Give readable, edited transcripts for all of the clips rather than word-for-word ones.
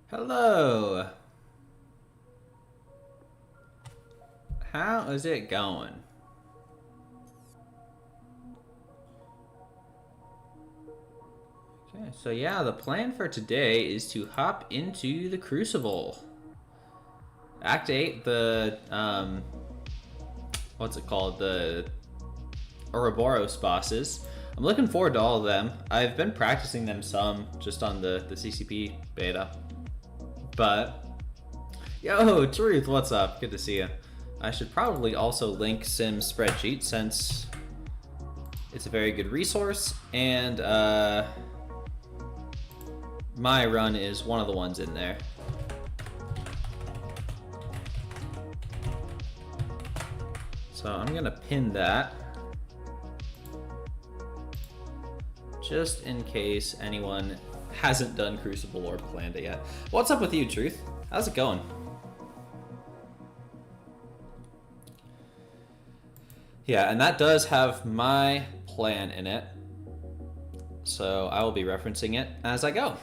Hello. How is it going? Okay, so yeah, the plan for today is to hop into the Crucible. Act 8, the, what's it called? The Ouroboros bosses. I'm looking forward to all of them. I've been practicing them some, just on the CCP beta. But, yo, Truth, what's up? Good to see you. I should probably also link Sim's spreadsheet since it's a very good resource, and my run is one of the ones in there. So I'm gonna pin that just in case anyone hasn't done Crucible or planned it yet. What's up with you, Truth? How's it going? Yeah, and that does have my plan in it, so I will be referencing it as I go.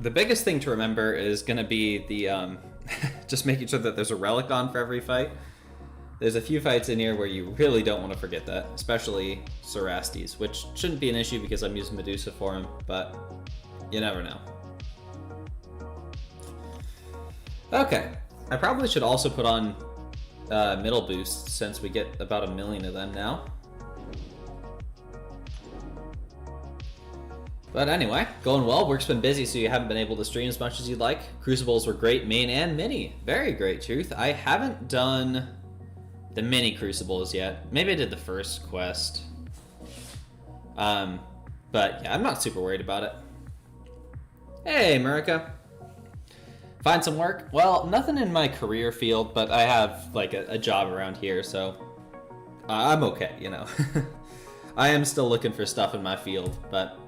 The biggest thing to remember is going to be the just making sure that there's a relic on for every fight. There's a few fights in here where you really don't want to forget that, especially Cerastes, which shouldn't be an issue because I'm using Medusa for him, but you never know. Okay, I probably should also put on middle boost since we get about 1 million of them now. But anyway, going well. Work's been busy, so you haven't been able to stream as much as you'd like. Crucibles were great, main and mini. Very great, Truth. I haven't done the mini Crucibles yet. Maybe I did the first quest. But yeah, I'm not super worried about it. Hey, Marika. Find some work? Well, nothing in my career field, but I have like a job around here, so I'm okay, you know. I am still looking for stuff in my field, but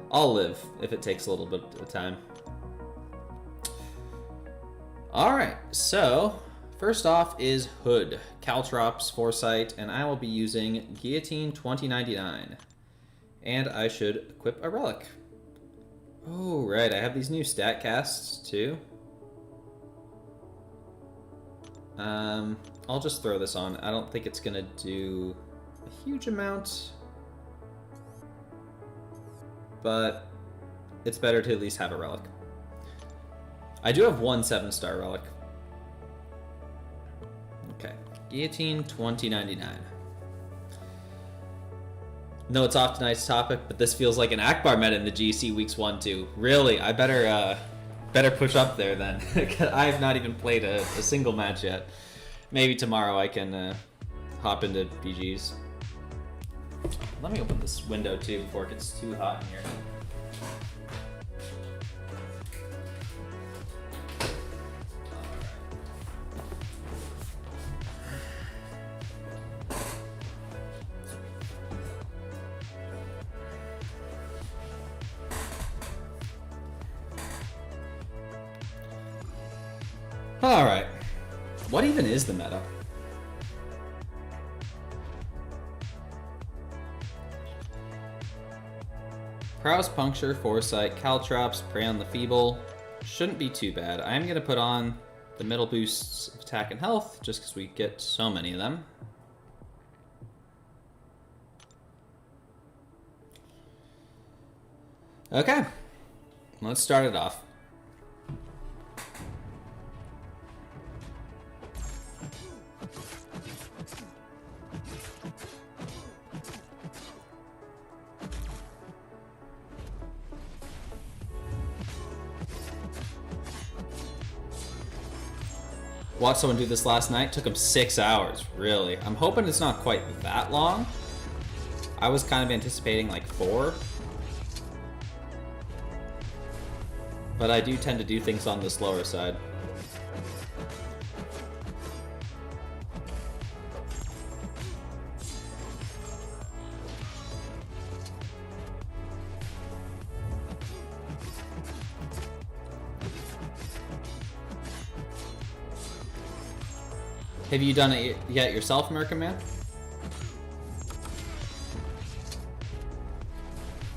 I'll live if it takes a little bit of time. Alright, so first off is Hood, Caltrops, Foresight, and I will be using Guillotine 2099. And I should equip a relic. Oh, right, I have these new stat casts, too. I'll just throw this on. I don't think it's gonna do a huge amount, but it's better to at least have a relic. I do have one 7-star relic. Okay, Guillotine 2099. No, it's off tonight's topic, but this feels like an Akbar meta in the GC weeks 1-2. Really, I better push up there then. I have not even played a single match yet. Maybe tomorrow I can hop into BGs. Let me open this window too before it gets too hot in here. Alright, what even is the meta? Prowess, Puncture, Foresight, Caltrops, Prey on the Feeble. Shouldn't be too bad. I'm going to put on the middle boosts of attack and health, just because we get so many of them. Okay, let's start it off. Watched someone do this last night. Took them 6 hours, really. I'm hoping it's not quite that long. I was kind of anticipating like 4. But I do tend to do things on the slower side. Have you done it yet yourself, Merkin Man?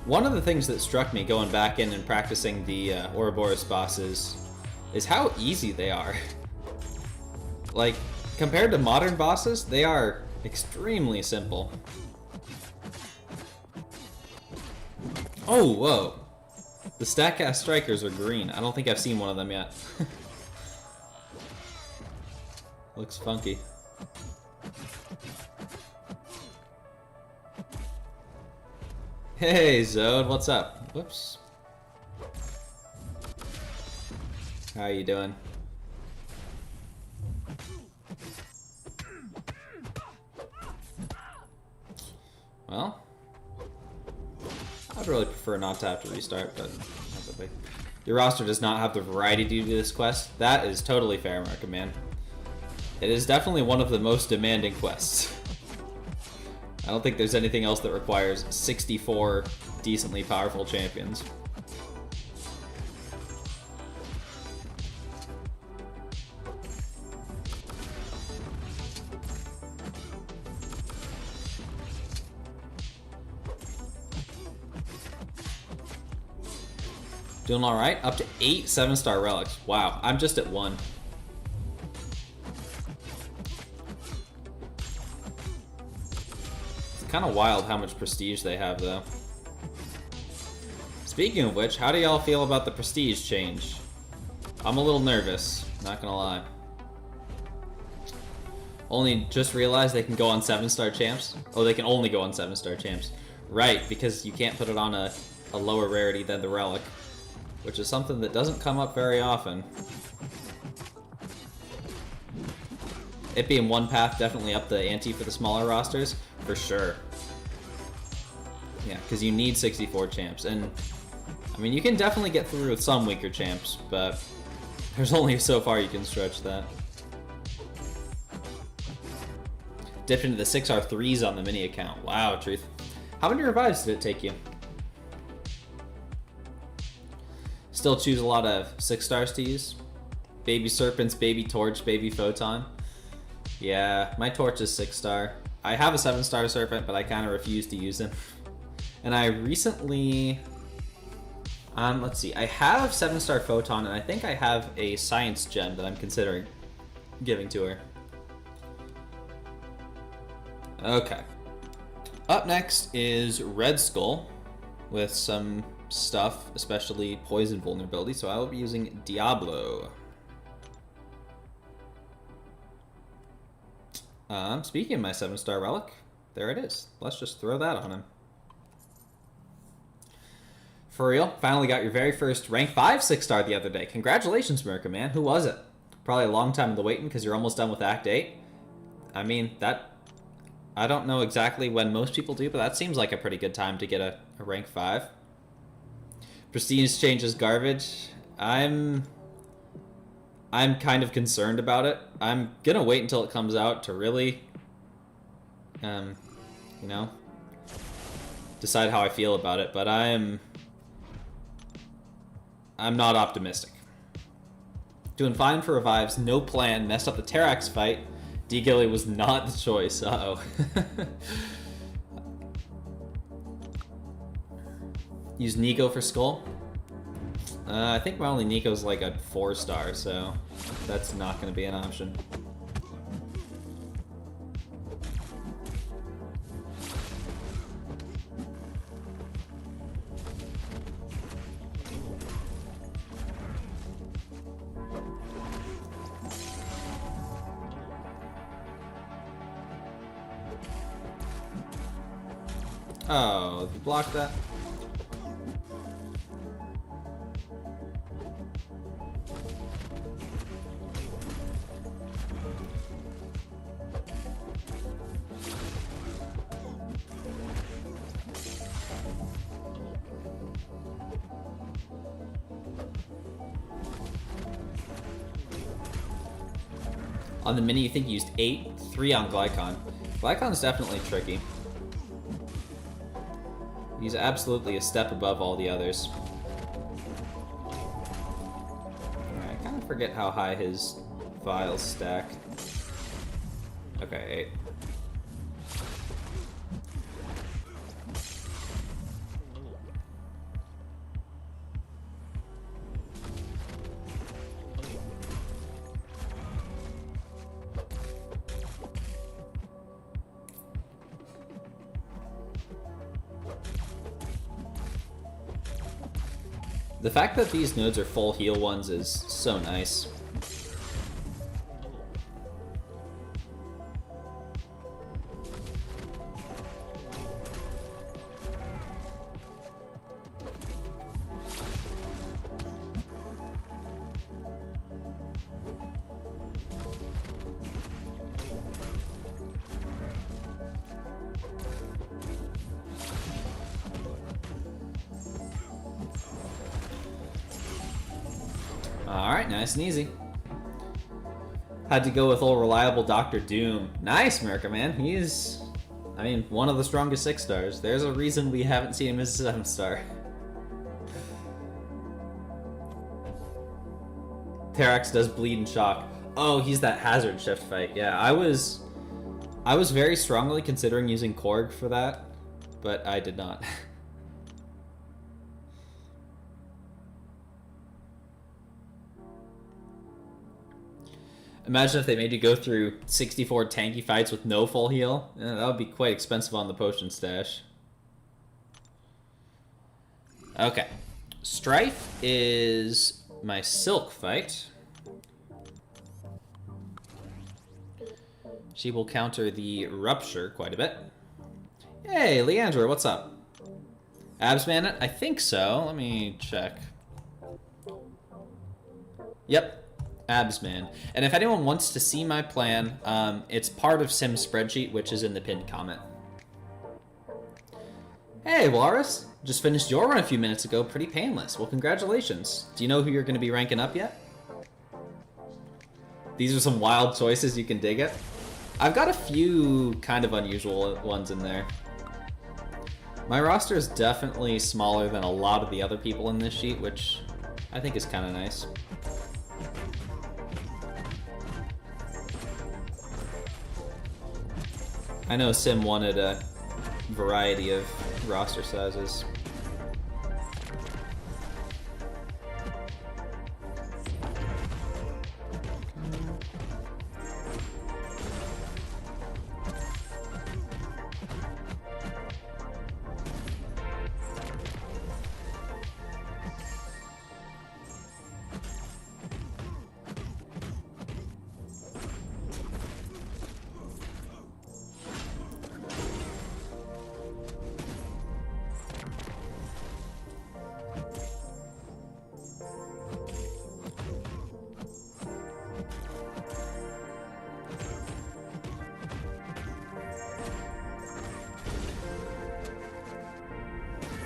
One of the things that struck me going back in and practicing the Ouroboros bosses is how easy they are. Like, compared to modern bosses, they are extremely simple. Oh, whoa. The StatCast Strikers are green. I don't think I've seen one of them yet. Looks funky. Hey, Zode, what's up? Whoops. How you doing? Well, I'd really prefer not to have to restart, but not that big. Your roster does not have the variety to do this quest. That is totally fair, American man. It is definitely one of the most demanding quests. I don't think there's anything else that requires 64 decently powerful champions. Doing alright? Up to 8 7-star relics. Wow, I'm just at 1. Kind of wild how much prestige they have, though. Speaking of which, how do y'all feel about the prestige change? I'm a little nervous, not gonna lie. Only just realized they can go on 7-star champs. Oh, they can only go on 7-star champs. Right, because you can't put it on a lower rarity than the relic, which is something that doesn't come up very often. It being one path definitely up the ante for the smaller rosters, for sure. Yeah, because you need 64 champs, and I mean, you can definitely get through with some weaker champs, but there's only so far you can stretch that. Dipped into the 6R3s on the mini account. Wow, truth. How many revives did it take you? Still choose a lot of 6 stars to use. Baby Serpents, Baby Torch, Baby Photon. Yeah, my Torch is 6-star. I have a 7-star Serpent, but I kind of refuse to use him. And I recently... let's see. I have 7-star Photon, and I think I have a Science Gem that I'm considering giving to her. Okay. Up next is Red Skull with some stuff, especially Poison Vulnerability, so I will be using Diablo. Speaking of my 7-star relic, there it is. Let's just throw that on him. For real, finally got your very first rank 5 6-star the other day. Congratulations, America man. Who was it? Probably a long time in the waiting because you're almost done with Act 8. I mean, I don't know exactly when most people do, but that seems like a pretty good time to get a rank 5. Prestige change is garbage. I'm kind of concerned about it. I'm gonna wait until it comes out to really, you know, decide how I feel about it, but I'm not optimistic. Doing fine for revives, no plan, messed up the Terax fight. D-Gilly was not the choice, uh-oh. Use Nico for Skull. I think my only Nico's like a 4-star, so that's not going to be an option. Oh, you blocked that? On the mini, you think you used 8? 3 on Glycon. Glycon's definitely tricky. He's absolutely a step above all the others. I kind of forget how high his files stack. Okay, 8. The fact that these nodes are full heal ones is so nice. Alright, nice and easy. Had to go with old reliable Dr. Doom. Nice, Merca, man. He's, I mean, one of the strongest 6 stars. There's a reason we haven't seen him as a 7 star. Terax does bleed and shock. Oh, he's that hazard shift fight. Yeah, I was very strongly considering using Korg for that, but I did not. Imagine if they made you go through 64 tanky fights with no full heal. Yeah, that would be quite expensive on the potion stash. Okay. Strife is my Silk fight. She will counter the Rupture quite a bit. Hey, Leandra, what's up? Absman? I think so. Let me check. Yep. Absman. And if anyone wants to see my plan, it's part of Sim's spreadsheet, which is in the pinned comment. Hey, Walrus. Just finished your run a few minutes ago. Pretty painless. Well, congratulations. Do you know who you're going to be ranking up yet? These are some wild choices you can dig at. I've got a few kind of unusual ones in there. My roster is definitely smaller than a lot of the other people in this sheet, which I think is kind of nice. I know Sim wanted a variety of roster sizes.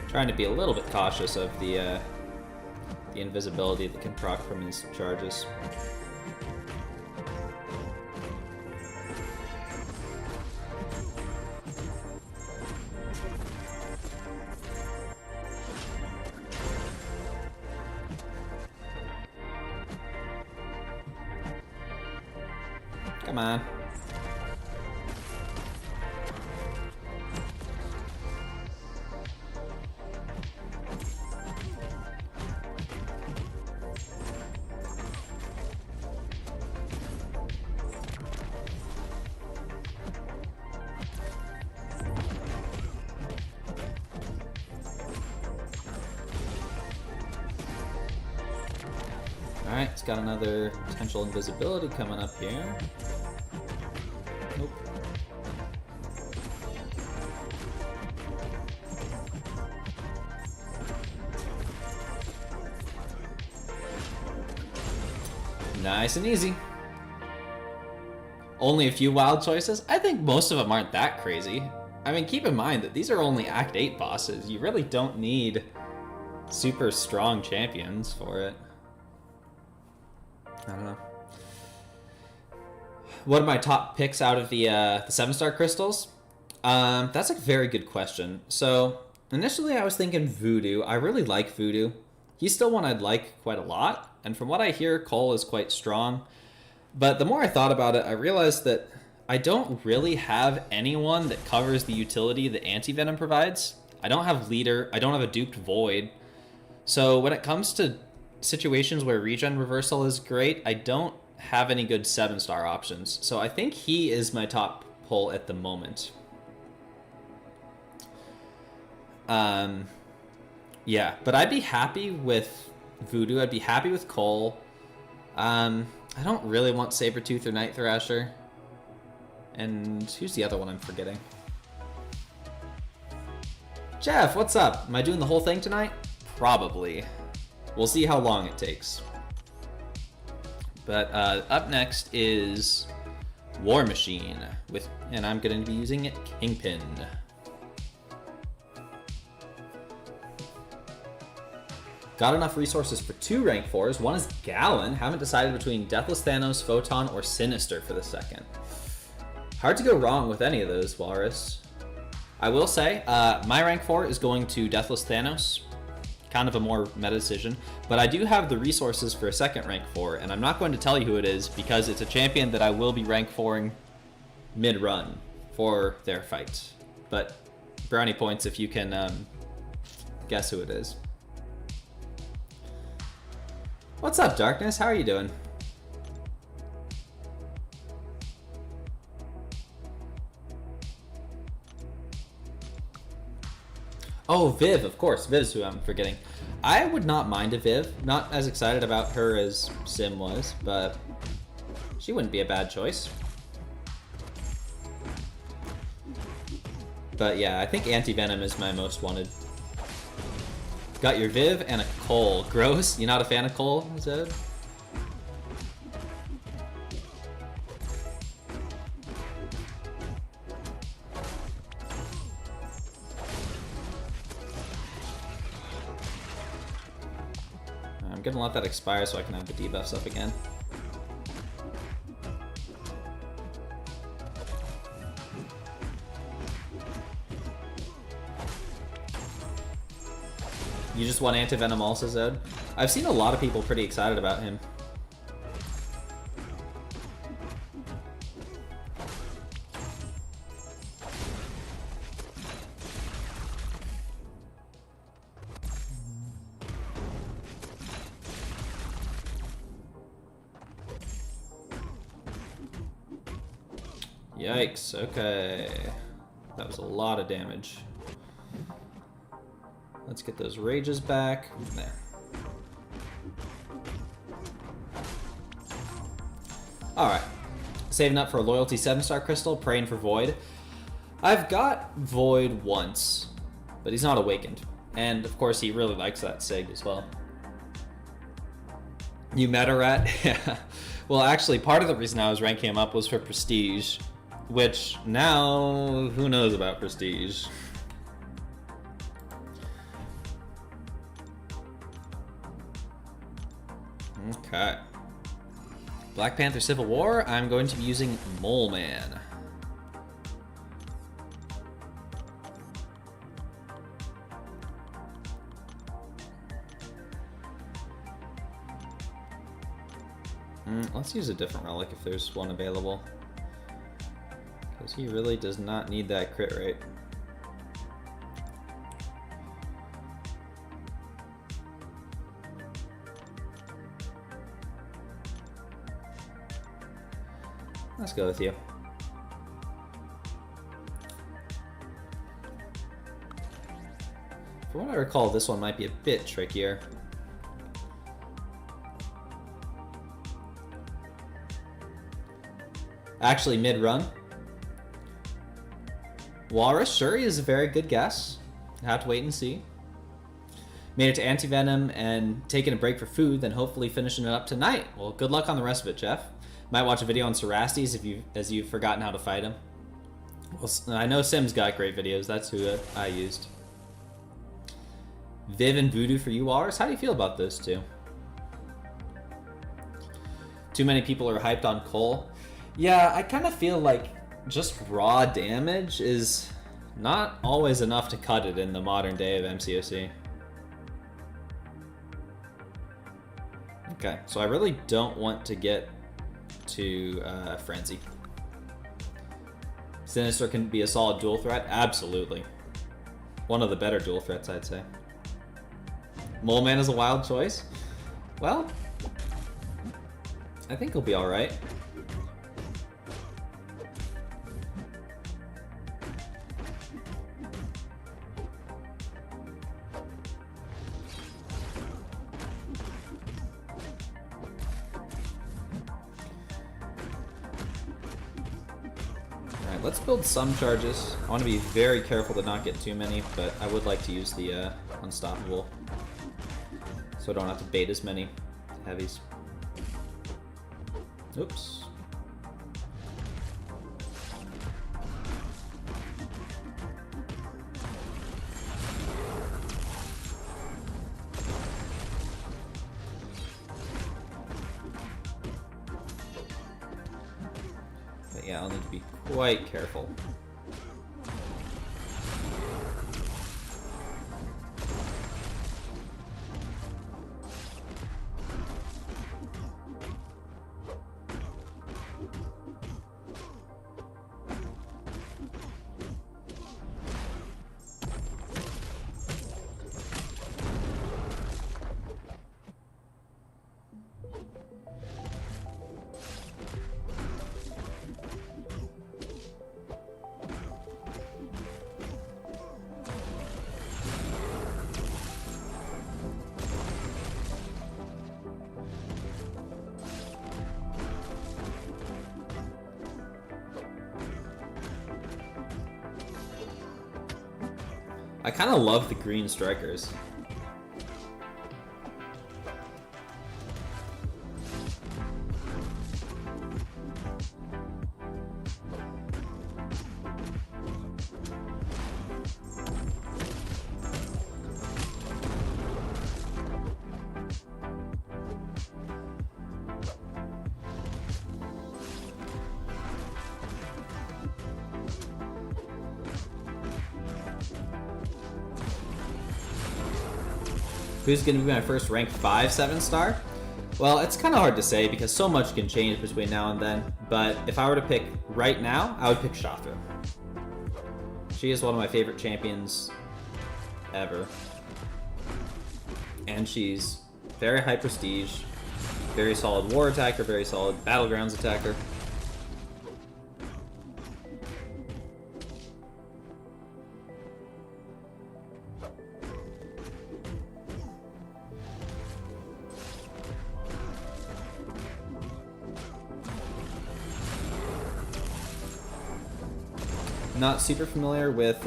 Trying to be a little bit cautious of the invisibility that can proc from his charges. Come on. Alright, it's got another potential invisibility coming up here. Nope. Nice and easy. Only a few wild choices? I think most of them aren't that crazy. I mean, keep in mind that these are only Act 8 bosses. You really don't need super strong champions for it. I don't know. What are my top picks out of the 7-star crystals? That's a very good question. So initially I was thinking Voodoo. I really like Voodoo. He's still one I'd like quite a lot. And from what I hear, Cole is quite strong. But the more I thought about it, I realized that I don't really have anyone that covers the utility that Anti-Venom provides. I don't have Leader. I don't have a Duped Void. So when it comes to situations where regen reversal is great, I don't have any good 7-star options. So I think he is my top pull at the moment. Yeah, but I'd be happy with Voodoo. I'd be happy with Cole. I don't really want Sabretooth or Night Thrasher. And who's the other one I'm forgetting? Jeff, what's up? Am I doing the whole thing tonight? Probably. We'll see how long it takes. But up next is War Machine, and I'm going to be using Kingpin. Got enough resources for 2 rank 4s. One is Gallon. Haven't decided between Deathless Thanos, Photon, or Sinister for the second. Hard to go wrong with any of those, Walrus. I will say, my rank 4 is going to Deathless Thanos. Kind of a more meta decision. But I do have the resources for a second rank 4, and I'm not going to tell you who it is because it's a champion that I will be rank 4ing mid-run for their fight. But brownie points if you can guess who it is. What's up, Darkness? How are you doing? Oh, Viv, of course. Viv's who I'm forgetting. I would not mind a Viv. Not as excited about her as Sim was, but she wouldn't be a bad choice. But yeah, I think Anti-Venom is my most wanted. Got your Viv and a Cole. Gross. You not a fan of Cole, Zed? I'm gonna let that expire so I can have the debuffs up again. You just want Anti-Venom also, Zed? I've seen a lot of people pretty excited about him. Yikes, okay. That was a lot of damage. Let's get those rages back. There. Alright. Saving up for a loyalty 7-star crystal, praying for Void. I've got Void once, but he's not awakened. And of course he really likes that Sig as well. You meta rat? Yeah. Well, actually, part of the reason I was ranking him up was for Prestige, which now, who knows about Prestige? Okay. Black Panther Civil War, I'm going to be using Mole Man. Let's use a different relic if there's one available. Because he really does not need that crit rate. Let's go with you. From what I recall, this one might be a bit trickier. Actually, mid-run. Walrus, sure, is a very good guess. Have to wait and see. Made it to Anti-Venom and taking a break for food, then hopefully finishing it up tonight. Well, good luck on the rest of it, Jeff. Might watch a video on Cerastes as you've forgotten how to fight him. Well, I know Sim's got great videos. That's who I used. Viv and Voodoo for you, Walrus. How do you feel about those two? Too many people are hyped on Cole. Yeah, I kind of feel like just raw damage is not always enough to cut it in the modern day of MCOC. Okay, so I really don't want to get to Frenzy. Sinister can be a solid dual threat? Absolutely. One of the better dual threats, I'd say. Mole Man is a wild choice? Well, I think he'll be alright. let's build some charges. I want to be very careful to not get too many, but I would like to use the Unstoppable, so I don't have to bait as many heavies. Oops. But yeah, I'll need to be quite careful. I kind of love the green strikers. Who's going to be my first rank 5 7-star? Well, it's kind of hard to say because so much can change between now and then, but if I were to pick right now, I would pick Shathra. She is one of my favorite champions ever. And she's very high prestige, very solid war attacker, very solid Battlegrounds attacker. Not super familiar with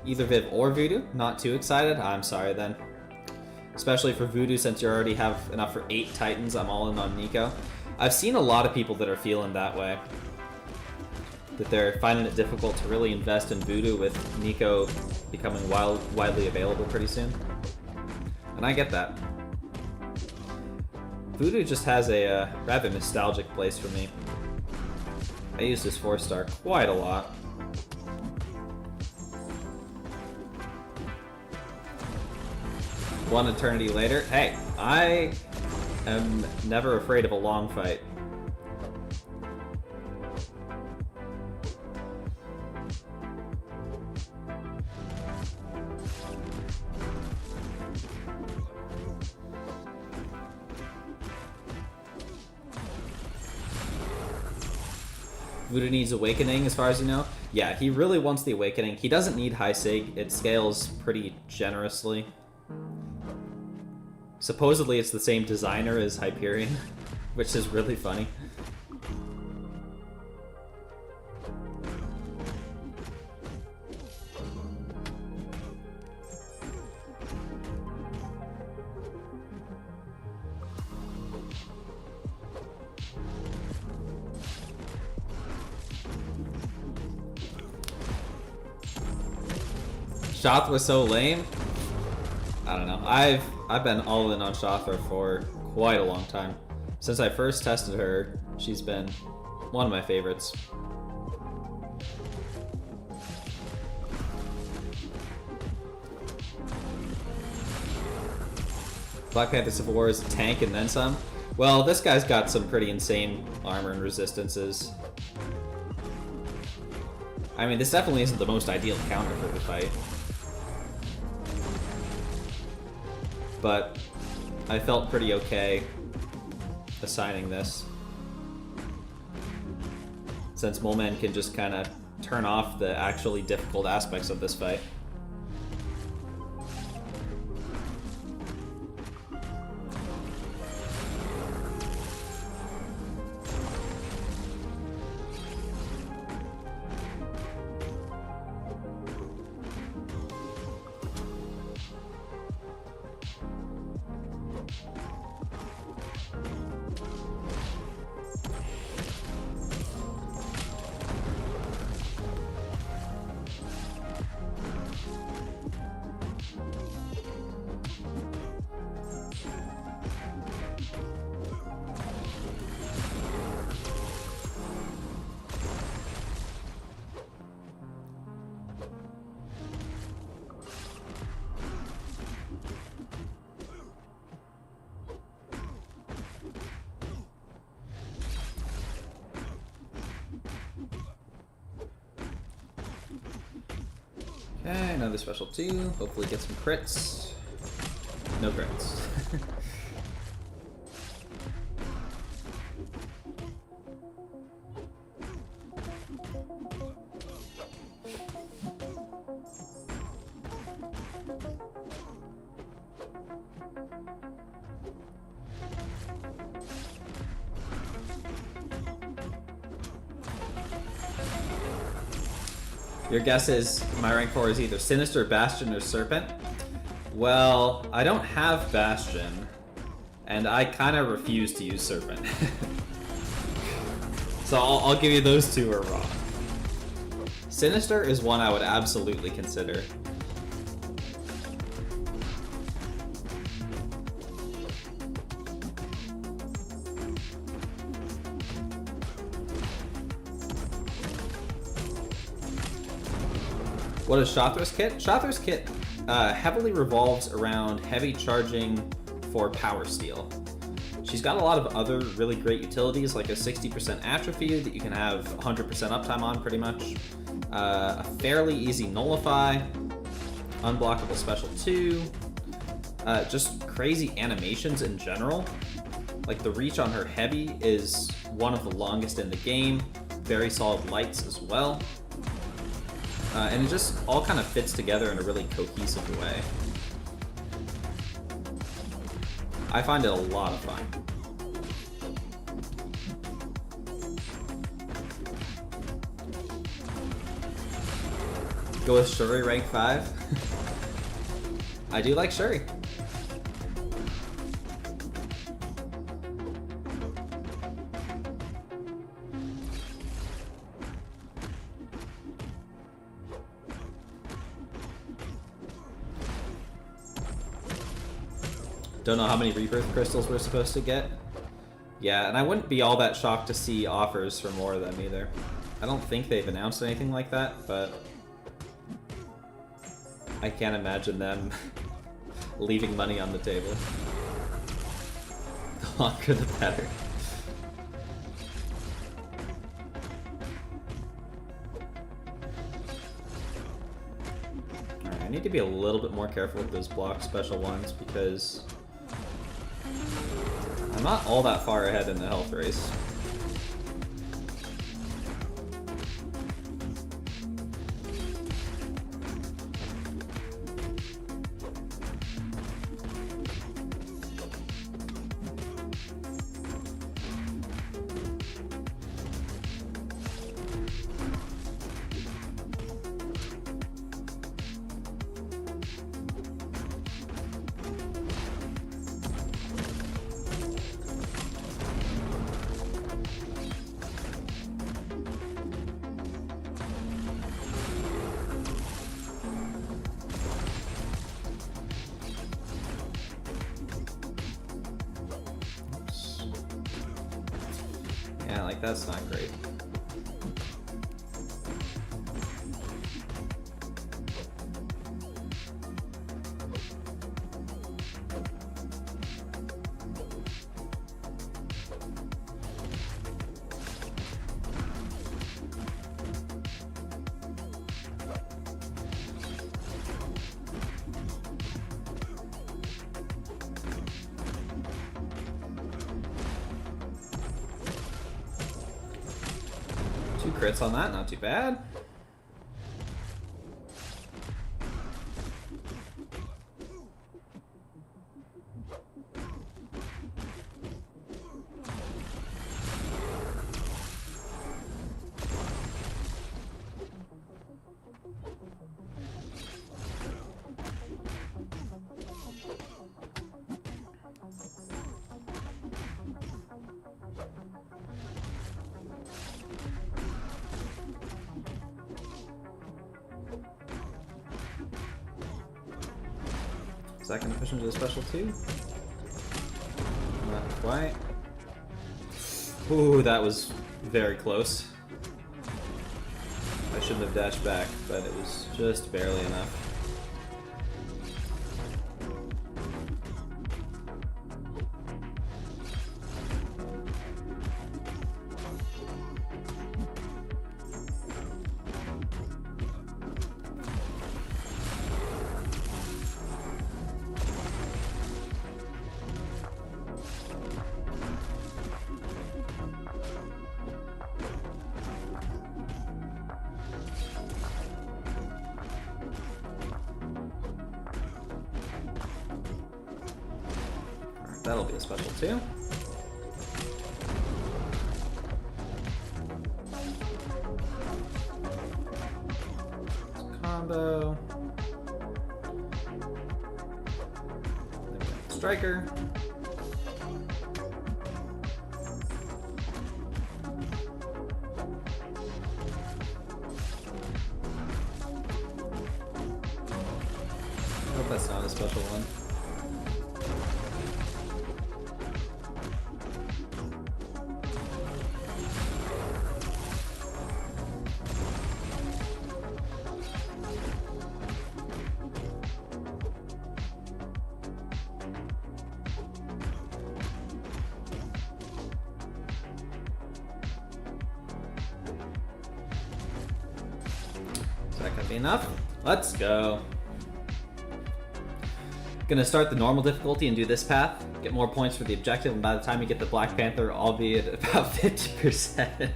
either Viv or Voodoo. Not too excited. I'm sorry then. Especially for Voodoo, since you already have enough for 8 Titans, I'm all in on Nico. I've seen a lot of people that are feeling that way. That they're finding it difficult to really invest in Voodoo with Nico becoming widely available pretty soon. And I get that. Voodoo just has a rather nostalgic place for me. I use this 4-star quite a lot. One eternity later. Hey, I am never afraid of a long fight. Voodoo needs Awakening, as far as you know. Yeah, he really wants the Awakening. He doesn't need High Sig. It scales pretty generously. Supposedly it's the same designer as Hyperion, which is really funny. Shathra was so lame. I don't know. I've been all in on Shathra for quite a long time. Since I first tested her, she's been one of my favorites. Black Panther Civil War is a tank and then some. Well, this guy's got some pretty insane armor and resistances. I mean, this definitely isn't the most ideal counter for the fight. But I felt pretty okay assigning this, since Moleman can just kind of turn off the actually difficult aspects of this fight. Okay, another special 2. Hopefully get some crits. No crits. Your guess is my rank 4 is either Sinister, Bastion, or Serpent? Well, I don't have Bastion, and I kind of refuse to use Serpent. So I'll give you those two are wrong. Sinister is one I would absolutely consider. What is Shathra's kit? Shathra's kit heavily revolves around heavy charging for power steal. She's got a lot of other really great utilities, like a 60% atrophy that you can have 100% uptime on pretty much, a fairly easy nullify, unblockable special 2, just crazy animations in general. Like the reach on her heavy is one of the longest in the game, very solid lights as well. And it just all kind of fits together in a really cohesive way. I find it a lot of fun. Go with Shuri rank 5. I do like Shuri. Don't know how many rebirth crystals we're supposed to get. Yeah, and I wouldn't be all that shocked to see offers for more of them either. I don't think they've announced anything like that, but I can't imagine them leaving money on the table. The longer the better. Alright, I need to be a little bit more careful with those block special ones because I'm not all that far ahead in the health race. Yeah, like that's not great. Two crits on that, not too bad. Is that going to push him to the special 2? Not quite. Ooh, that was very close. I shouldn't have dashed back, but it was just barely enough. That'll be a special too. Combo. Striker. I hope that's not a special one. Is that gonna be enough? Let's go. Gonna start the normal difficulty and do this path, get more points for the objective, and by the time you get the Black Panther, I'll be at about 50%.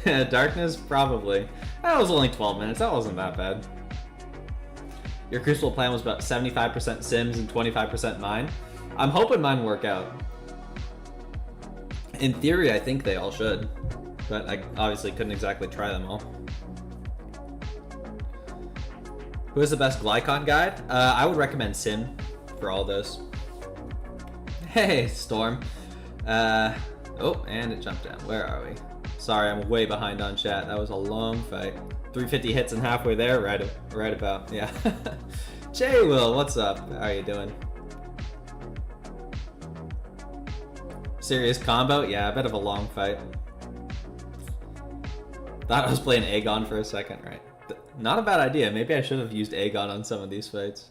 Yeah, darkness, probably. That was only 12 minutes, that wasn't that bad. Your Crucible plan was about 75% Sims and 25% mine. I'm hoping mine work out. In theory, I think they all should, but I obviously couldn't exactly try them all. Who is the best Glycon guide? I would recommend Sim for all those. Hey, Storm. Oh, and it jumped down. Where are we? Sorry, I'm way behind on chat. That was a long fight. 350 hits and halfway there, right about, yeah. Jay Will, what's up? How are you doing? Serious combo? Yeah, a bit of a long fight. Thought I was playing Aegon for a second, right? Not a bad idea. Maybe I should have used Aegon on some of these fights.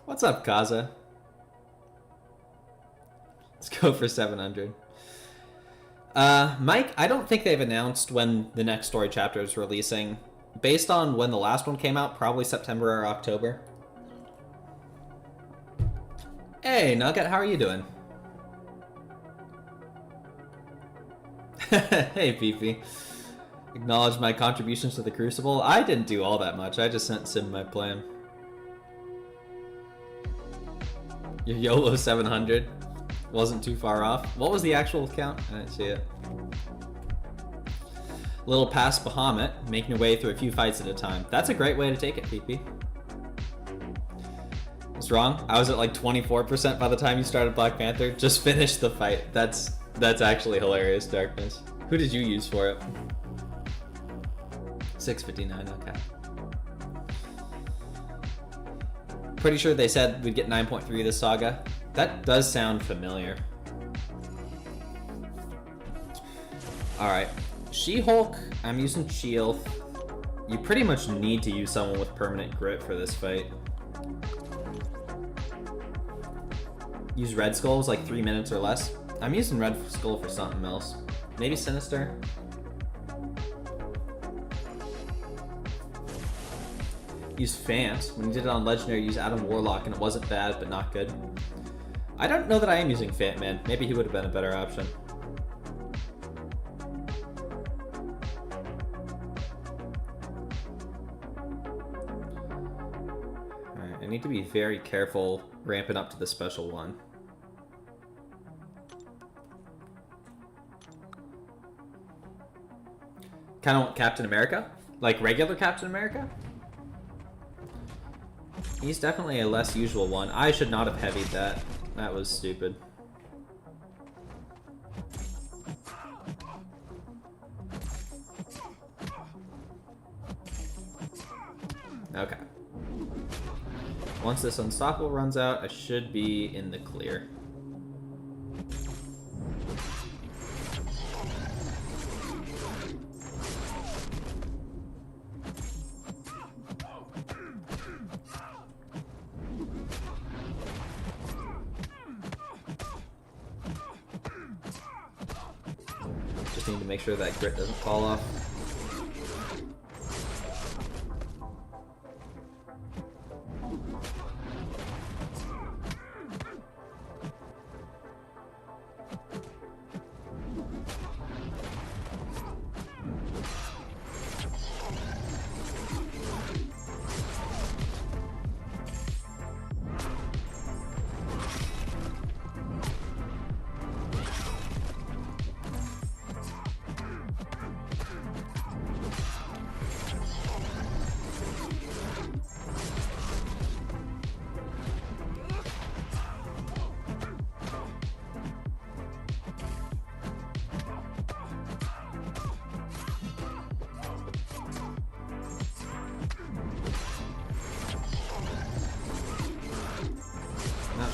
What's up, Kaza? Let's go for 700. Mike, I don't think they've announced when the next story chapter is releasing. Based on when the last one came out, probably September or October. Hey, Nugget, how are you doing? Hey, Fifi. Acknowledge my contributions to the Crucible. I didn't do all that much. I just sent Sim my plan. Your YOLO 700 wasn't too far off. What was the actual count? I didn't see it. Little past Bahamut, making your way through a few fights at a time. That's a great way to take it, PP. What's wrong? I was at like 24% by the time you started Black Panther. Just finished the fight. That's actually hilarious, Darkness. Who did you use for it? 659, okay. Pretty sure they said we'd get 9.3 this saga. That does sound familiar. Alright. She-Hulk, I'm using Shield. You pretty much need to use someone with permanent grit for this fight. Use Red Skull's like 3 minutes or less. I'm using Red Skull for something else. Maybe Sinister? Use Fant. When you did it on Legendary, use Adam Warlock, and it wasn't bad, but not good. I don't know that I am using Fant, man. Maybe he would have been a better option. Alright, I need to be very careful ramping up to the special one. Kind of want Captain America? Like regular Captain America? He's definitely a less usual one. I should not have heavied that. That was stupid. Okay. Once this Unstoppable runs out, I should be in the clear. Need to make sure that grit doesn't fall off.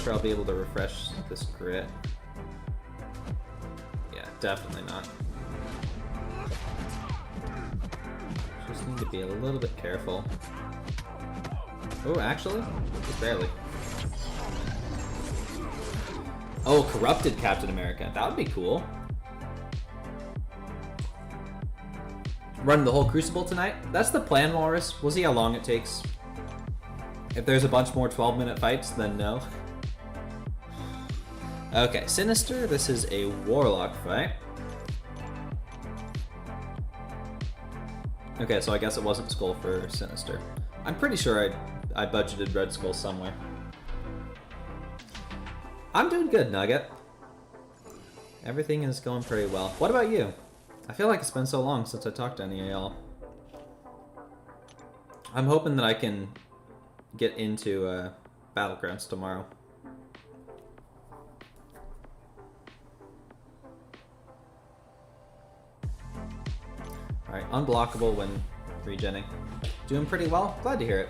sure I'll be able to refresh this grit. Yeah, definitely not. Just need to be a little bit careful. Oh, actually, just barely. Oh, corrupted Captain America. That would be cool. Run the whole Crucible tonight? That's the plan, Walrus. We'll see how long it takes. If there's a bunch more 12-minute fights, then no. Okay, Sinister. This is a Warlock fight. Okay, so I guess it wasn't Skull for Sinister. I'm pretty sure I budgeted Red Skull somewhere. I'm doing good, Nugget. Everything is going pretty well. What about you? I feel like it's been so long since I talked to any of y'all. I'm hoping that I can get into Battlegrounds tomorrow. Alright, unblockable when regenning. Doing pretty well. Glad to hear it.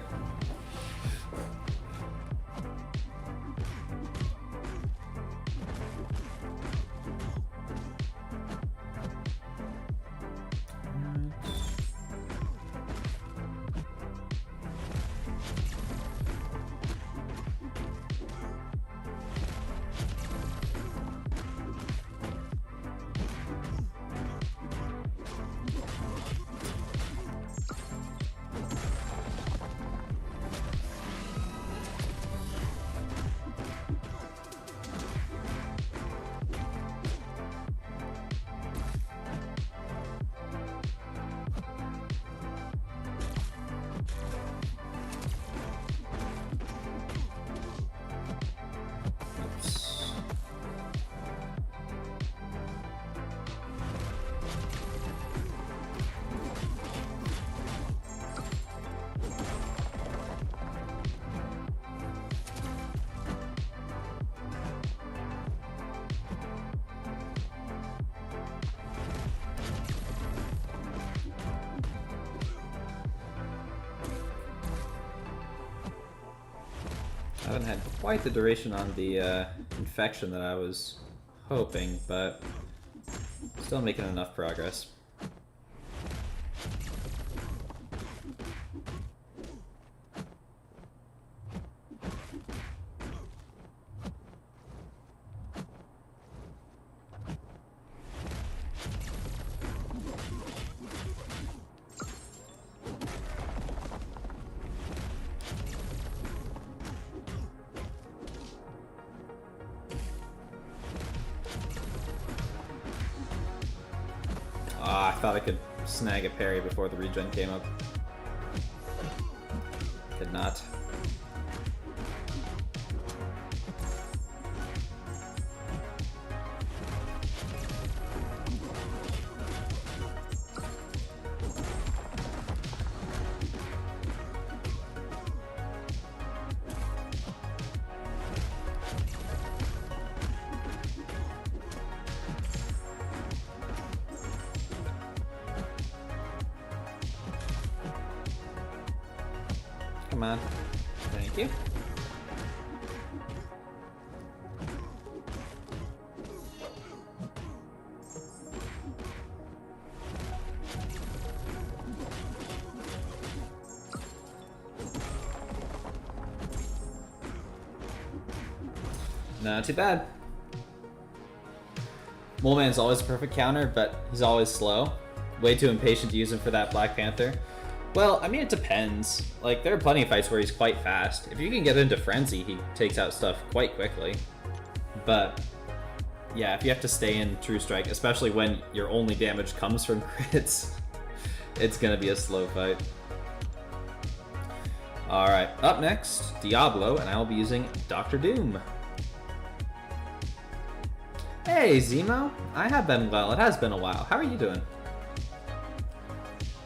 I haven't had quite the duration on the infection that I was hoping, but still making enough progress. I thought I could snag a parry before the regen came up. Could not. Come on. Thank you. Not too bad. Moleman's always a perfect counter, but he's always slow. Way too impatient to use him for that Black Panther. Well, I mean, it depends. Like, there are plenty of fights where he's quite fast. If you can get into Frenzy, he takes out stuff quite quickly. But, yeah, if you have to stay in True Strike, especially when your only damage comes from crits, it's gonna be a slow fight. Alright, up next, Diablo, and I will be using Dr. Doom. Hey, Zemo. I have been well. It has been a while. How are you doing?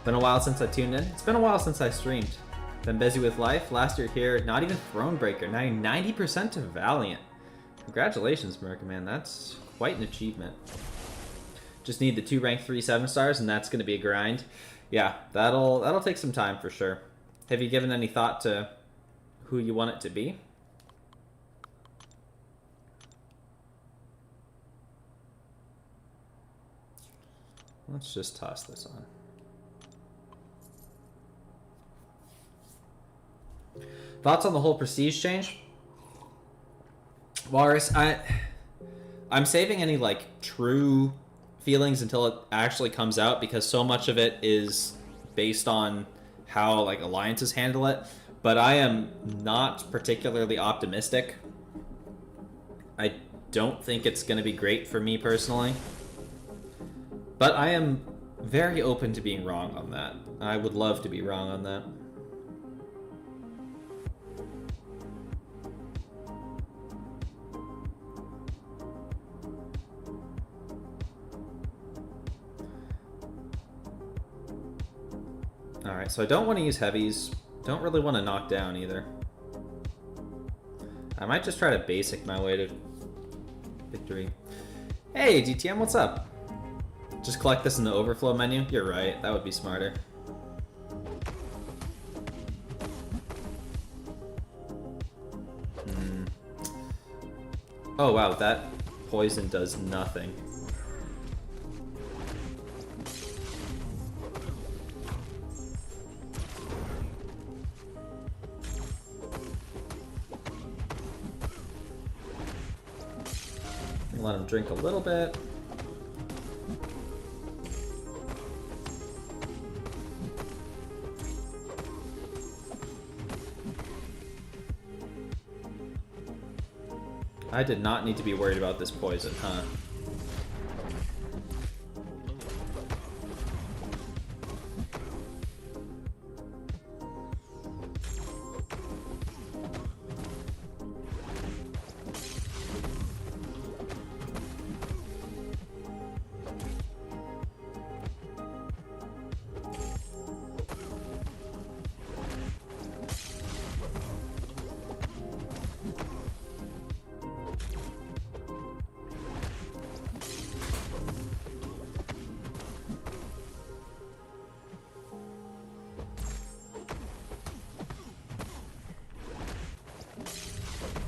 Been a while since I tuned in. It's been a while since I streamed. Been busy with life. Last year here, not even Thronebreaker. Now 90% to Valiant. Congratulations, Merca, that's quite an achievement. Just need the 2 rank 3 7-stars, and that's going to be a grind. Yeah, that'll take some time for sure. Have you given any thought to who you want it to be? Let's just toss this on. Thoughts on the whole prestige change? Walrus, I'm saving any like true feelings until it actually comes out, because so much of it is based on how like alliances handle it. But I am not particularly optimistic. I don't think it's going to be great for me personally. But I am very open to being wrong on that. I would love to be wrong on that. Alright, so I don't want to use heavies. Don't really want to knock down either. I might just try to basic my way to victory. Hey, DTM, what's up? Just collect this in the overflow menu? You're right, that would be smarter. Oh wow, that poison does nothing. Let him drink a little bit. I did not need to be worried about this poison, huh?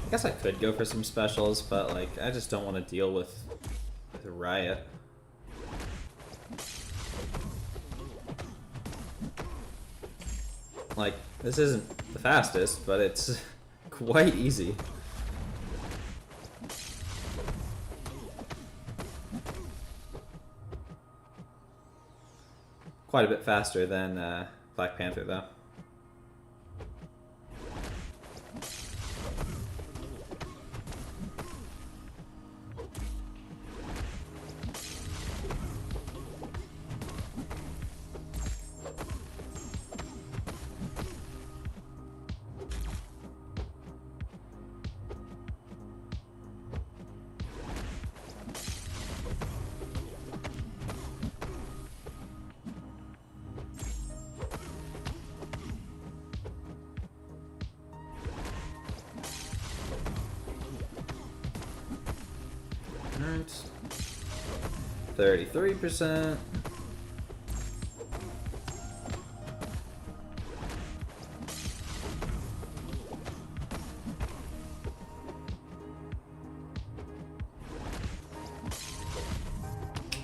I guess I could go for some specials, but like I just don't want to deal with the riot. Like, this isn't the fastest, but it's quite easy. Quite a bit faster than Black Panther, though. Alright. 33%.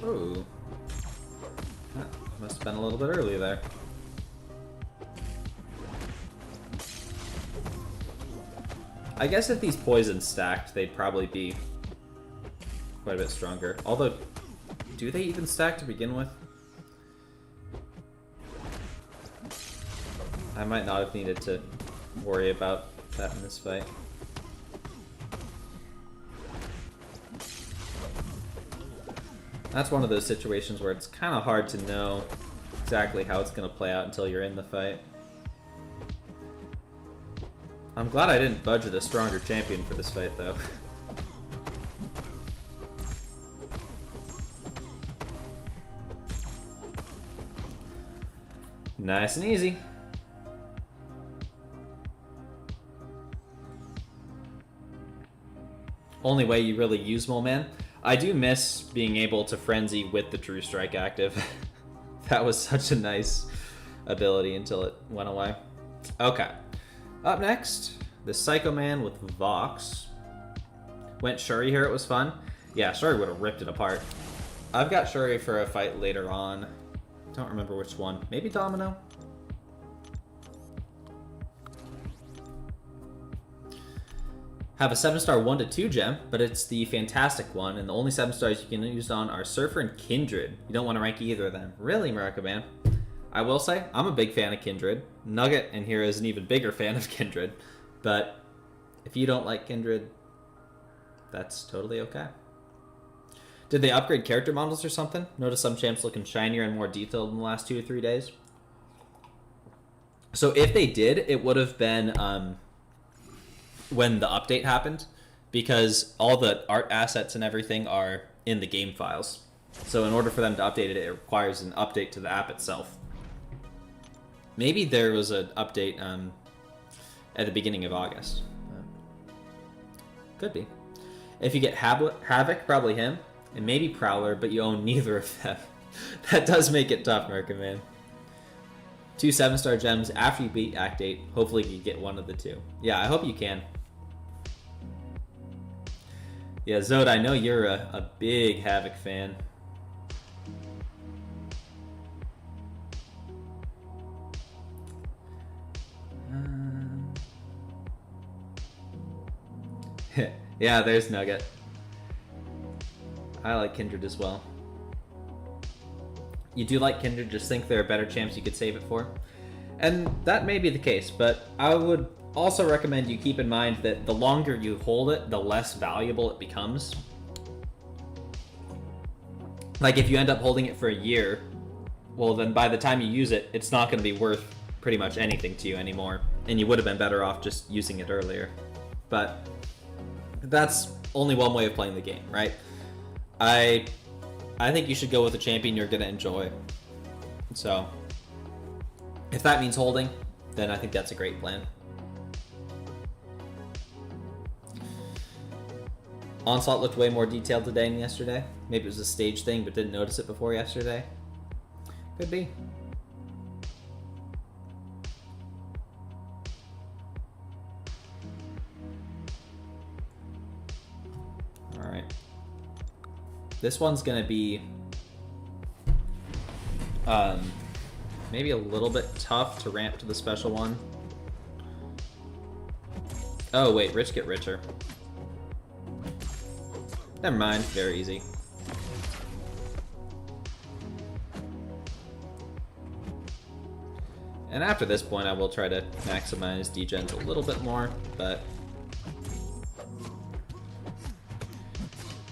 Ooh. That must have been a little bit early there. I guess if these poisons stacked, they'd probably be quite a bit stronger. Although, do they even stack to begin with? I might not have needed to worry about that in this fight. That's one of those situations where it's kind of hard to know exactly how it's going to play out until you're in the fight. I'm glad I didn't budget a stronger champion for this fight, though. Nice and easy. Only way you really use Mole Man. I do miss being able to frenzy with the True Strike active. That was such a nice ability until it went away. Okay. Up next, the Psycho Man with Vox. Went Shuri here, it was fun. Yeah, Shuri would have ripped it apart. I've got Shuri for a fight later on. Don't remember which one. Maybe Domino? Have a 7-star 1-2 gem, but it's the fantastic one, and the only 7 stars you can use on are Surfer and Kindred. You don't want to rank either of them. Really, America, man. I will say, I'm a big fan of Kindred. Nugget in here is an even bigger fan of Kindred, but if you don't like Kindred, that's totally okay. Did they upgrade character models or something? Notice some champs looking shinier and more detailed in the last 2 or 3 days. So if they did, it would have been when the update happened, because all the art assets and everything are in the game files. So in order for them to update it, it requires an update to the app itself. Maybe there was an update at the beginning of August. Could be. If you get Havoc, probably him, and maybe Prowler, but you own neither of them. That does make it tough, American Man. 2 7-star gems after you beat Act 8. Hopefully you get one of the 2. Yeah, I hope you can. Yeah, Zod, I know you're a big Havoc fan. Yeah, there's Nugget. I like Kindred as well. You do like Kindred, just think there are better champs you could save it for. And that may be the case, but I would also recommend you keep in mind that the longer you hold it, the less valuable it becomes. Like if you end up holding it for a year, well then by the time you use it, it's not going to be worth pretty much anything to you anymore. And you would have been better off just using it earlier. But that's only one way of playing the game, right? I think you should go with a champion you're going to enjoy. So if that means holding, then I think that's a great plan. Onslaught looked way more detailed today than yesterday. Maybe it was a stage thing, but didn't notice it before yesterday. Could be. Alright. This one's going to be maybe a little bit tough to ramp to the special one. Oh wait, rich get richer. Never mind, very easy. And after this point, I will try to maximize degens a little bit more, but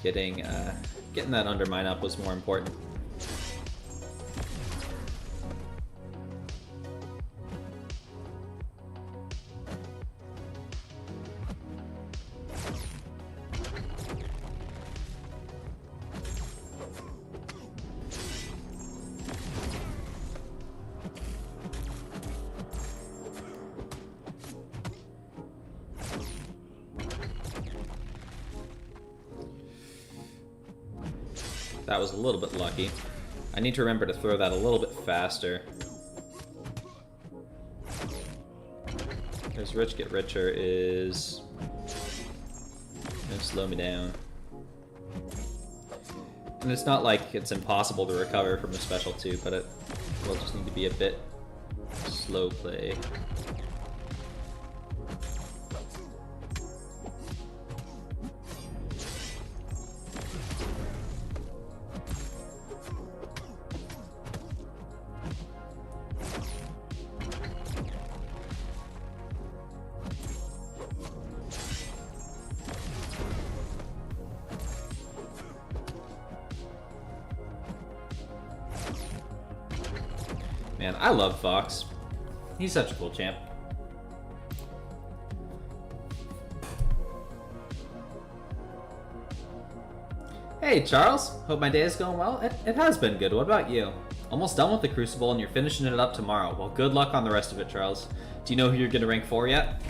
getting that undermine up was more important. That was a little bit lucky. I need to remember to throw that a little bit faster. Because Rich Get Richer is gonna slow me down. And it's not like it's impossible to recover from a special 2, but it will just need to be a bit slow play. Man, I love Fox. He's such a cool champ. Hey Charles, hope my day is going well. It has been good. What about you? Almost done with the Crucible and you're finishing it up tomorrow. Well, good luck on the rest of it, Charles. Do you know who you're going to rank 4 yet?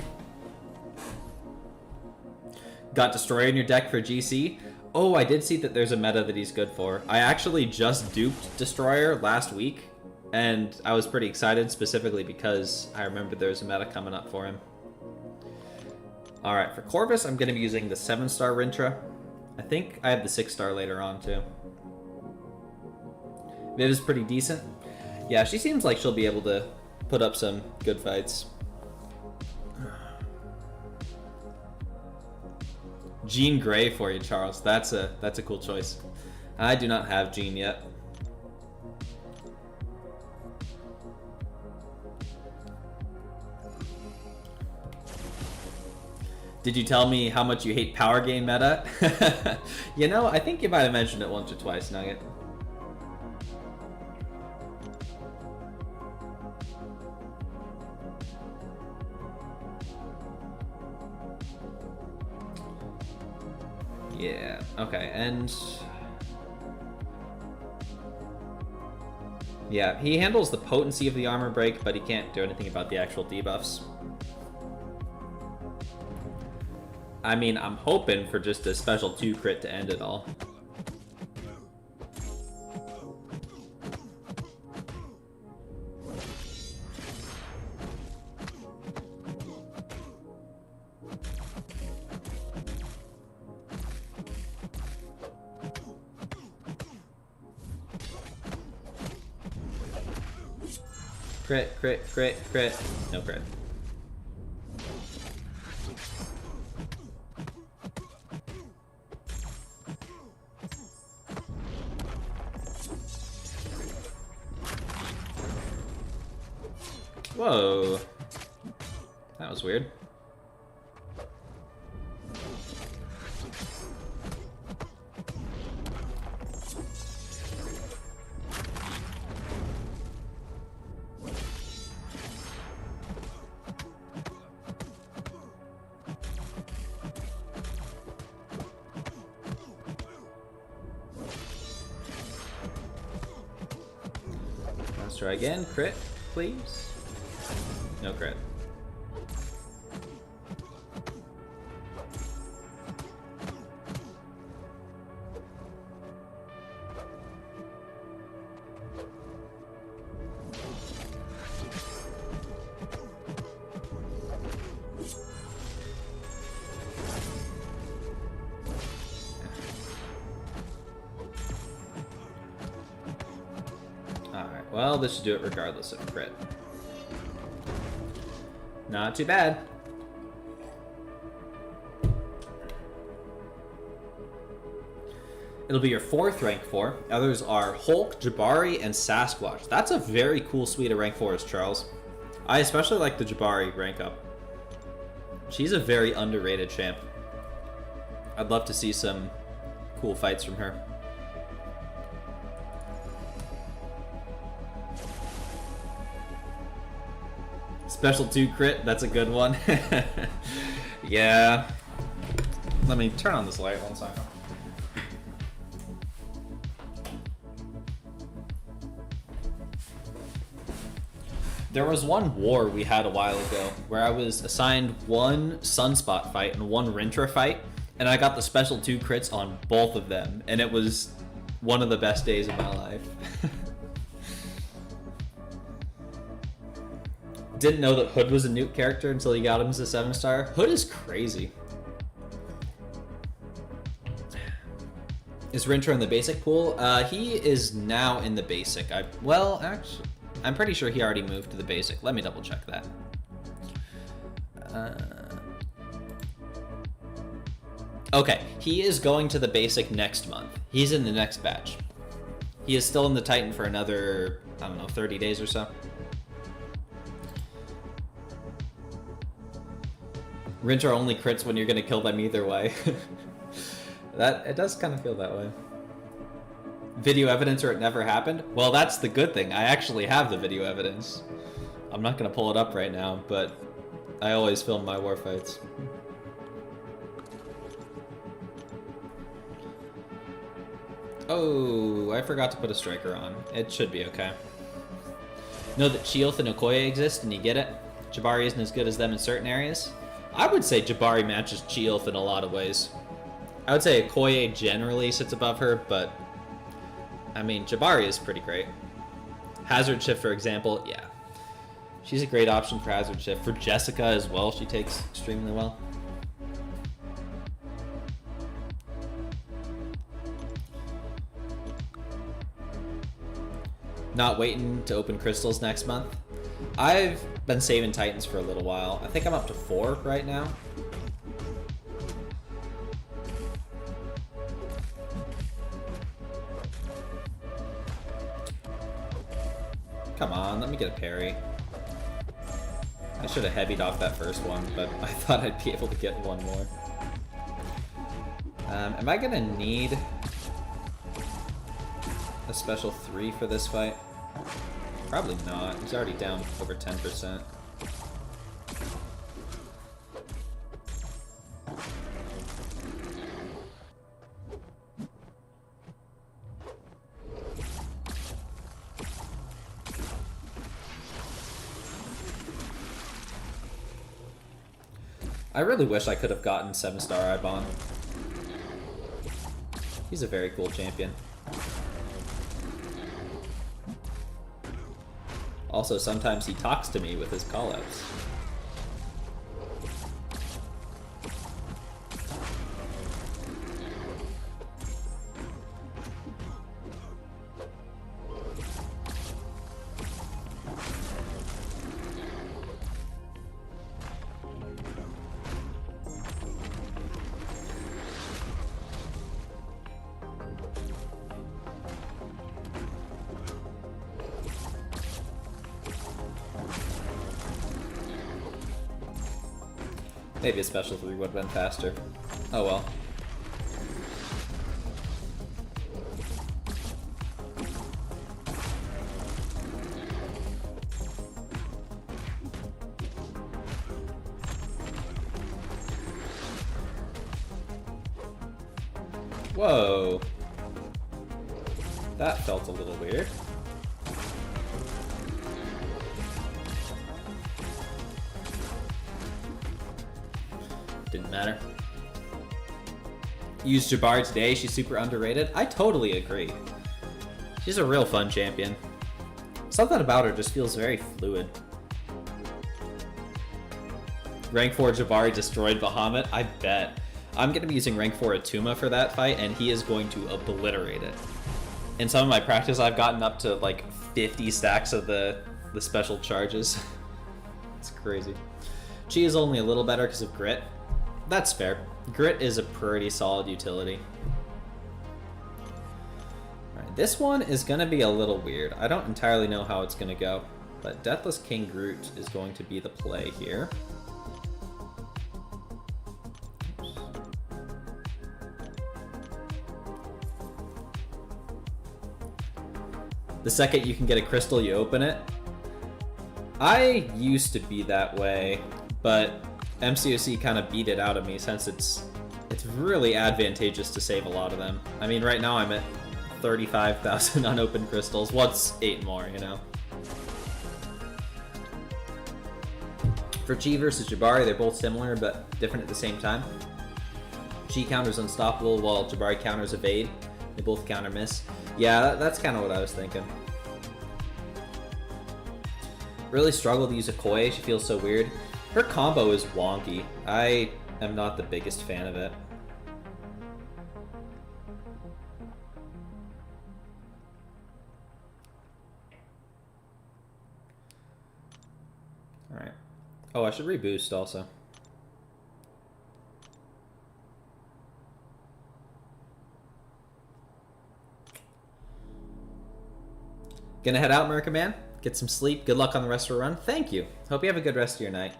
Got Destroyer in your deck for GC? Oh, I did see that there's a meta that he's good for. I actually just duped Destroyer last week. And I was pretty excited, specifically because I remembered there was a meta coming up for him. Alright, for Corvus, I'm going to be using the 7-star Rintrah. I think I have the 6-star later on, too. Viv is pretty decent. Yeah, she seems like she'll be able to put up some good fights. Jean Grey for you, Charles. That's a cool choice. I do not have Jean yet. Did you tell me how much you hate power gain meta? You know, I think you might have mentioned it once or twice, Nugget. Yeah, okay, and... yeah, he handles the potency of the armor break, but he can't do anything about the actual debuffs. I mean, I'm hoping for just a special 2 crit to end it all. Crit, crit, crit, crit. No crit. Whoa. That was weird. Let's try again. Crit, please. No crit. Alright, well, this should do it regardless of crit. Not too bad. It'll be your 4th rank 4. Others are Hulk, Jabari, and Sasquatch. That's a very cool suite of rank 4s, Charles. I especially like the Jabari rank up. She's a very underrated champ. I'd love to see some cool fights from her. Special 2 crit, that's a good one. Yeah. Let me turn on this light 1 second. There was one war we had a while ago where I was assigned 1 Sunspot fight and 1 Rintrah fight, and I got the special 2 crits on both of them, and it was one of the best days of my life. Didn't know that Hood was a nuke character until you got him as a 7-star. Hood is crazy. Is Rintrah in the basic pool? He is now in the basic. Well, actually, I'm pretty sure he already moved to the basic. Let me double check that. Okay, he is going to the basic next month. He's in the next batch. He is still in the Titan for another, I don't know, 30 days or so. Rintrah only crits when you're gonna kill them either way. It does kind of feel that way. Video evidence or it never happened? Well, that's the good thing. I actually have the video evidence. I'm not gonna pull it up right now, but I always film my war fights. Oh, I forgot to put a striker on. It should be okay. Know that Chioth and Okoye exist and you get it? Jabari isn't as good as them in certain areas? I would say Jabari matches Chioth in a lot of ways. I would say Okoye generally sits above her, but I mean, Jabari is pretty great. Hazard Shift, for example, yeah. She's a great option for Hazard Shift. For Jessica as well, she takes extremely well. Not waiting to open crystals next month. I've been saving Titans for a little while. I think I'm up to 4 right now. Come on, let me get a parry. I should have heavied off that first one, but I thought I'd be able to get one more. Am I gonna need a special 3 for this fight? Probably not. He's already down over 10%. I really wish I could have gotten 7-star Aegon. He's a very cool champion. Also, sometimes he talks to me with his callouts. Maybe a special 3 would have been faster. Oh well. Whoa. That felt a little weird. Didn't matter. Used Jabari today, she's super underrated. I totally agree. She's a real fun champion. Something about her just feels very fluid. Rank 4 Jabari destroyed Bahamut? I bet. I'm going to be using rank 4 Atuma for that fight, and he is going to obliterate it. In some of my practice, I've gotten up to like 50 stacks of the special charges. It's crazy. Chi is only a little better because of Grit. That's fair. Grit is a pretty solid utility. Alright, this one is going to be a little weird. I don't entirely know how it's going to go, but Deathless King Groot is going to be the play here. The second you can get a crystal, you open it. I used to be that way, but MCOC kind of beat it out of me since it's really advantageous to save a lot of them. I mean, right now I'm at 35,000 unopened crystals. What's 8 more, you know? For Chi versus Jabari, they're both similar but different at the same time. Chi counters unstoppable while Jabari counters evade. They both counter miss. Yeah, that's kind of what I was thinking. Really struggle to use a Koi. She feels so weird. Her combo is wonky. I am not the biggest fan of it. Alright. Oh, I should reboost also. Gonna head out, America Man. Get some sleep. Good luck on the rest of your run. Thank you. Hope you have a good rest of your night.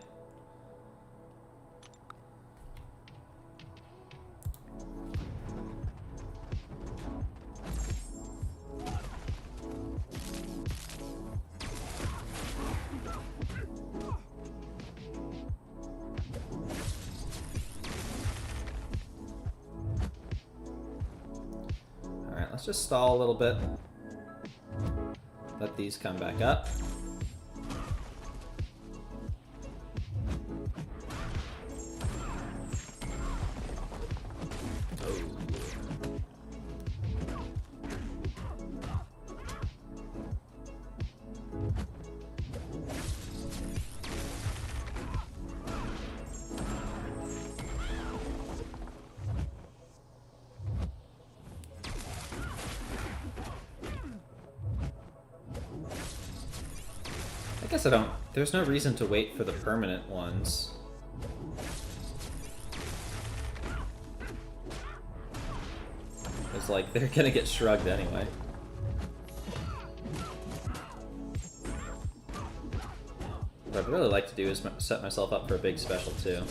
Alright, let's just stall a little bit. Let these come back up. guess I don't... There's no reason to wait for the permanent ones. It's like, they're gonna get shrugged anyway. What I'd really like to do is set myself up for a big special too.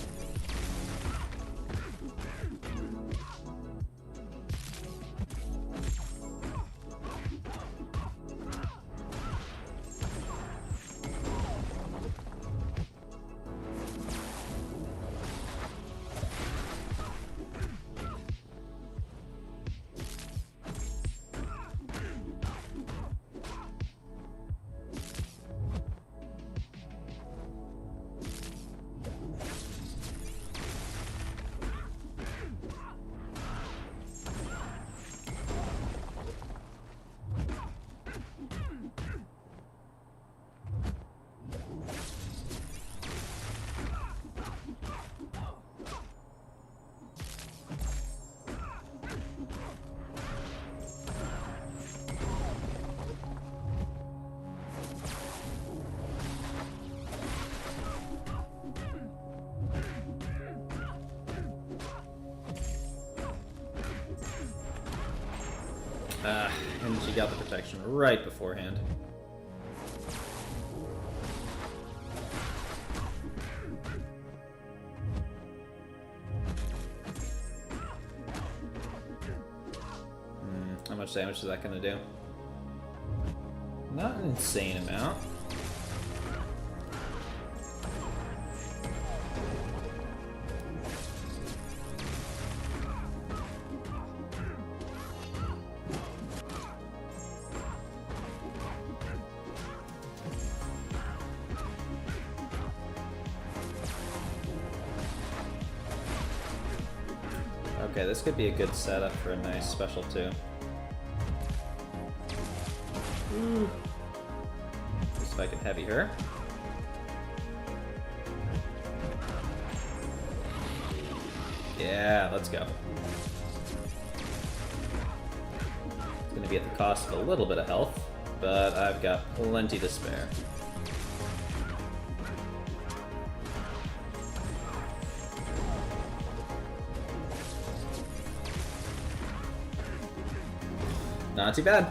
And she got the protection right beforehand. How much damage is that going to do? Not an insane amount. Okay, this could be a good setup for a nice special too. Just if I can heavy her. Yeah, let's go. It's gonna be at the cost of a little bit of health, but I've got plenty to spare. Not too bad.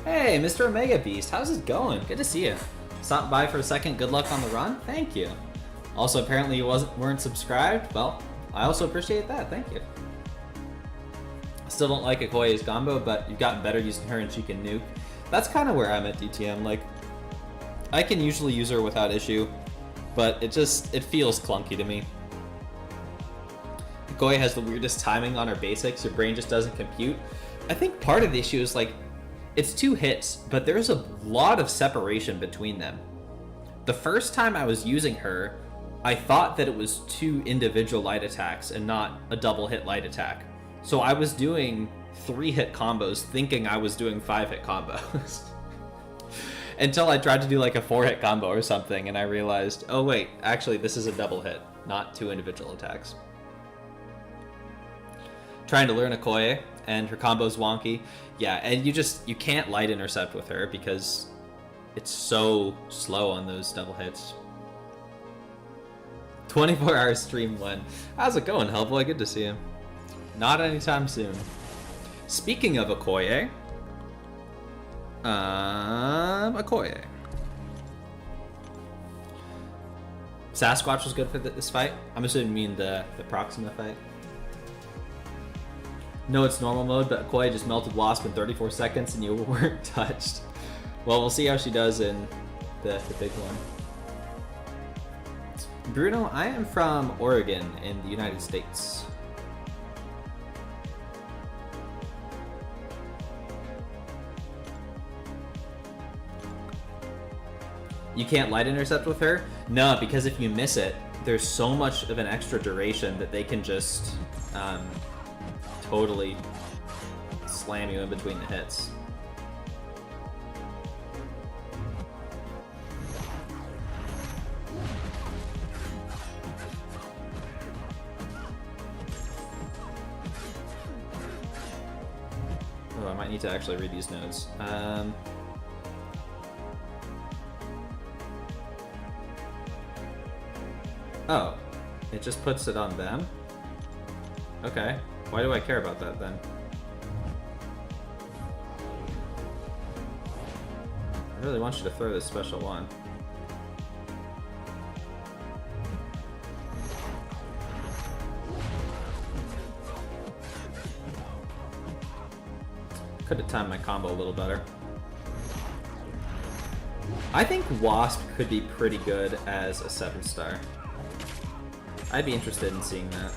Hey, Mr. Omega Beast, how's it going? Good to see you. Stopped by for a second. Good luck on the run. Thank you. Also, apparently you weren't subscribed. Well, I also appreciate that. Thank you. I still don't like Okoye's combo, but you've gotten better using her and she can nuke. That's kind of where I'm at DTM. Like, I can usually use her without issue, but it feels clunky to me. Okoye has the weirdest timing on her basics. Your brain just doesn't compute. I think part of the issue is like, it's 2 hits, but there's a lot of separation between them. The first time I was using her, I thought that it was 2 individual light attacks and not a double hit light attack. So I was doing 3-hit combos thinking I was doing 5-hit combos. Until I tried to do like a 4-hit combo or something and I realized, oh wait, actually this is a double hit, not 2 individual attacks. Trying to learn Okoye, and her combo's wonky. Yeah, and you can't light intercept with her because it's so slow on those double hits. 24-hour stream win. How's it going, Hellboy? Good to see you. Not anytime soon. Speaking of Okoye, Okoye. Sasquatch was good for this fight. I'm assuming you mean the Proxima fight. No, it's normal mode, but Okoye just melted Wasp in 34 seconds and you weren't touched. Well, we'll see how she does in the big one. Bruno, I am from Oregon in the United States. You can't light intercept with her? No, because if you miss it, there's so much of an extra duration that they can just totally slam you in between the hits. I might need to actually read these notes. Oh, it just puts it on them? Okay. Why do I care about that then? I really want you to throw this special one. Could have timed my combo a little better. I think Wasp could be pretty good as a 7-star. I'd be interested in seeing that.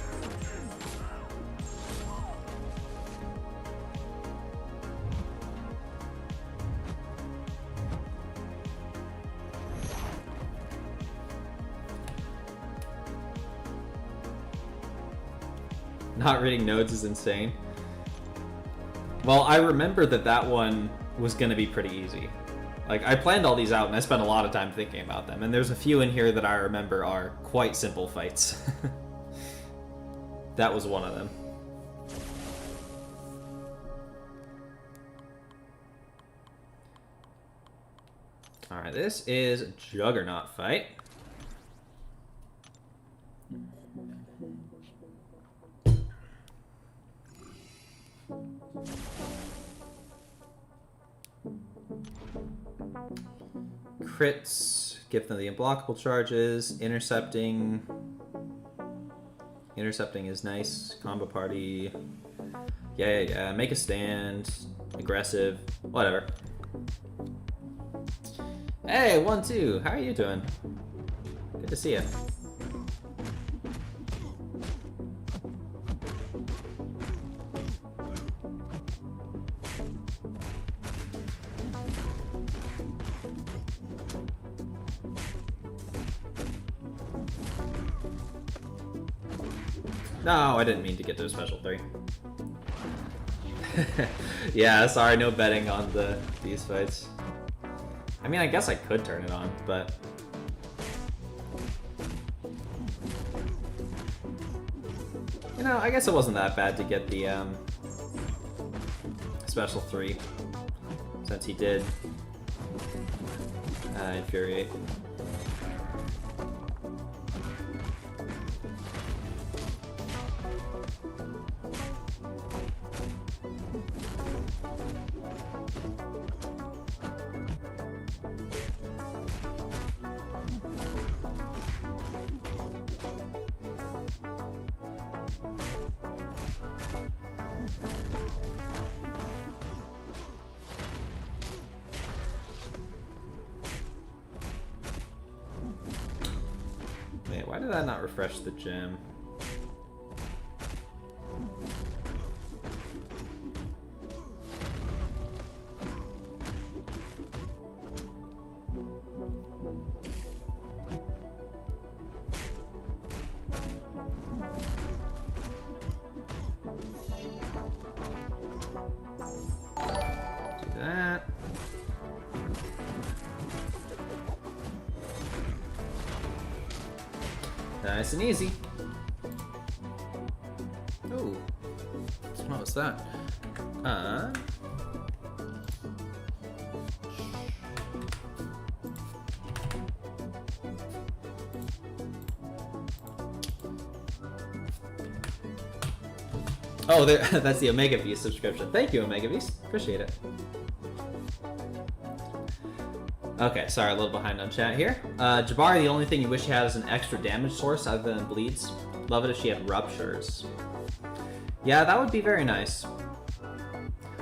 Not reading notes is insane. Well, I remember that one was going to be pretty easy. Like, I planned all these out and I spent a lot of time thinking about them, and there's a few in here that I remember are quite simple fights. That was one of them. Alright, this is Juggernaut Fight. Crits, give them the unblockable charges, intercepting. Intercepting is nice. Combo party. Yeah. Make a stand. Aggressive. Whatever. Hey, 1-2. How are you doing? Good to see you. No, I didn't mean to get to a special 3. Yeah, sorry, no betting on these fights. I mean, I guess I could turn it on, but... You know, I guess it wasn't that bad to get the special 3, since he did infuriate. Wait, why did I not refresh the gym? Do that. Nice and easy. Ooh. What was that? Oh, there, that's the Omega Beast subscription. Thank you, Omega Beast. Appreciate it. Okay, sorry, a little behind on chat here. Jabari, the only thing you wish you had is an extra damage source other than bleeds. Love it if she had ruptures. Yeah, that would be very nice.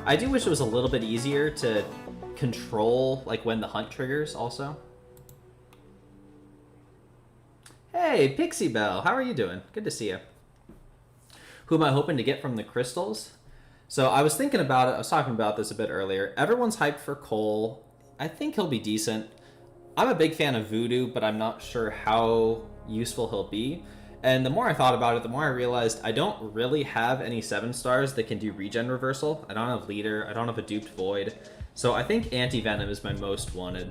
I do wish it was a little bit easier to control, like, when the hunt triggers, also. Hey, Pixie Belle, how are you doing? Good to see you. Who am I hoping to get from the crystals? So I was thinking about it, I was talking about this a bit earlier. Everyone's hyped for Cole. I think he'll be decent. I'm a big fan of Voodoo, but I'm not sure how useful he'll be. And the more I thought about it, the more I realized I don't really have any 7-stars that can do regen reversal. I don't have Leader, I don't have a Duped Void. So I think Anti-Venom is my most wanted.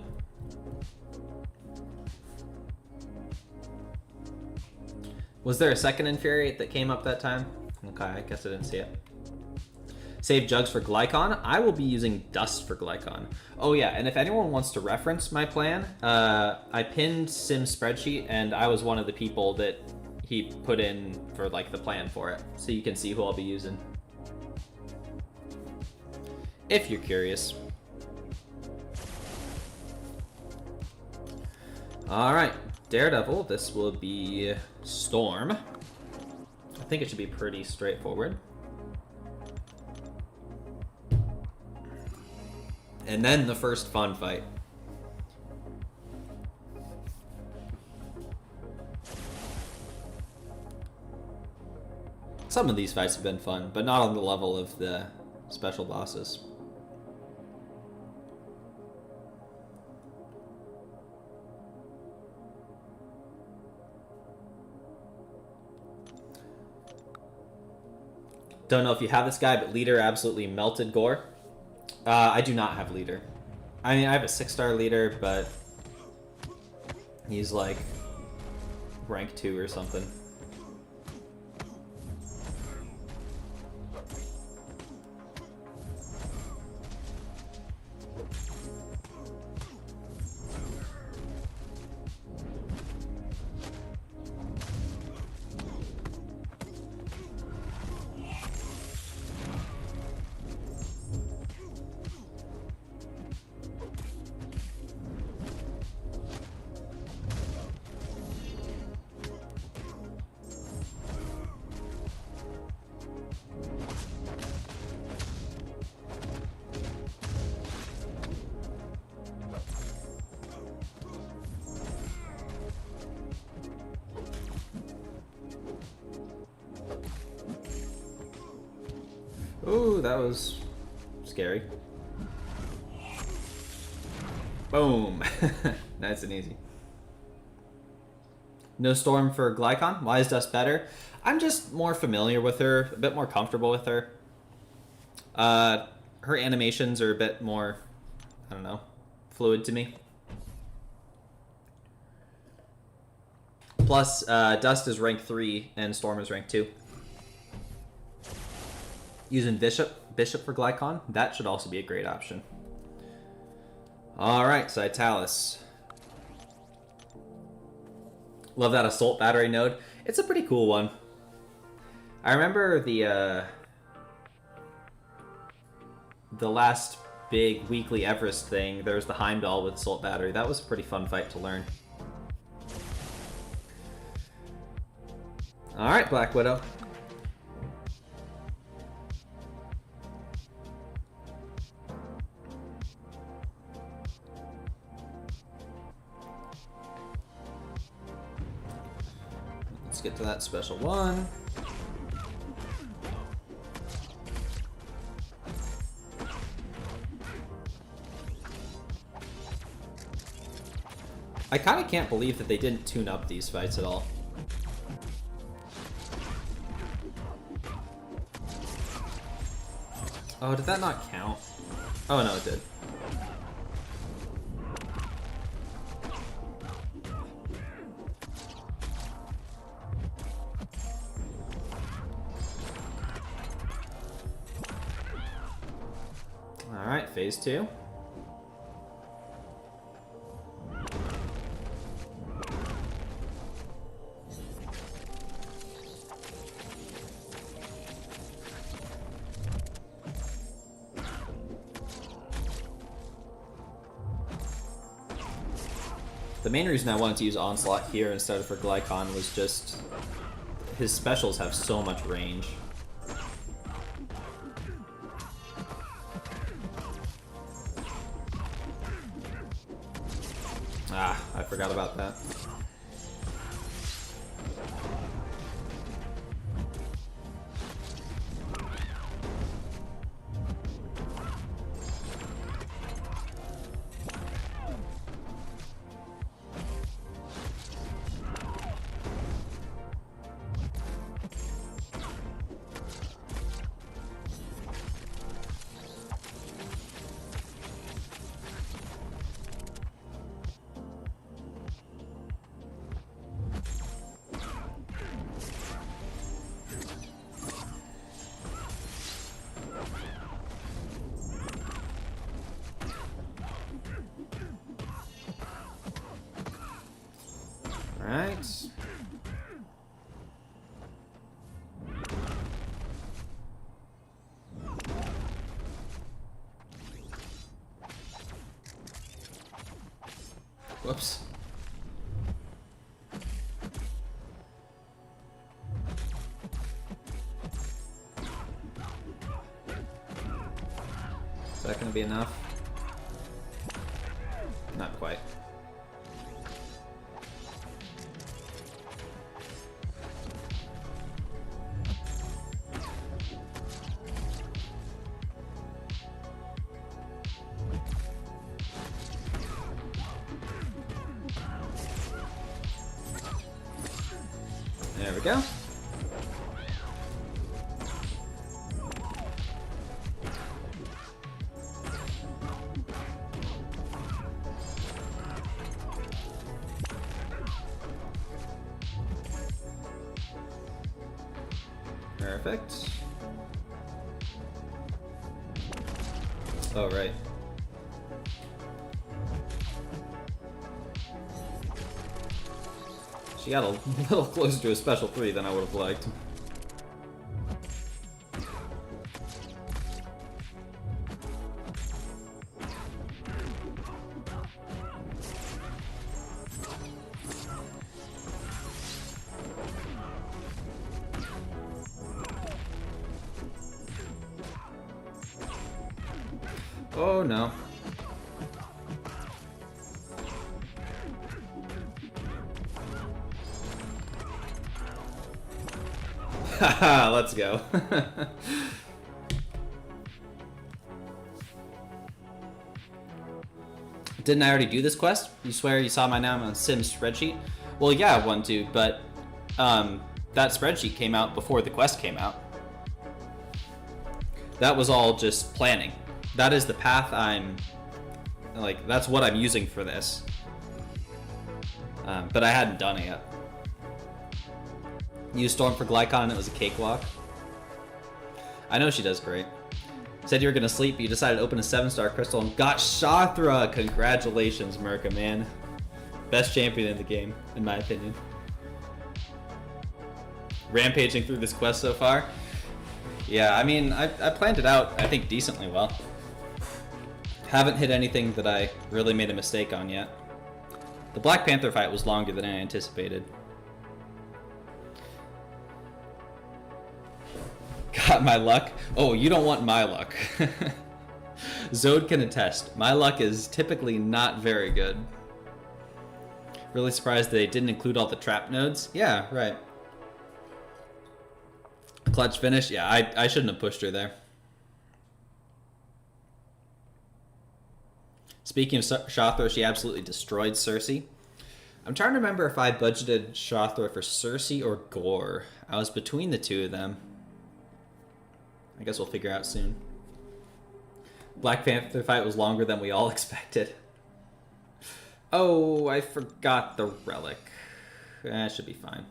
Was there a second Infuriate that came up that time? Okay, I guess I didn't see it. save Jugs for Glycon. I will be using Dust for Glycon. Oh yeah, and if anyone wants to reference my plan, I pinned Sim's spreadsheet, and I was one of the people that he put in for like the plan for it, so you can see who I'll be using, if you're curious. All right, Daredevil. This will be Storm. I think it should be pretty straightforward. And then the first fun fight. Some of these fights have been fun, but not on the level of the special bosses. Don't know if you have this guy, but Leader absolutely melted Gore. I do not have Leader. I mean, I have a 6-star Leader, but he's like rank 2 or something. Ooh, that was scary. Boom. Nice and easy. No Storm for Glycon. Why is Dust better? I'm just more familiar with her, a bit more comfortable with her. Her animations are a bit more, I don't know, fluid to me. Plus, Dust is rank 3 and Storm is rank 2. Using Bishop for Glycon, that should also be a great option. Alright, Cytalis. Love that Assault Battery node. It's a pretty cool one. I remember the last big weekly Everest thing, there was the Heimdall with Assault Battery. That was a pretty fun fight to learn. Alright, Black Widow. Let's get to that special one. I kind of can't believe that they didn't tune up these fights at all. Oh, did that not count? Oh no, it did. Alright, phase 2. The main reason I wanted to use Onslaught here instead of for Glycon was just his specials have so much range. Ah, I forgot about that. Perfect. Whoops. Is that gonna be enough? Not quite. There we go. Perfect. Oh, right. She got a little closer to a special 3 than I would have liked. Oh no. Haha, let's go. Didn't I already do this quest? You swear you saw my name on Sim's spreadsheet? Well, yeah, I want to, but that spreadsheet came out before the quest came out. That was all just planning. That is the path that's what I'm using for this. But I hadn't done it yet. Used Storm for Glycon and it was a cakewalk. I know she does great. Said you were gonna sleep, but you decided to open a 7-star crystal and got Shathra! Congratulations, Merca, man. Best champion in the game, in my opinion. Rampaging through this quest so far? Yeah, I mean, I planned it out, I think, decently well. Haven't hit anything that I really made a mistake on yet. The Black Panther fight was longer than I anticipated. Got my luck? Oh, you don't want my luck. Zode can attest. My luck is typically not very good. Really surprised they didn't include all the trap nodes. Yeah, right. Clutch finish? Yeah, I shouldn't have pushed her there. Speaking of Shathra, she absolutely destroyed Cersei. I'm trying to remember if I budgeted Shathra for Cersei or Gore. I was between the two of them. I guess we'll figure out soon. Black Panther fight was longer than we all expected. Oh, I forgot the relic. That should be fine.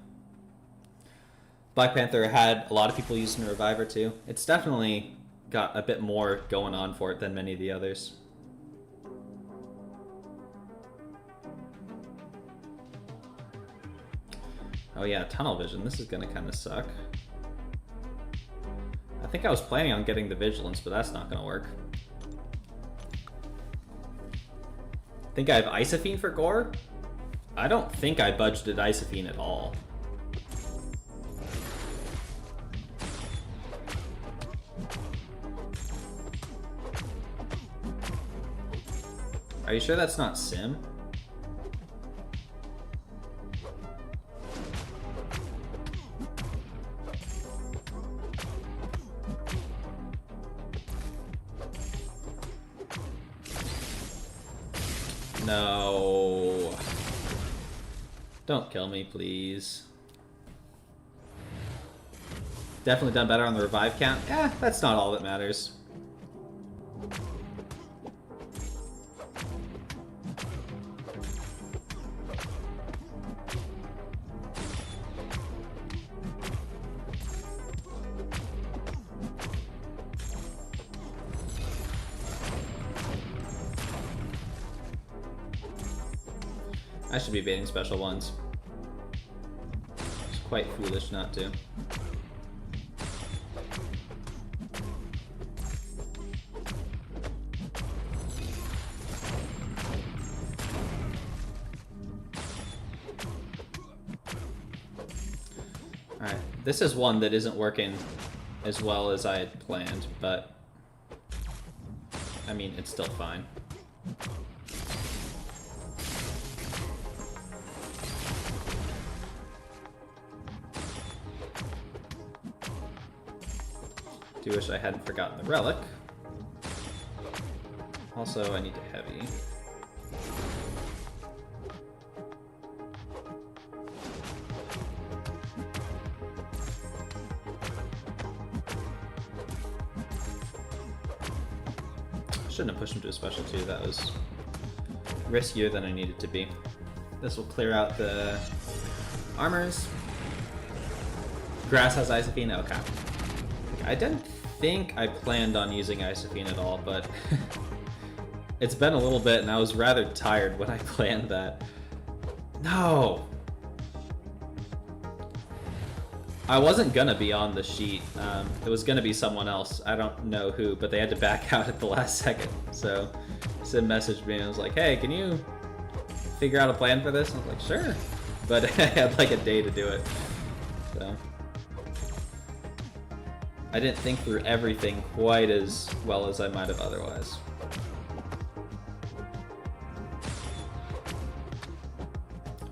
Black Panther had a lot of people using the Reviver too. It's definitely got a bit more going on for it than many of the others. Oh yeah, tunnel vision. This is gonna kind of suck. I think I was planning on getting the vigilance, but that's not gonna work. Think I have Isophene for Gore? I don't think I budgeted Isophene at all. Are you sure that's not Sim? No. Don't kill me, please. Definitely done better on the revive count. Eh, that's not all that matters. I should be baiting special ones. quite foolish not to. Alright, this is one that isn't working as well as I had planned, but I mean, it's still fine. Do wish I hadn't forgotten the relic. Also, I need to heavy. Shouldn't have pushed him to a special 2. That was riskier than I needed to be. This will clear out the armors. Grass has Isophene? Okay. I didn't think I planned on using Isophene at all, but it's been a little bit and I was rather tired when I planned that. No! I wasn't gonna be on the sheet. It was gonna be someone else. I don't know who, but they had to back out at the last second. So Sim messaged me and was like, hey, can you figure out a plan for this? I was like, sure. But I had like a day to do it. So I didn't think through everything quite as well as I might have otherwise.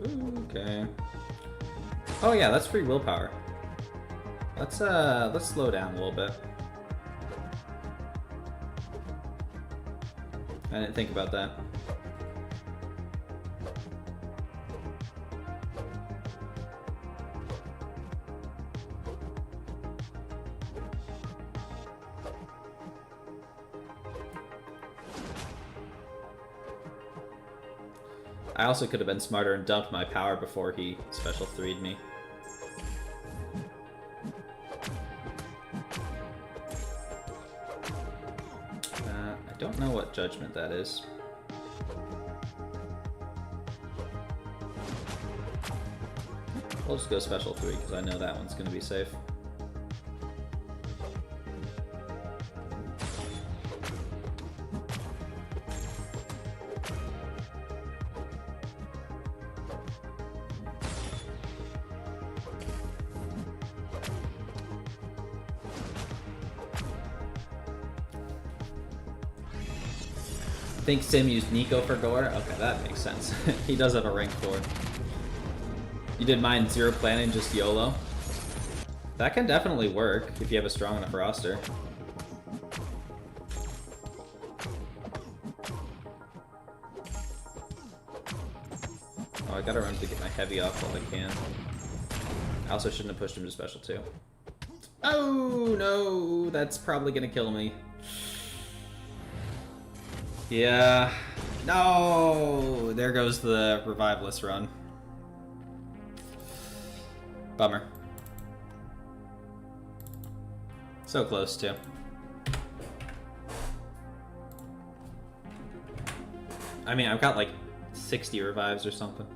Ooh, okay. Oh yeah, that's free willpower. Let's slow down a little bit. I didn't think about that. I also could have been smarter and dumped my power before he special 3'd me. I don't know what judgment that is. We'll just go special 3 because I know that one's going to be safe. I think Sim used Nico for gore. Okay, that makes sense. He does have a rank 4. You did mine 0 planning, just YOLO. That can definitely work if you have a strong enough roster. Oh, I gotta remember to get my heavy off while I can. I also shouldn't have pushed him to special 2. Oh no, that's probably gonna kill me. Yeah. No! There goes the Revivalist run. Bummer. So close, too. I mean, I've got like 60 revives or something.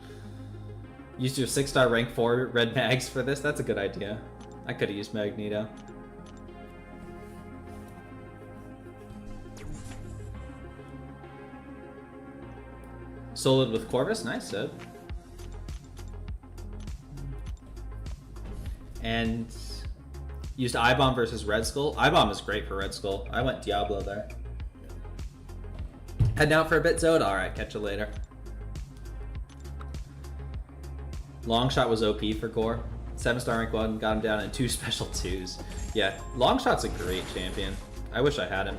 Used your 6-star rank 4 red mags for this? That's a good idea. I could have used Magneto. Soloed with Corvus, nice, Sid. And used I-Bomb versus Red Skull. I-Bomb is great for Red Skull. I went Diablo there. Heading out for a bit, Zod? Alright, catch you later. Longshot was OP for Gore. 7-star rank 1, got him down in 2 special 2s. Yeah, Longshot's a great champion. I wish I had him.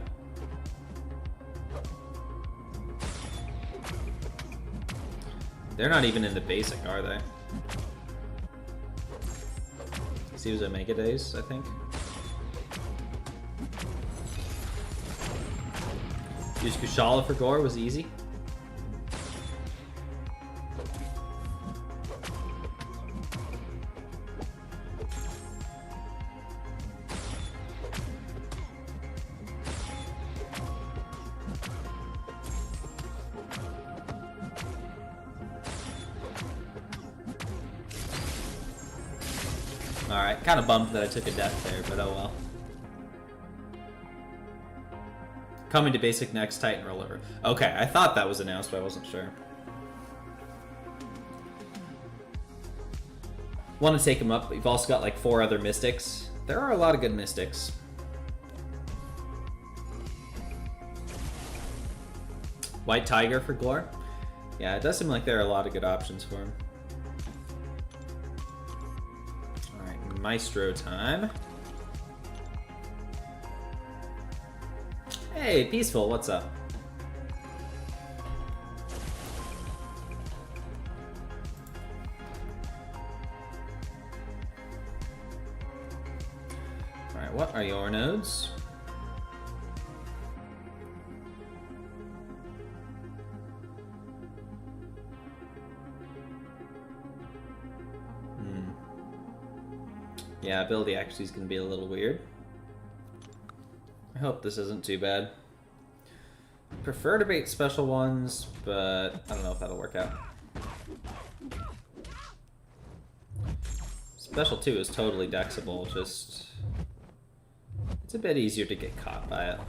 They're not even in the basic, are they? He was Omega Days, I think. Use Kushala for gore was easy. Alright, kind of bummed that I took a death there, but oh well. Coming to basic next, Titan rollover. Okay, I thought that was announced, but I wasn't sure. Want to take them up, but you've also got like 4 other mystics. There are a lot of good mystics. White Tiger for Glor. Yeah, it does seem like there are a lot of good options for him. Alright, Maestro time. Hey, Peaceful, what's up? Alright, what are your nodes? Yeah, ability actually is going to be a little weird. I hope this isn't too bad. Prefer to bait special ones, but I don't know if that'll work out. Special 2 is totally dexable, just... it's a bit easier to get caught by it.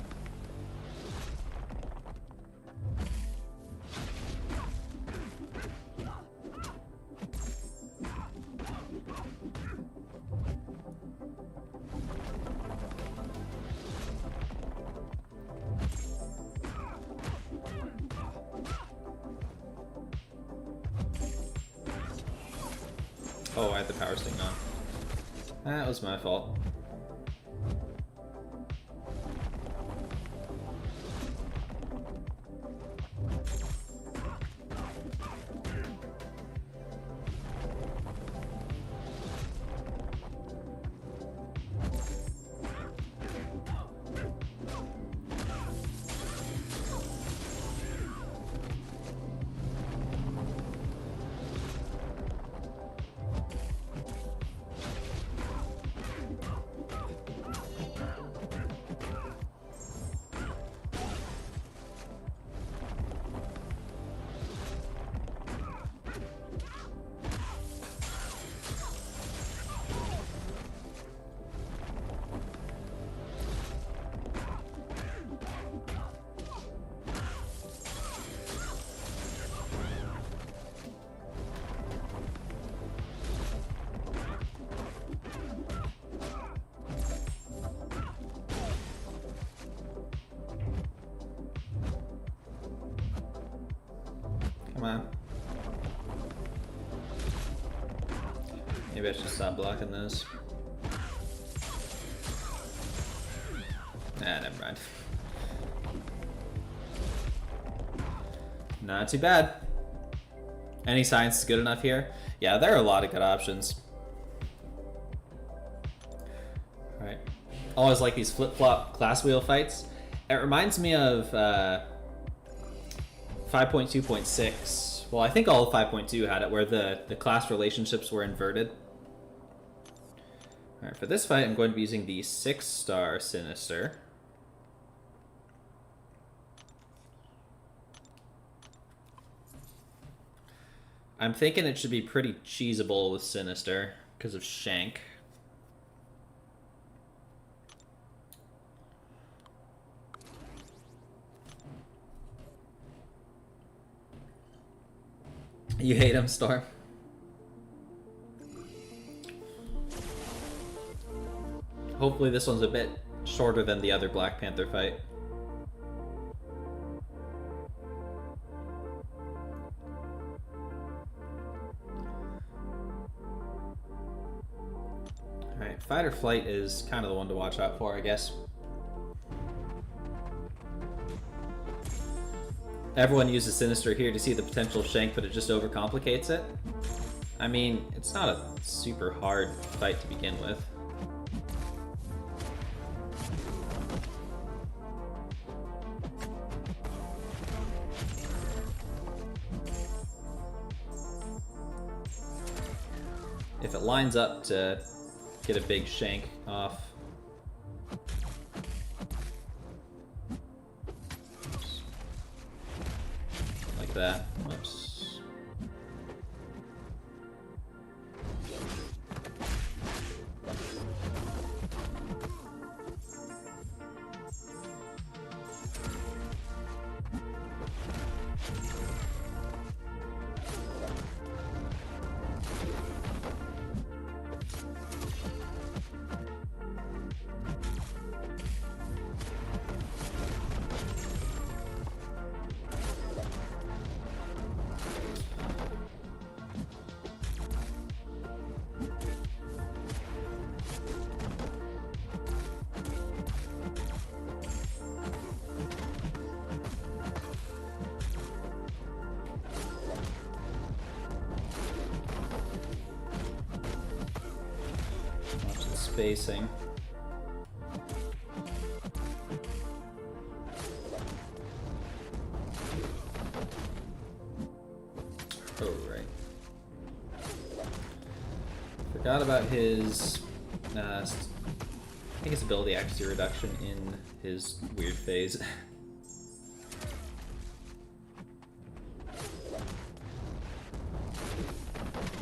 Oh, I had the power sting on. That was my fault. Come on. Maybe I should stop blocking those. Ah, never mind. Not too bad. Any science is good enough here? Yeah, there are a lot of good options. Alright. Always like these flip-flop class wheel fights. It reminds me of 5.2.6. Well, I think all of 5.2 had it, where the class relationships were inverted. Alright, for this fight, I'm going to be using the 6-star Sinister. I'm thinking it should be pretty cheesable with Sinister, because of Shank. You hate him, Storm? Hopefully this one's a bit shorter than the other Black Panther fight. Alright, Fight or Flight is kind of the one to watch out for, I guess. Everyone uses Sinister here to see the potential Shank, but it just overcomplicates it. I mean, it's not a super hard fight to begin with. If it lines up to get a big Shank off. That. Whoops. spacing. Oh, right. Forgot about his, I think his ability accuracy reduction in his weird phase.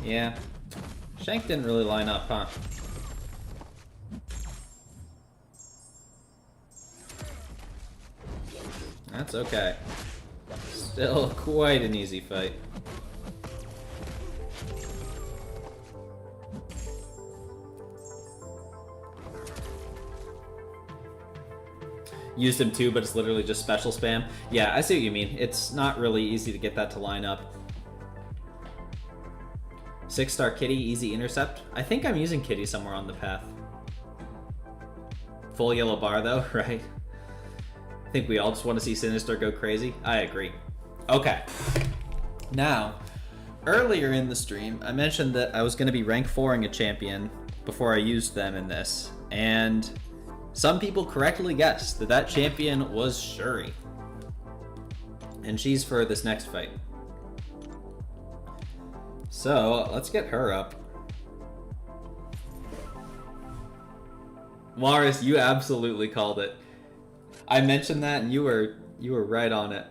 Yeah. Shank didn't really line up, huh? That's okay. Still quite an easy fight. Used him too, but it's literally just special spam. Yeah, I see what you mean. It's not really easy to get that to line up. 6-star Kitty, easy intercept. I think I'm using Kitty somewhere on the path. Full yellow bar though, right? I think we all just want to see Sinister go crazy. I agree. Okay. Now, earlier in the stream, I mentioned that I was going to be rank 4ing a champion before I used them in this. And some people correctly guessed that that champion was Shuri. And she's for this next fight. So, let's get her up. Morris, you absolutely called it. I mentioned that and you were right on it.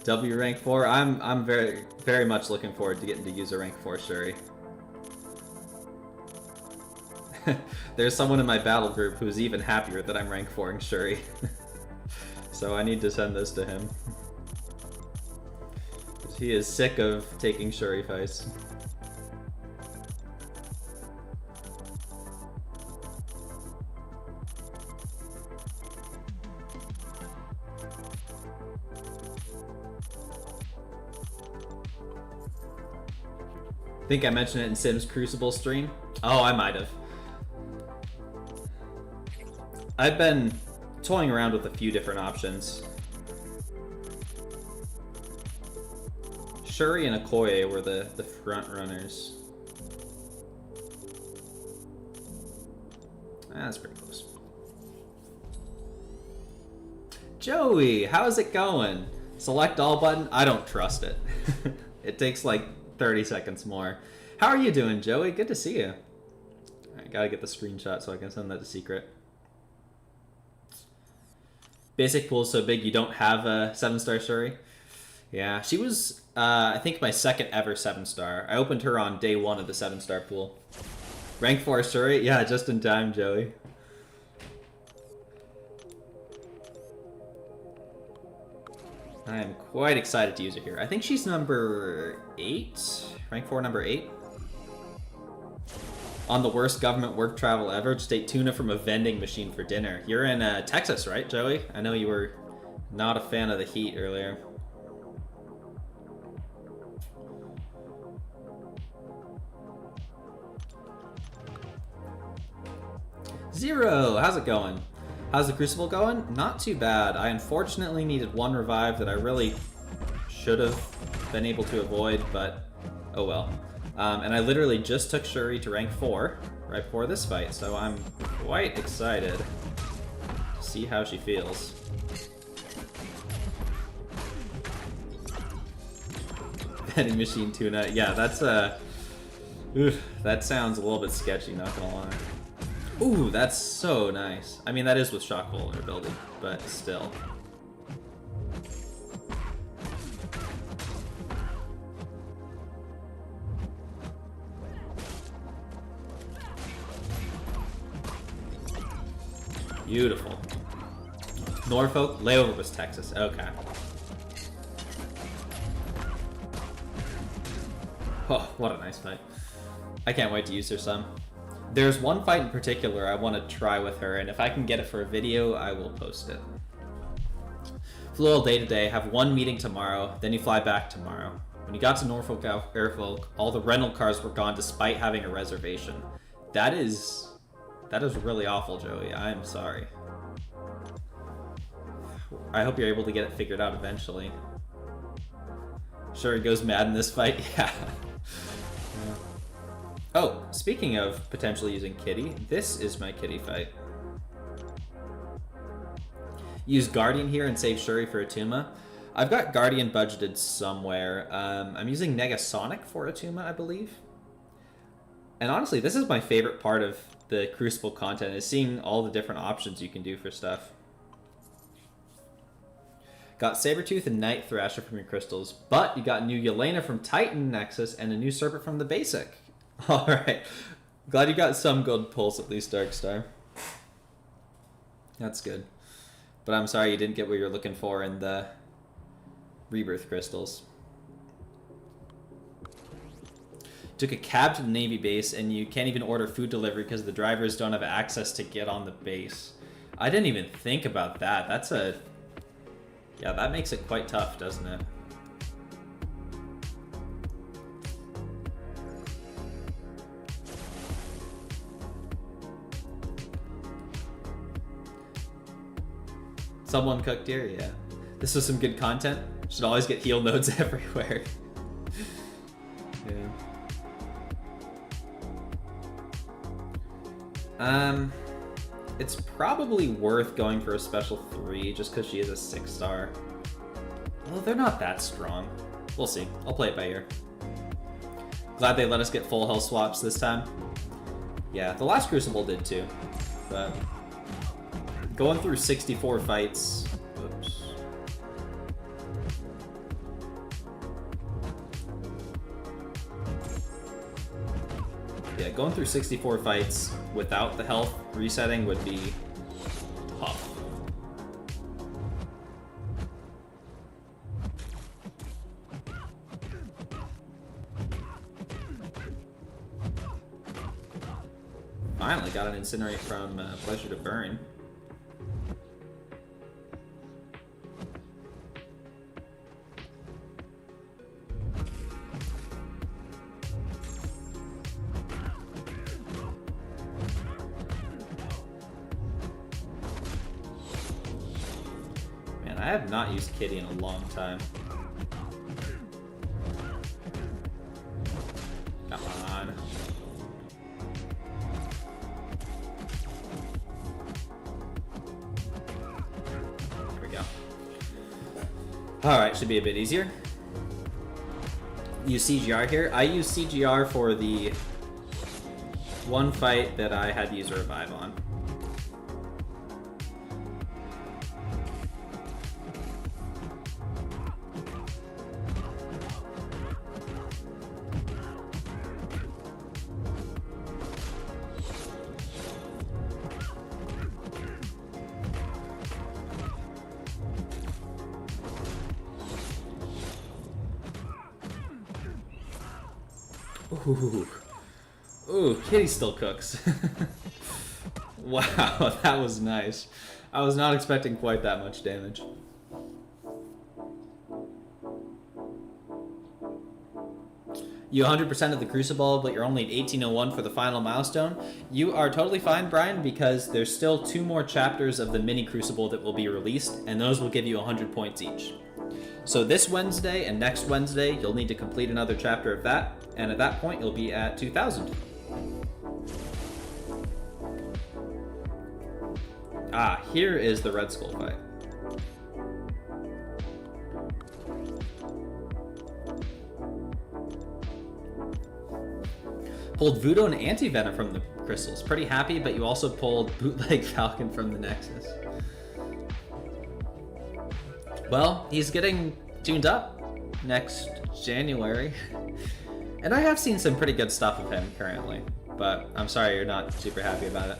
W rank 4, I'm very much looking forward to getting to use a rank 4 Shuri. There's someone in my battle group who's even happier that I'm rank 4ing Shuri. So I need to send this to him. He is sick of taking Shuri fights. I think I mentioned it in Sim's Crucible stream. Oh, I might have. I've been toying around with a few different options. Shuri and Okoye were the front runners. That's pretty close. Joey, how's it going? Select all button? I don't trust it. It takes like 30 seconds more. How are you doing, Joey? Good to see you. I gotta get the screenshot so I can send that to Secret. Basic pool is so big you don't have a 7-star Shuri. Yeah, she was, I think, my second ever 7-star. I opened her on day 1 of the 7-star pool. Rank 4 Shuri? Yeah, just in time, Joey. I am quite excited to use her here. I think she's number 8? Rank 4 number 8? On the worst government work travel ever, just ate tuna from a vending machine for dinner. You're in Texas, right, Joey? I know you were not a fan of the heat earlier. Zero, how's it going? How's the Crucible going? Not too bad. I unfortunately needed one revive that I really should have been able to avoid, but oh well. And I literally just took Shuri to rank 4 right before this fight, so I'm quite excited to see how she feels. Vending machine tuna. Yeah, that's that sounds a little bit sketchy, not gonna lie. Ooh, that's so nice. I mean, that is with shock vulnerability, but still. Beautiful. Norfolk, layover was Texas. Okay. Oh, what a nice fight. I can't wait to use her some. There's one fight in particular I want to try with her, and if I can get it for a video, I will post it. Flew all day today, have one meeting tomorrow, then you fly back tomorrow. When you got to Norfolk Airfolk, all the rental cars were gone despite having a reservation. That is really awful, Joey. I am sorry. I hope you're able to get it figured out eventually. Sure, he goes mad in this fight. Yeah. Oh, speaking of potentially using Kitty, this is my Kitty fight. Use Guardian here and save Shuri for Atuma. I've got Guardian budgeted somewhere. I'm using Negasonic for Atuma, I believe. And honestly, this is my favorite part of the Crucible content, is seeing all the different options you can do for stuff. Got Sabretooth and Night Thrasher from your crystals, but you got new Yelena from Titan Nexus and a new Serpent from the basic. Alright. Glad you got some good pulls, at least, Darkstar. That's good. But I'm sorry you didn't get what you're looking for in the Rebirth crystals. Took a cab to the Navy base, and you can't even order food delivery because the drivers don't have access to get on the base. I didn't even think about that. That's a... Yeah, that makes it quite tough, doesn't it? Someone cooked deer, yeah. This was some good content. Should always get heal nodes everywhere. Yeah. It's probably worth going for a special 3 just because she is a 6-star. Well, they're not that strong. We'll see. I'll play it by ear. Glad they let us get full health swaps this time. Yeah, the last Crucible did too. But going through 64 fights... Oops. Yeah, going through 64 fights without the health resetting would be tough. Finally got an Incinerate from Pleasure to Burn. I have not used Kitty in a long time. Come on. There we go. Alright, should be a bit easier. Use CGR here. I use CGR for the one fight that I had to use a revive on. Ooh, Kitty still cooks. Wow, that was nice. I was not expecting quite that much damage. You 100% of the Crucible, but you're only at 1801 for the final milestone. You are totally fine, Brian, because there's still 2 more chapters of the mini Crucible that will be released, and those will give you 100 points each. So this Wednesday and next Wednesday, you'll need to complete another chapter of that, and at that point, you'll be at 2,000. Ah, here is the Red Skull fight. Pulled Voodoo and Anti-Venom from the crystals. Pretty happy, but you also pulled Bootleg Falcon from the Nexus. Well, he's getting tuned up next January. And I have seen some pretty good stuff of him currently, but I'm sorry you're not super happy about it.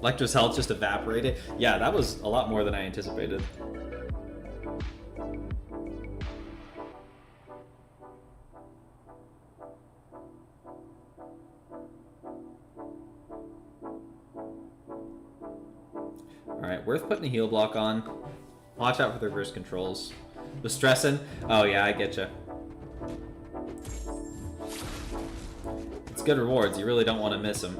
Lecter's health just evaporated. Yeah, that was a lot more than I anticipated. Alright, worth putting a heal block on. Watch out for the reverse controls. Was stressing? Oh yeah, I get you. It's good rewards, you really don't want to miss them.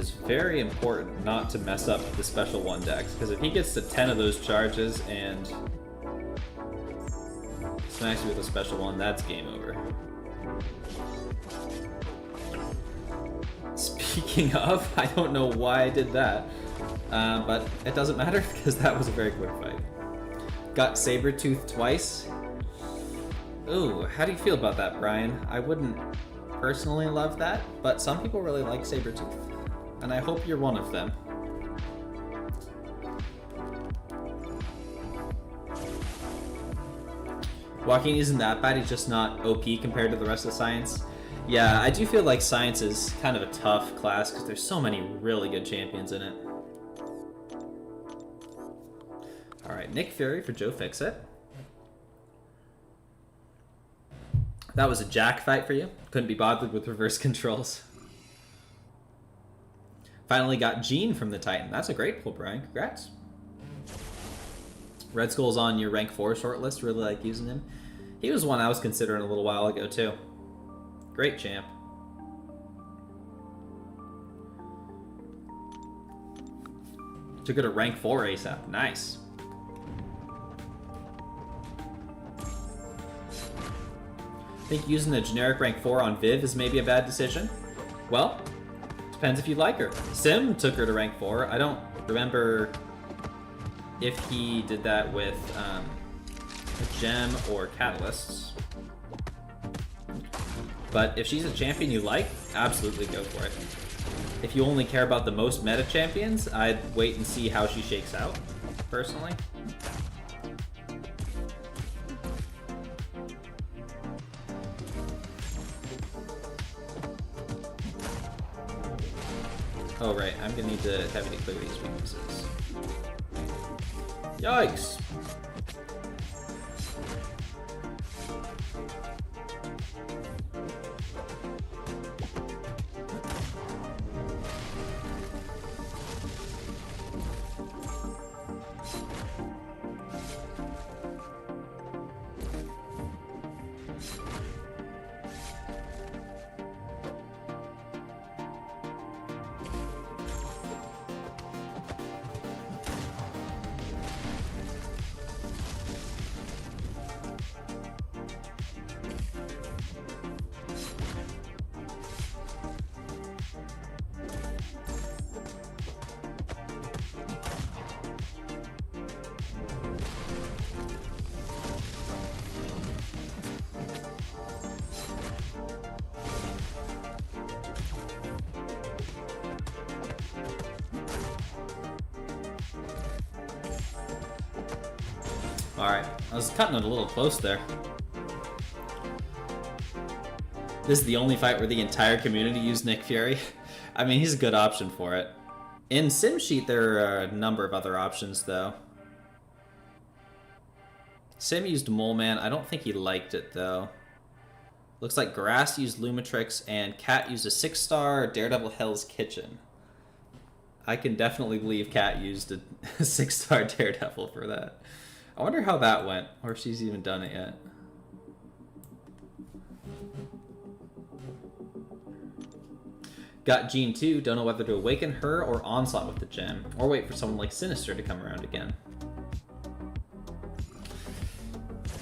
is very important not to mess up the special 1 decks, because if he gets to 10 of those charges and smacks you with a special 1, that's game over. Speaking of, I don't know why I did that, but it doesn't matter because that was a very quick fight. Got Sabretooth twice. Ooh, how do you feel about that, Brian? I wouldn't personally love that, but some people really like Sabretooth, and I hope you're one of them. Joaquin isn't that bad, he's just not OP compared to the rest of Science. Yeah, I do feel like Science is kind of a tough class because there's so many really good champions in it. Alright, Nick Fury for Joe Fixit. That was a Jack fight for you. Couldn't be bothered with reverse controls. Finally got Gene from the Titan. That's a great pull, Brian. Congrats. Red Skull's on your rank 4 shortlist. Really like using him. He was one I was considering a little while ago, too. Great champ. Took it to rank 4 ASAP. Nice. Think using a generic rank 4 on Viv is maybe a bad decision? Well, depends if you like her. Sim took her to rank 4. I don't remember if he did that with a gem or catalysts. But if she's a champion you like, absolutely go for it. If you only care about the most meta champions, I'd wait and see how she shakes out, personally. Oh right, I'm gonna need to have you to clear these weaknesses. Yikes! Alright, I was cutting it a little close there. This is the only fight where the entire community used Nick Fury. I mean, he's a good option for it. In SimSheet, there are a number of other options, though. Sim used Mole Man. I don't think he liked it, though. Looks like Grass used Lumitrix, and Cat used a 6-star Daredevil Hell's Kitchen. I can definitely believe Cat used a 6-star Daredevil for that. I wonder how that went, or if she's even done it yet. Got Jean too, don't know whether to awaken her or Onslaught with the gem, or wait for someone like Sinister to come around again.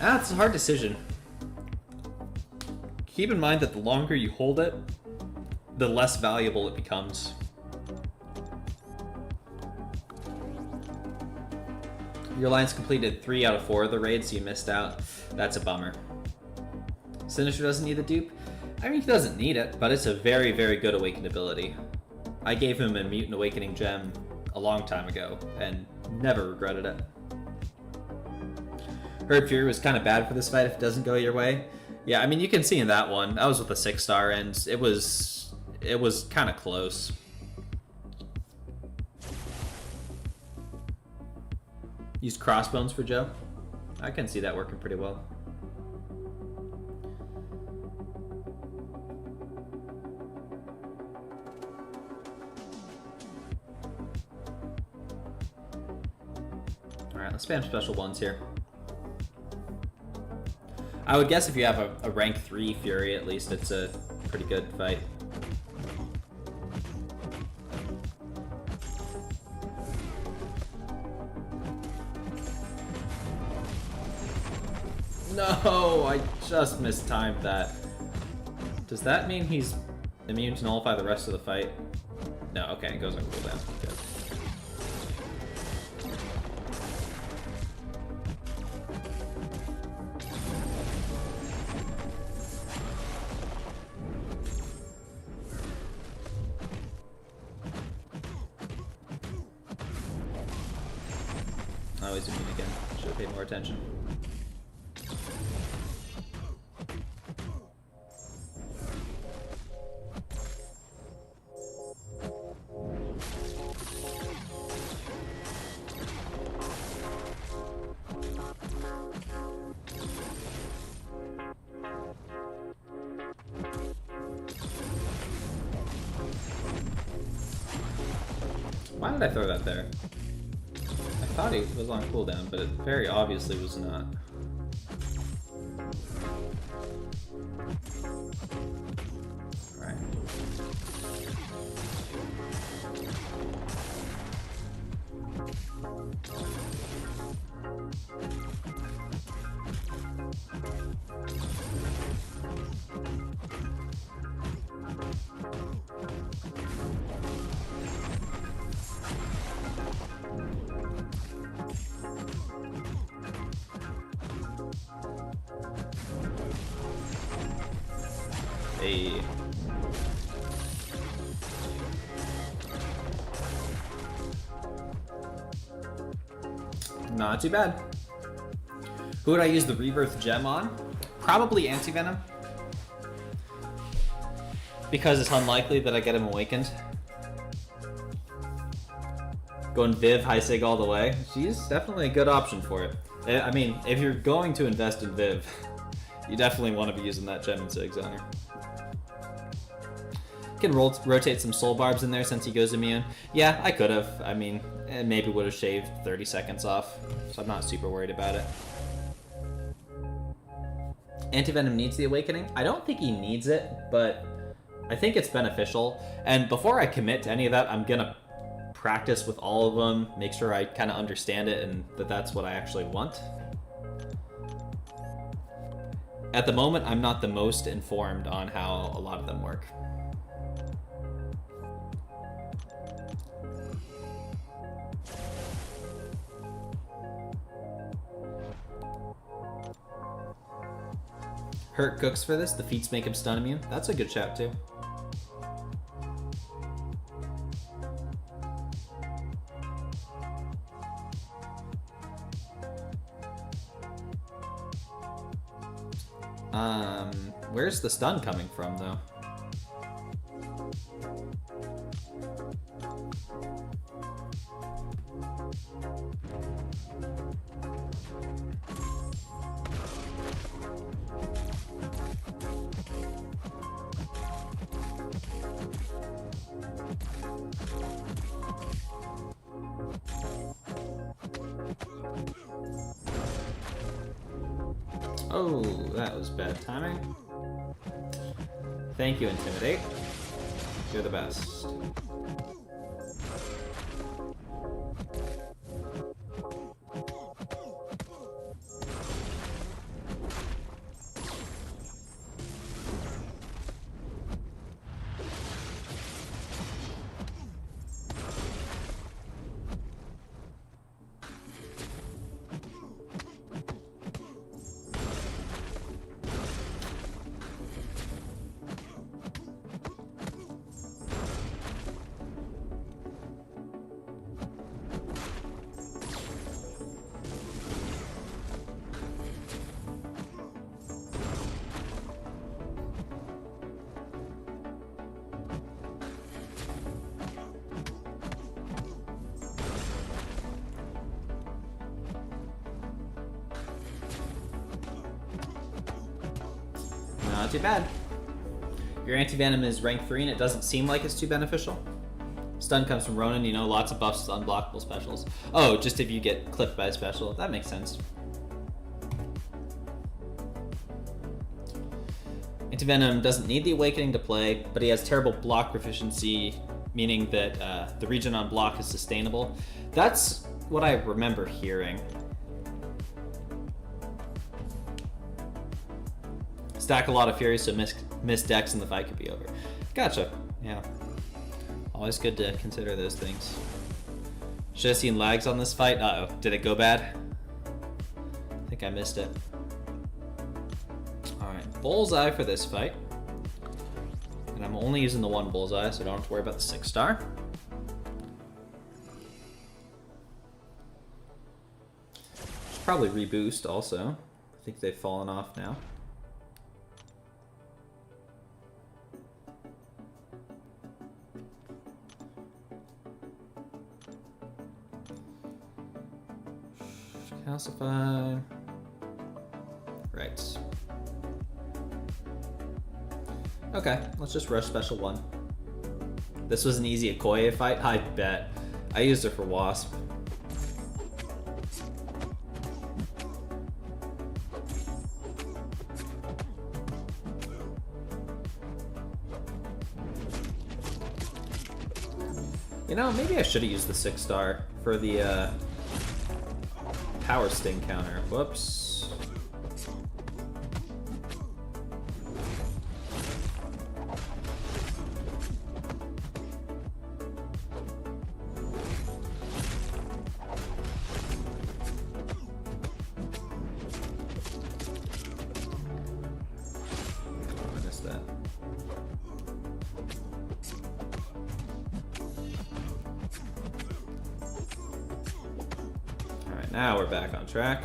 It's a hard decision. Keep in mind that the longer you hold it, the less valuable it becomes. Your alliance completed 3 out of 4 of the raids, so you missed out. That's a bummer. Sinister doesn't need the dupe? I mean, he doesn't need it, but it's a very, very good awakened ability. I gave him a Mutant Awakening gem a long time ago, and never regretted it. Herd Fury was kind of bad for this fight if it doesn't go your way. Yeah, I mean, you can see in that one, that was with a 6-star, and it was kind of close. Use Crossbones for Joe. I can see that working pretty well. Alright, let's spam special ones here. I would guess if you have a rank 3 Fury, at least it's a pretty good fight. No, I just mistimed that. Does that mean he's immune to nullify the rest of the fight? No, okay, it goes on cooldown. Good. Oh, he's immune again. Should have paid more attention. Why did I throw that there? I thought he was on cooldown, but it very obviously was not. Alright. Hey. Not too bad. Who would I use the Rebirth Gem on? Probably Anti-Venom. Because it's unlikely that I get him awakened. Going Viv, High Sig all the way. She's definitely a good option for it. I mean, if you're going to invest in Viv, you definitely want to be using that gem in Sig's honor. Can rotate some soul barbs in there since he goes immune. Yeah, I could have. I mean, maybe would have shaved 30 seconds off, so I'm not super worried about it. Anti-Venom needs the awakening. I don't think he needs it, but I think it's beneficial. And before I commit to any of that, I'm gonna practice with all of them, make sure I kind of understand it and that that's what I actually want. At the moment, I'm not the most informed on how a lot of them work. Hurt cooks for this. The feats make him stun immune. That's a good shout too. Where's the stun coming from though? Oh, that was bad timing. Thank you, Intimidate. You're the best. Not too bad. Your Anti-Venom is rank 3 and it doesn't seem like it's too beneficial. Stun comes from Ronin, you know, lots of buffs to unblockable specials. Oh, just if you get clipped by a special. That makes sense. Anti-Venom doesn't need the Awakening to play, but he has terrible block proficiency, meaning that the regen on block is sustainable. That's what I remember hearing. Stack a lot of Fury, so miss decks and the fight could be over. Gotcha. Yeah. Always good to consider those things. Should have seen lags on this fight. Uh-oh. Did it go bad? I think I missed it. Alright. Bullseye for this fight. And I'm only using the one bullseye, so I don't have to worry about the 6-star. Should probably reboost also. I think they've fallen off now. Calcify. Right. Okay, let's just rush special 1. This was an easy Okoye fight? I bet. I used her for Wasp. You know, maybe I should have used the 6-star for the Power Sting counter. Whoops. I missed that. Alright, now we're back on track.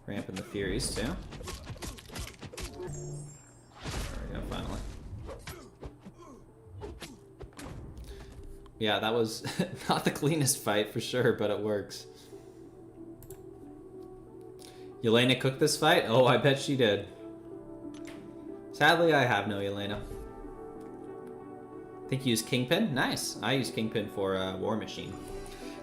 Ramping the Furies too. There we go, finally. Yeah, that was not the cleanest fight for sure, but it works. Yelena cooked this fight? Oh, I bet she did. Sadly, I have no Yelena. I think you used Kingpin? Nice. I used Kingpin for War Machine.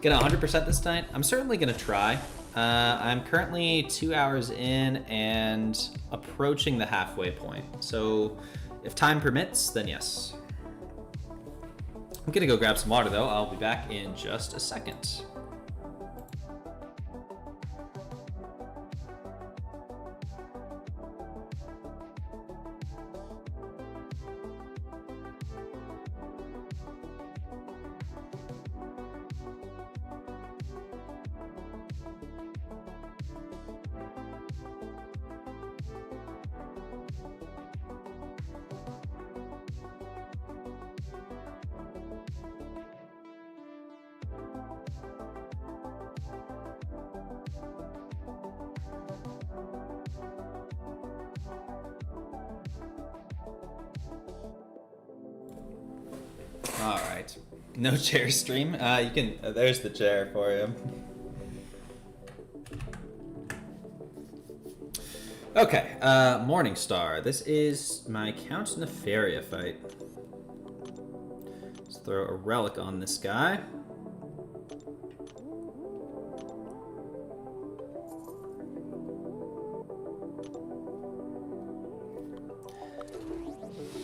Gonna 100% this night? I'm certainly gonna try. I'm currently 2 hours in and approaching the halfway point. So if time permits, then yes. I'm gonna go grab some water though. I'll be back in just a second. All right, no chair stream. You can. There's the chair for you. Okay, Morningstar. This is my Count Nefaria fight. Let's throw a relic on this guy.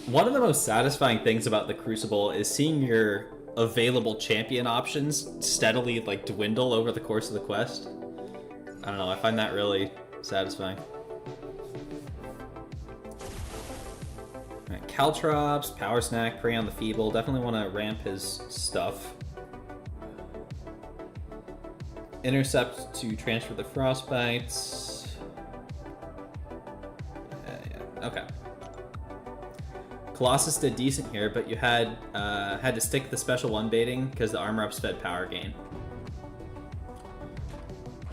One of the most satisfying things about the Crucible is seeing your available champion options steadily like dwindle over the course of the quest. I don't know, I find that really satisfying. Alright, Caltrops, Power Snack, Prey on the Feeble. Definitely want to ramp his stuff. Intercept to transfer the Frostbites. Yeah, okay. Colossus did decent here, but you had to stick the special 1 baiting because the armor ups fed power gain.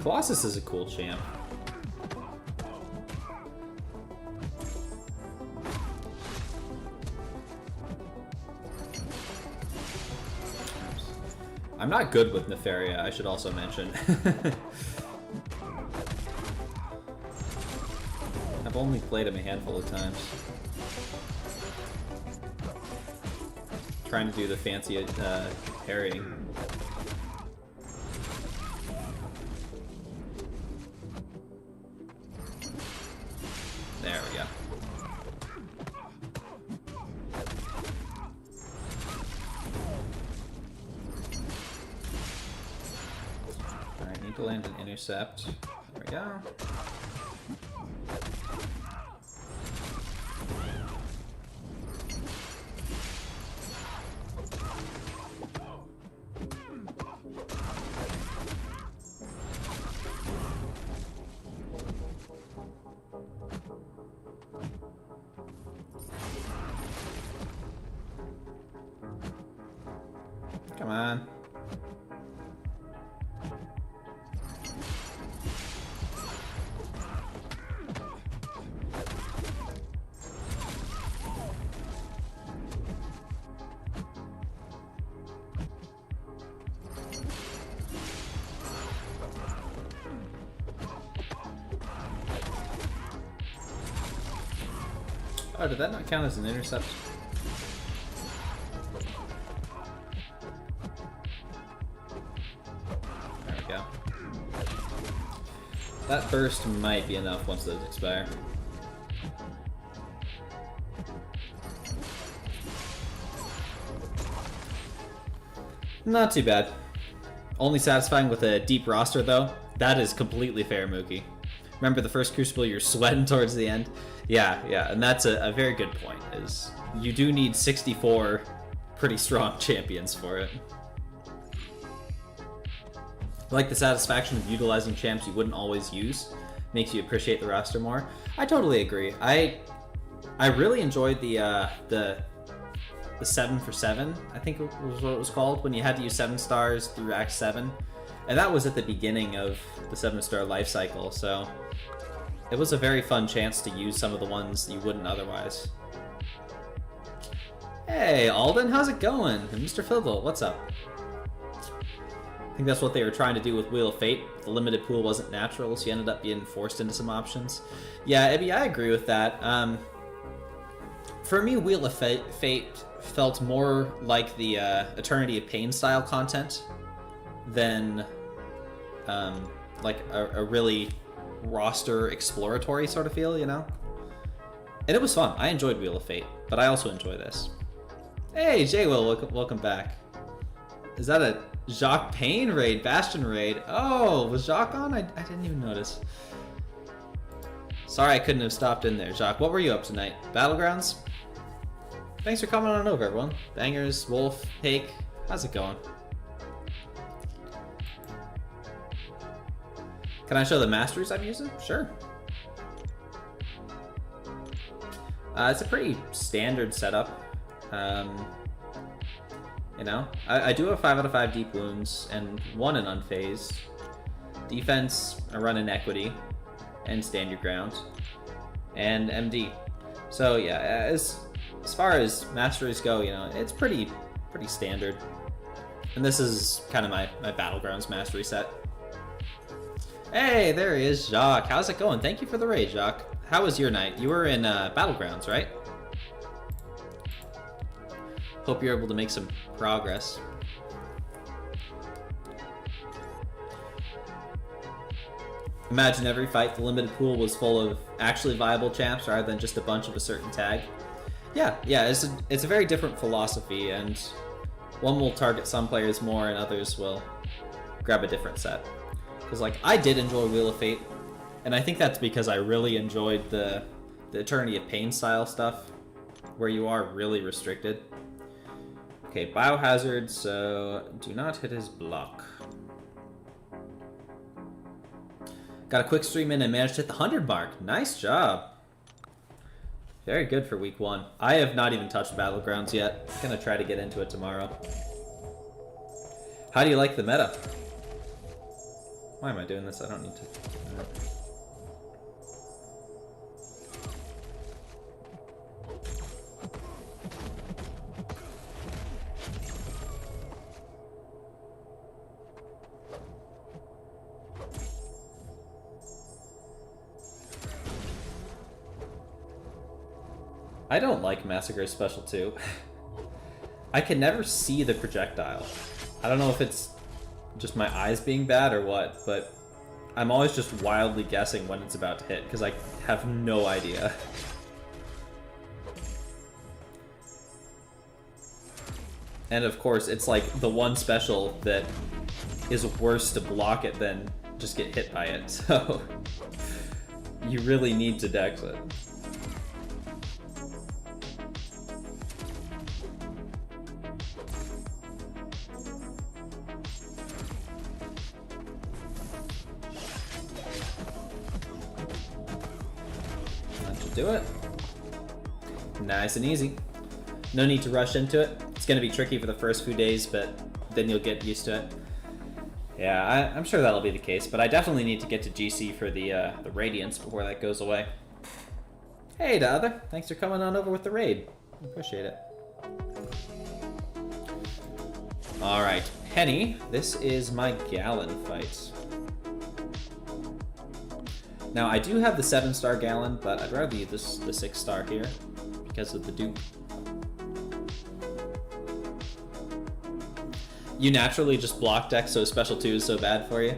Colossus is a cool champ. I'm not good with Nefaria, I should also mention. I've only played him a handful of times. Trying to do the fancy parrying. Need to land an intercept. There we go. Come on. Oh, did that not count as an intercept? There we go. That burst might be enough once those expire. Not too bad. Only satisfying with a deep roster, though. That is completely fair, Mookie. Remember the first Crucible, you're sweating towards the end? Yeah, and that's a very good point, is you do need 64 pretty strong champions for it. I like the satisfaction of utilizing champs you wouldn't always use. Makes you appreciate the roster more. I totally agree. I really enjoyed the 7 for 7, I think was what it was called, when you had to use 7 stars through Act 7. And that was at the beginning of the 7-star life cycle, so it was a very fun chance to use some of the ones you wouldn't otherwise. Hey, Alden, how's it going? And Mr. Fiddle, what's up? I think that's what they were trying to do with Wheel of Fate. The limited pool wasn't natural, so you ended up being forced into some options. Yeah, Ibby, I agree with that. For me, Wheel of Fate felt more like the Eternity of Pain style content than like a really roster exploratory sort of feel, you know? And it was fun. I enjoyed Wheel of Fate, but I also enjoy this. Hey, J-Will, welcome back. Is that a Jacques Payne raid? Bastion raid? Oh, was Jacques on? I didn't even notice. Sorry I couldn't have stopped in there. Jacques, what were you up tonight? Battlegrounds? Thanks for coming on over, everyone. Bangers, Wolf, Hake, how's it going? Can I show the masteries I'm using? Sure. It's a pretty standard setup. You know, I do have 5 out of 5 deep wounds and 1 in unfazed. Defense, I run in equity and stand your ground, and MD. So yeah, as far as masteries go, you know, it's pretty standard. And this is kind of my Battlegrounds mastery set. Hey, there he is, Jacques. How's it going? Thank you for the raid, Jacques. How was your night? You were in Battlegrounds, right? Hope you're able to make some progress. Imagine every fight the limited pool was full of actually viable champs rather than just a bunch of a certain tag. Yeah, it's a very different philosophy, and one will target some players more and others will grab a different set. Because, like, I did enjoy Wheel of Fate, and I think that's because I really enjoyed the Eternity of Pain style stuff, where you are really restricted. Okay, Biohazard, so do not hit his block. Got a quick stream in and managed to hit the 100 mark. Nice job. Very good for week 1. I have not even touched Battlegrounds yet. I'm gonna try to get into it tomorrow. How do you like the meta? Why am I doing this? I don't need to. I don't like Massacre's Special 2. I can never see the projectile. I don't know if it's just my eyes being bad or what, but I'm always just wildly guessing when it's about to hit, because I have no idea. And of course, it's like the one special that is worse to block it than just get hit by it, so you really need to dex it. That should do it. Nice and easy. No need to rush into it. It's going to be tricky for the first few days, but then you'll get used to it. Yeah, I'm sure that'll be the case, but I definitely need to get to GC for the Radiance before that goes away. Hey, to Other. Thanks for coming on over with the raid. Appreciate it. Alright, Penny, this is my Gallon fight. Now, I do have the 7-star Gallon, but I'd rather use the 6-star here because of the dupe. You naturally just block deck, so Special 2 is so bad for you.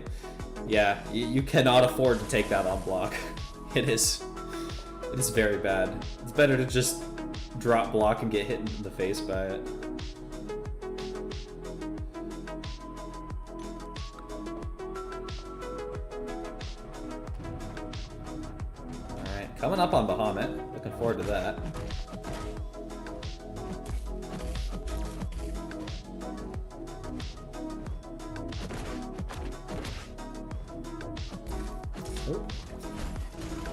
Yeah, you cannot afford to take that on block. It is very bad. It's better to just drop block and get hit in the face by it. Alright, coming up on Bahamut. Looking forward to that. Oh,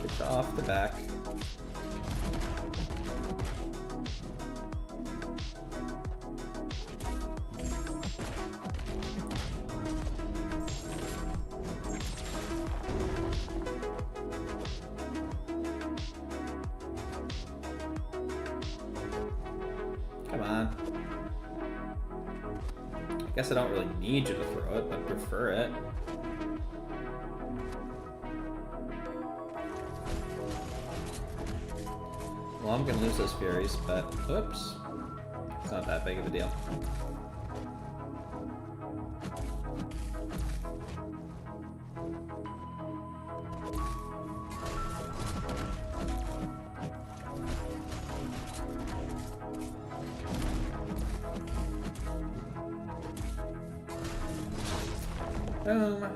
get you off the back. Come on. I guess I don't really need you to throw it, but prefer it. Well, I'm gonna lose those Furies, but oops. It's not that big of a deal. Boom.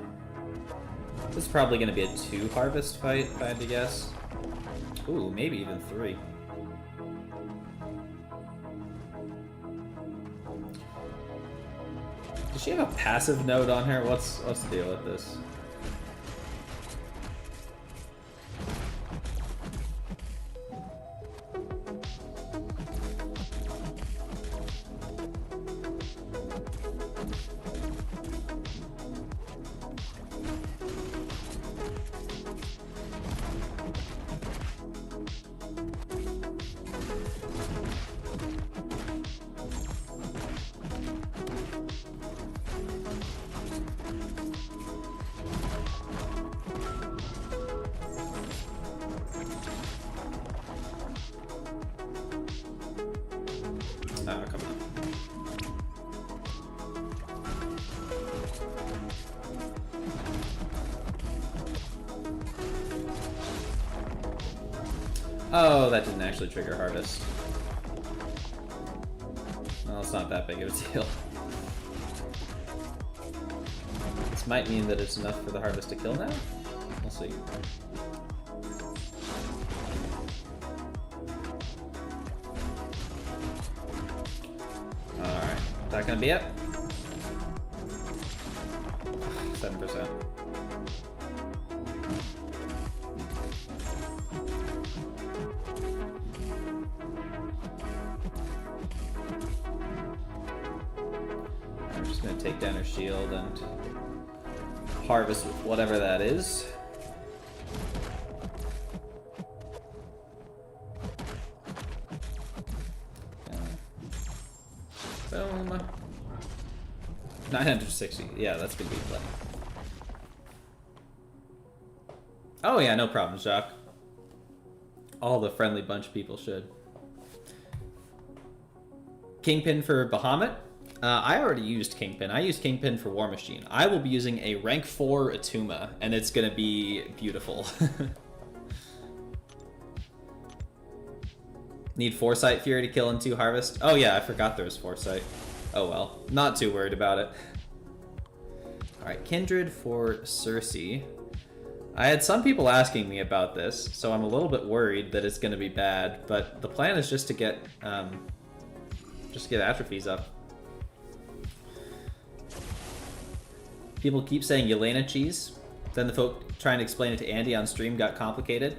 This is probably gonna be a 2 harvest fight, if I had to guess. Ooh, maybe even 3. Does she have a passive node on her? What's the deal with this? Oh, come on. Oh, that didn't actually trigger harvest. Well, it's not that big of a deal. This might mean that it's enough for the harvest to kill now? We'll see. Alright, is that gonna be it? 7%. I'm just gonna take down her shield and harvest with whatever that is. Boom. 960. Yeah, that's gonna be plenty. Oh yeah, no problem, Jacques. All the friendly bunch people should. Kingpin for Bahamut. I already used Kingpin. I used Kingpin for War Machine. I will be using a rank 4 Atuma, and it's gonna be beautiful. Need Foresight Fury to kill in 2 harvest? Oh yeah, I forgot there was Foresight. Oh well, not too worried about it. Alright, Kindred for Cersei. I had some people asking me about this, so I'm a little bit worried that it's going to be bad, but the plan is just to get atrophies up. People keep saying Yelena cheese. Then the folk trying to explain it to Andy on stream got complicated.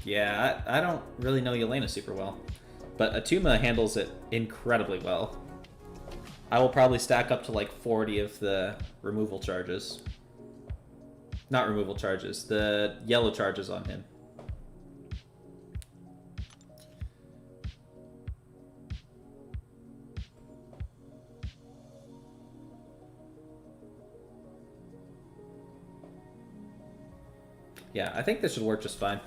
Yeah, I don't really know Yelena super well, but Atuma handles it incredibly well. I will probably stack up to like 40 of the removal charges. Not removal charges, the yellow charges on him. Yeah, I think this should work just fine.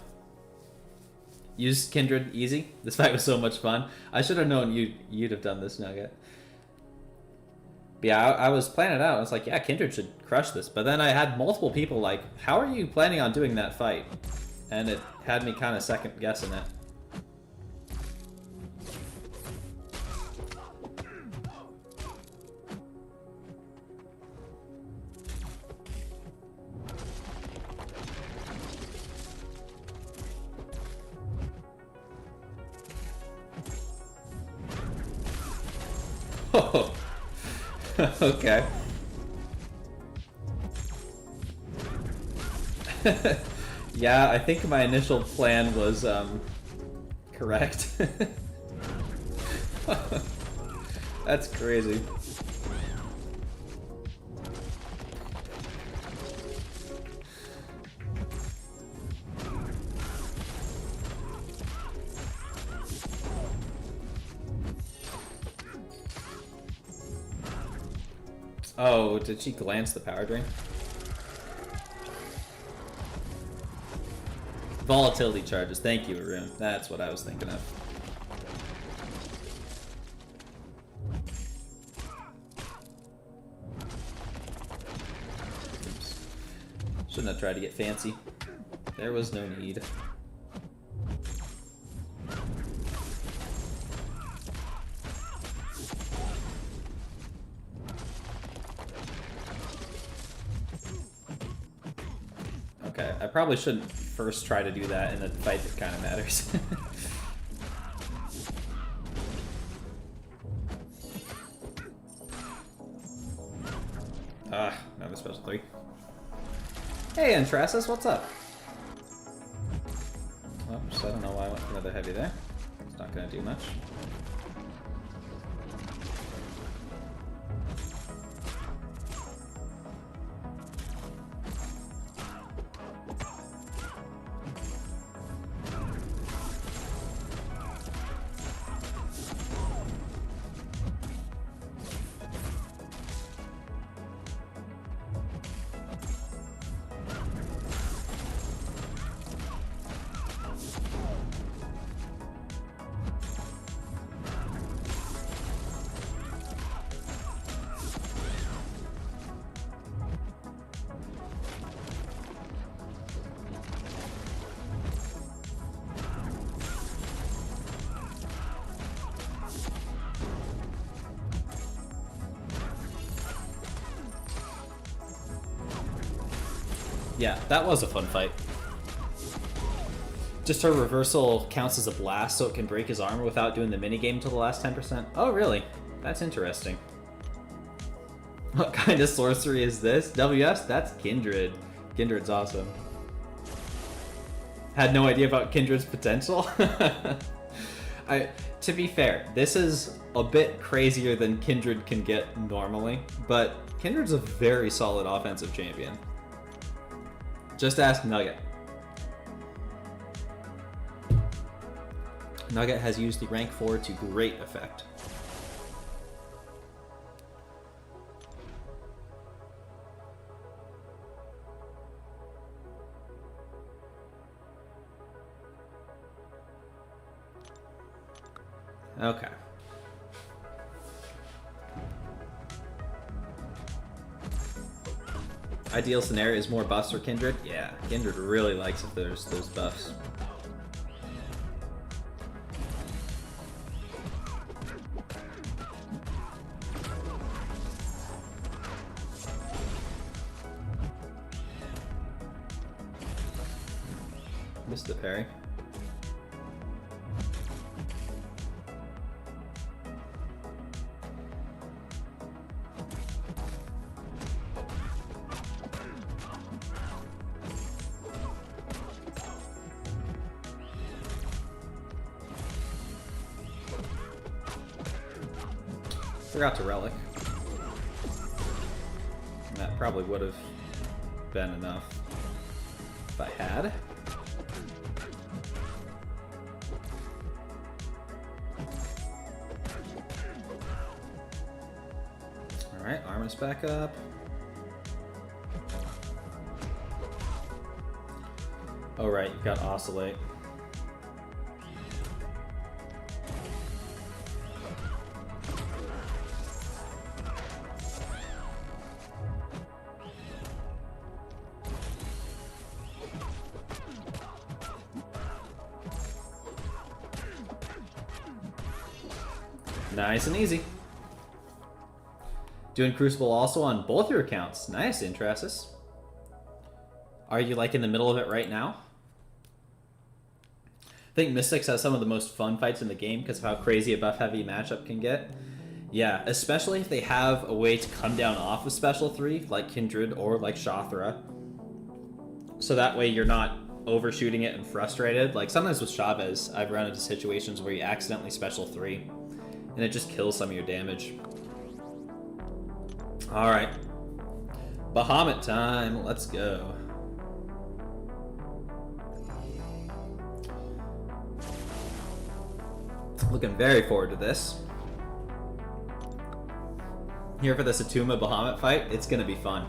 Use Kindred easy. This fight was so much fun. I should have known you'd have done this, Nugget. But yeah, I was planning it out. I was like, yeah, Kindred should crush this. But then I had multiple people like, how are you planning on doing that fight? And it had me kind of second guessing it. Oh. Okay. Yeah, I think my initial plan was correct. That's crazy. Oh, did she glance the power drain? Volatility charges. Thank you, Arun. That's what I was thinking of. Oops. Shouldn't have tried to get fancy. There was no need. Okay, I probably shouldn't first try to do that in a fight that kind of matters. Ah, another special 3. Hey, Entrasis, what's up? Oops, I don't know why I went for another heavy there. It's not going to do much. Yeah, that was a fun fight. Just her reversal counts as a blast, so it can break his armor without doing the minigame till the last 10%. Oh, really? That's interesting. What kind of sorcery is this? WS? That's Kindred. Kindred's awesome. Had no idea about Kindred's potential. To be fair, this is a bit crazier than Kindred can get normally, but Kindred's a very solid offensive champion. Just ask Nugget. Nugget has used the rank 4 to great effect. Okay. Ideal scenario is more buffs for Kindred? Yeah, Kindred really likes if there's those buffs. Missed the parry. Forgot to relic. And that probably would have been enough if I had. Alright, armor's back up. Oh right, you've got Oscillate. Nice and easy. Doing Crucible also on both your accounts. Nice, Interests. Are you like in the middle of it right now? I think Mystics has some of the most fun fights in the game because of how crazy a buff heavy matchup can get. Yeah, especially if they have a way to come down off of Special 3, like Kindred or like Shathra. So that way you're not overshooting it and frustrated. Like sometimes with Chavez, I've run into situations where you accidentally Special 3 and it just kills some of your damage. Alright. Bahamut time. Let's go. Looking very forward to this. Here for the Satuma Bahamut fight. It's going to be fun.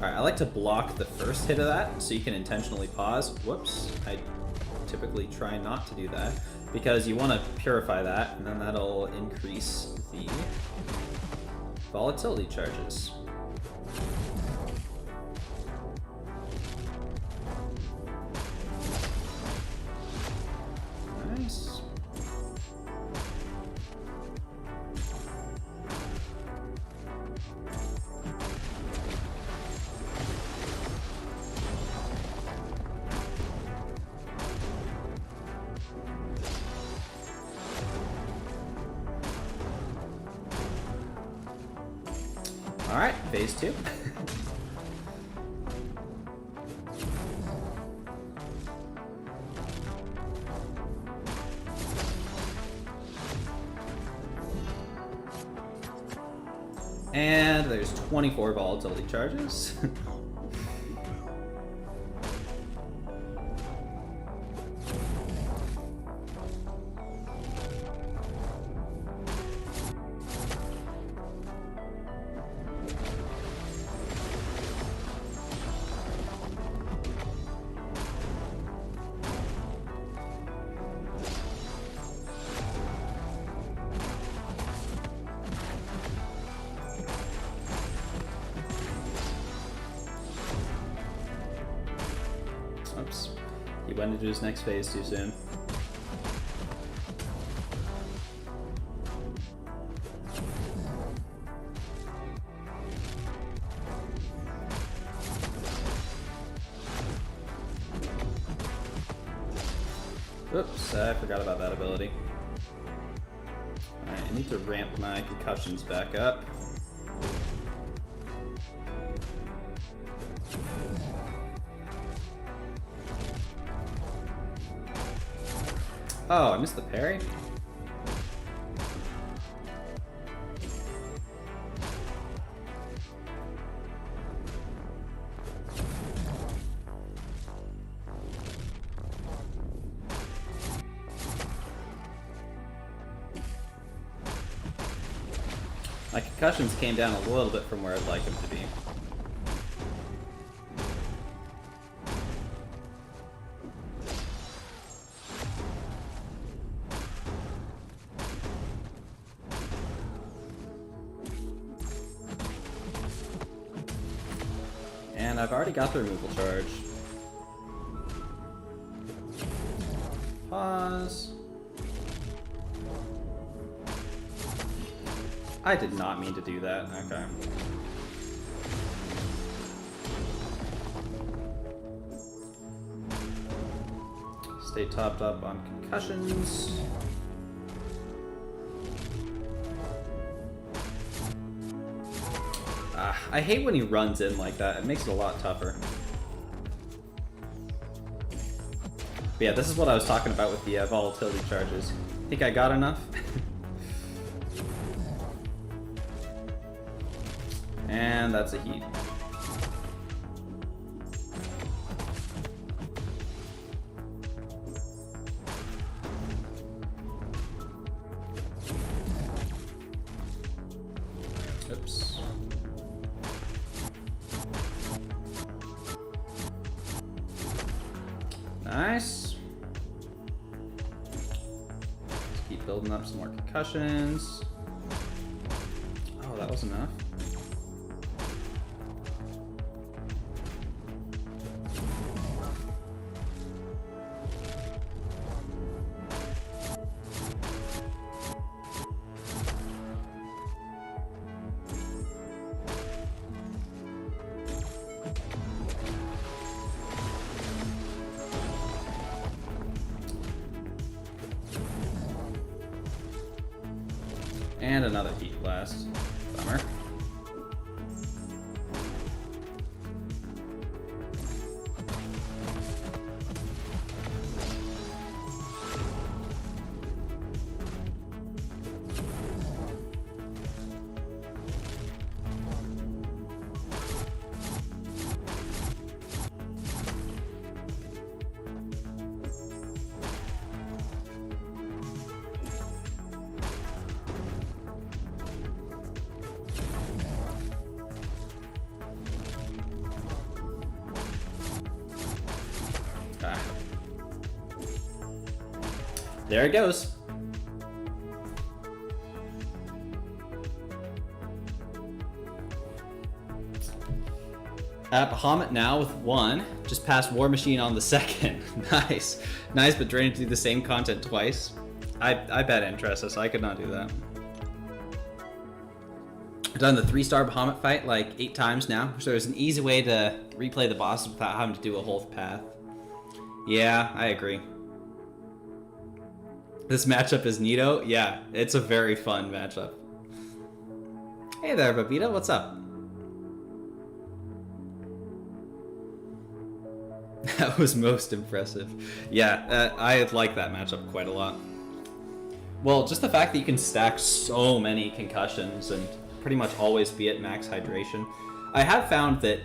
Alright, I like to block the first hit of that so you can intentionally pause. Whoops. I typically try not to do that because you want to purify that and then that'll increase the volatility charges. Nice. Alright, phase 2. And there's 24 volatility charges. Oops. He went into his next phase too soon. Oops, I forgot about that ability. Alright, I need to ramp my concussions back up. Oh, I missed the parry? My concussions came down a little bit from where I'd like them to be. And I've already got the removal charge. Pause. I did not mean to do that. Okay. Stay topped up on concussions. I hate when he runs in like that. It makes it a lot tougher. But yeah, this is what I was talking about with the volatility charges. Think I got enough? And that's a heat. Oops. Nice. Let's keep building up some more concussions. Oh, that was enough. And another heat blast. Bummer. There it goes. At Bahamut now with 1. Just passed War Machine on the 2nd. Nice. Nice, but draining to do the same content twice. I bet Rintrah, so I could not do that. I've done the 3-star Bahamut fight like 8 times now, so there's an easy way to replay the bosses without having to do a whole path. Yeah, I agree. This matchup is neato. Yeah, it's a very fun matchup. Hey there, Babita, what's up? That was most impressive. Yeah, I like that matchup quite a lot. Well, just the fact that you can stack so many concussions and pretty much always be at max hydration. I have found that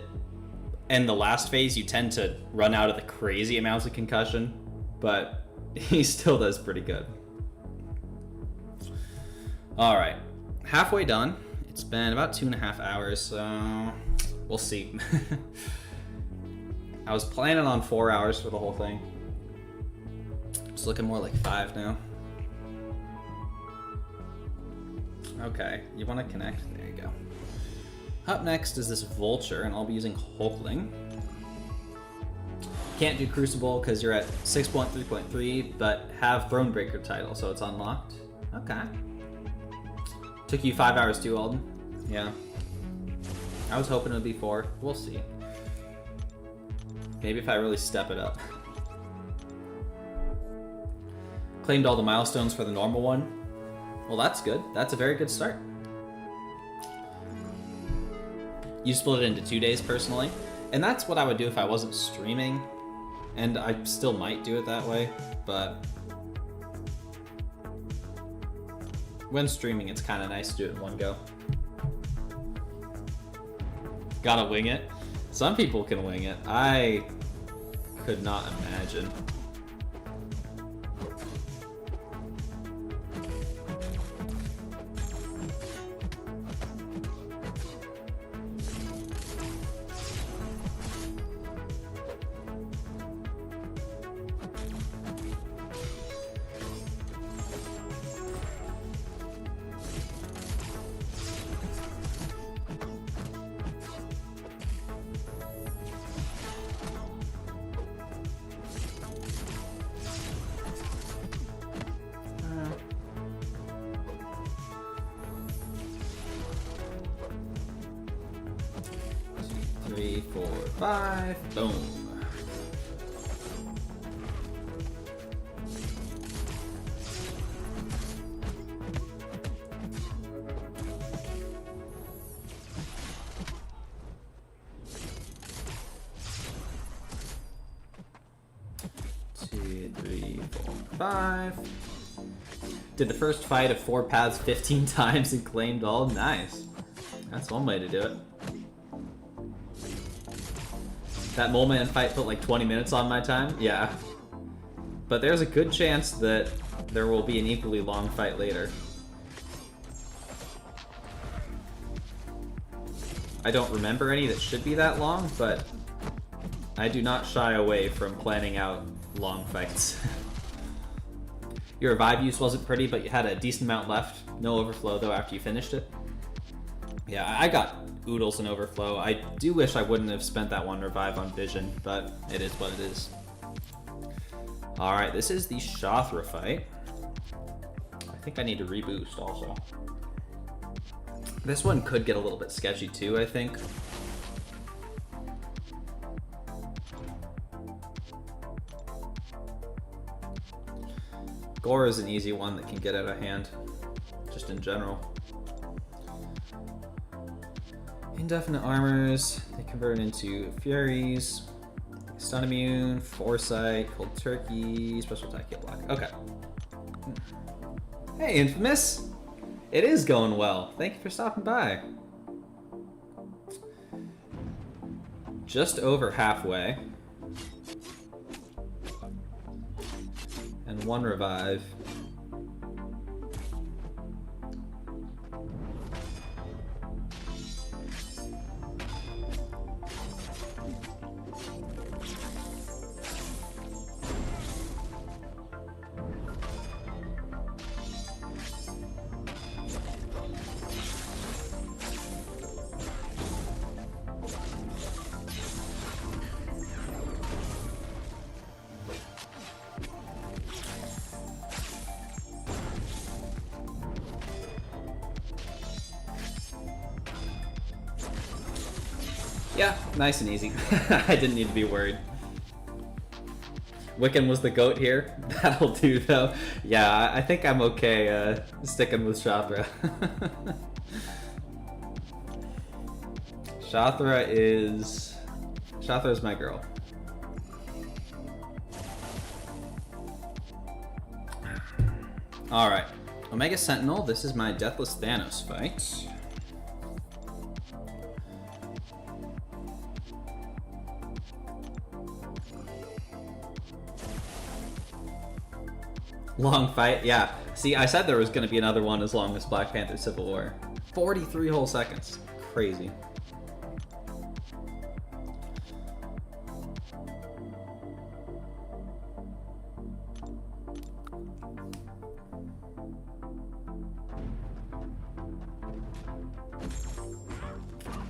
in the last phase you tend to run out of the crazy amounts of concussion, but he still does pretty good. Alright, halfway done. It's been about 2.5 hours, so we'll see. I was planning on 4 hours for the whole thing. It's looking more like 5 now. Okay, you want to connect? There you go. Up next is this Vulture, and I'll be using Hulkling. Can't do Crucible because you're at 6.3.3, but have Thronebreaker title, so it's unlocked. Okay. Took you 5 hours too, Alden? Yeah. I was hoping it would be 4. We'll see. Maybe if I really step it up. Claimed all the milestones for the normal one. Well, that's good. That's a very good start. You split it into 2 days personally, and that's what I would do if I wasn't streaming, and I still might do it that way, but when streaming, it's kind of nice to do it in one go. Gotta wing it. Some people can wing it. I could not imagine. 3, 4, 5. Boom. Did the first fight of 4 paths 15 times and claimed all. Nice. That's one way to do it. That Mole Man fight put like 20 minutes on my time? Yeah. But there's a good chance that there will be an equally long fight later. I don't remember any that should be that long, but I do not shy away from planning out long fights. Your revive use wasn't pretty, but you had a decent amount left. No overflow, though, after you finished it. Yeah, I got oodles and overflow. I do wish I wouldn't have spent that one revive on Vision, but it is what it is. Alright, this is the Shathra Fight. I think I need to reboost also. This one could get a little bit sketchy too, I think. Gore is an easy one that can get out of hand, just in general. Indefinite armors, they convert into Furies, stun immune, Foresight, Cold Turkey, special attack, hit block. Okay. Hey, Infamous! It is going well. Thank you for stopping by. Just over halfway. And 1 revive. Yeah, nice and easy. I didn't need to be worried. Wiccan was the goat here. That'll do though. Yeah, I think I'm okay sticking with Shathra. Shathra is my girl. Alright. Omega Sentinel, this is my Deathless Thanos fight. Long fight, yeah. See, I said there was going to be another one as long as Black Panther Civil War. 43 whole seconds. Crazy.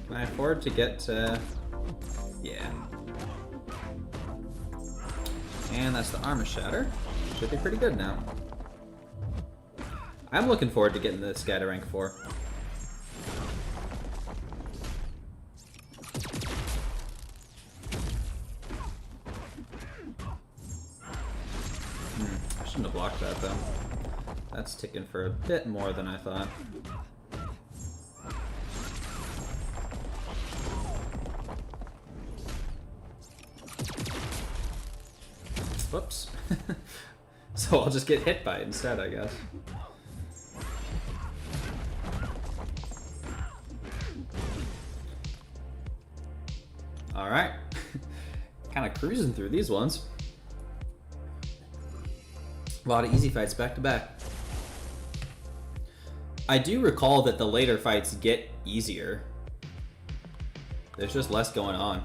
Can I afford to get to... Yeah. And that's the Armor Shatter. Should be pretty good now. I'm looking forward to getting this guy to rank 4. I shouldn't have blocked that though. That's ticking for a bit more than I thought. Whoops. So I'll just get hit by it instead, I guess. Alright. Kind of cruising through these ones. A lot of easy fights back to back. I do recall that the later fights get easier. There's just less going on.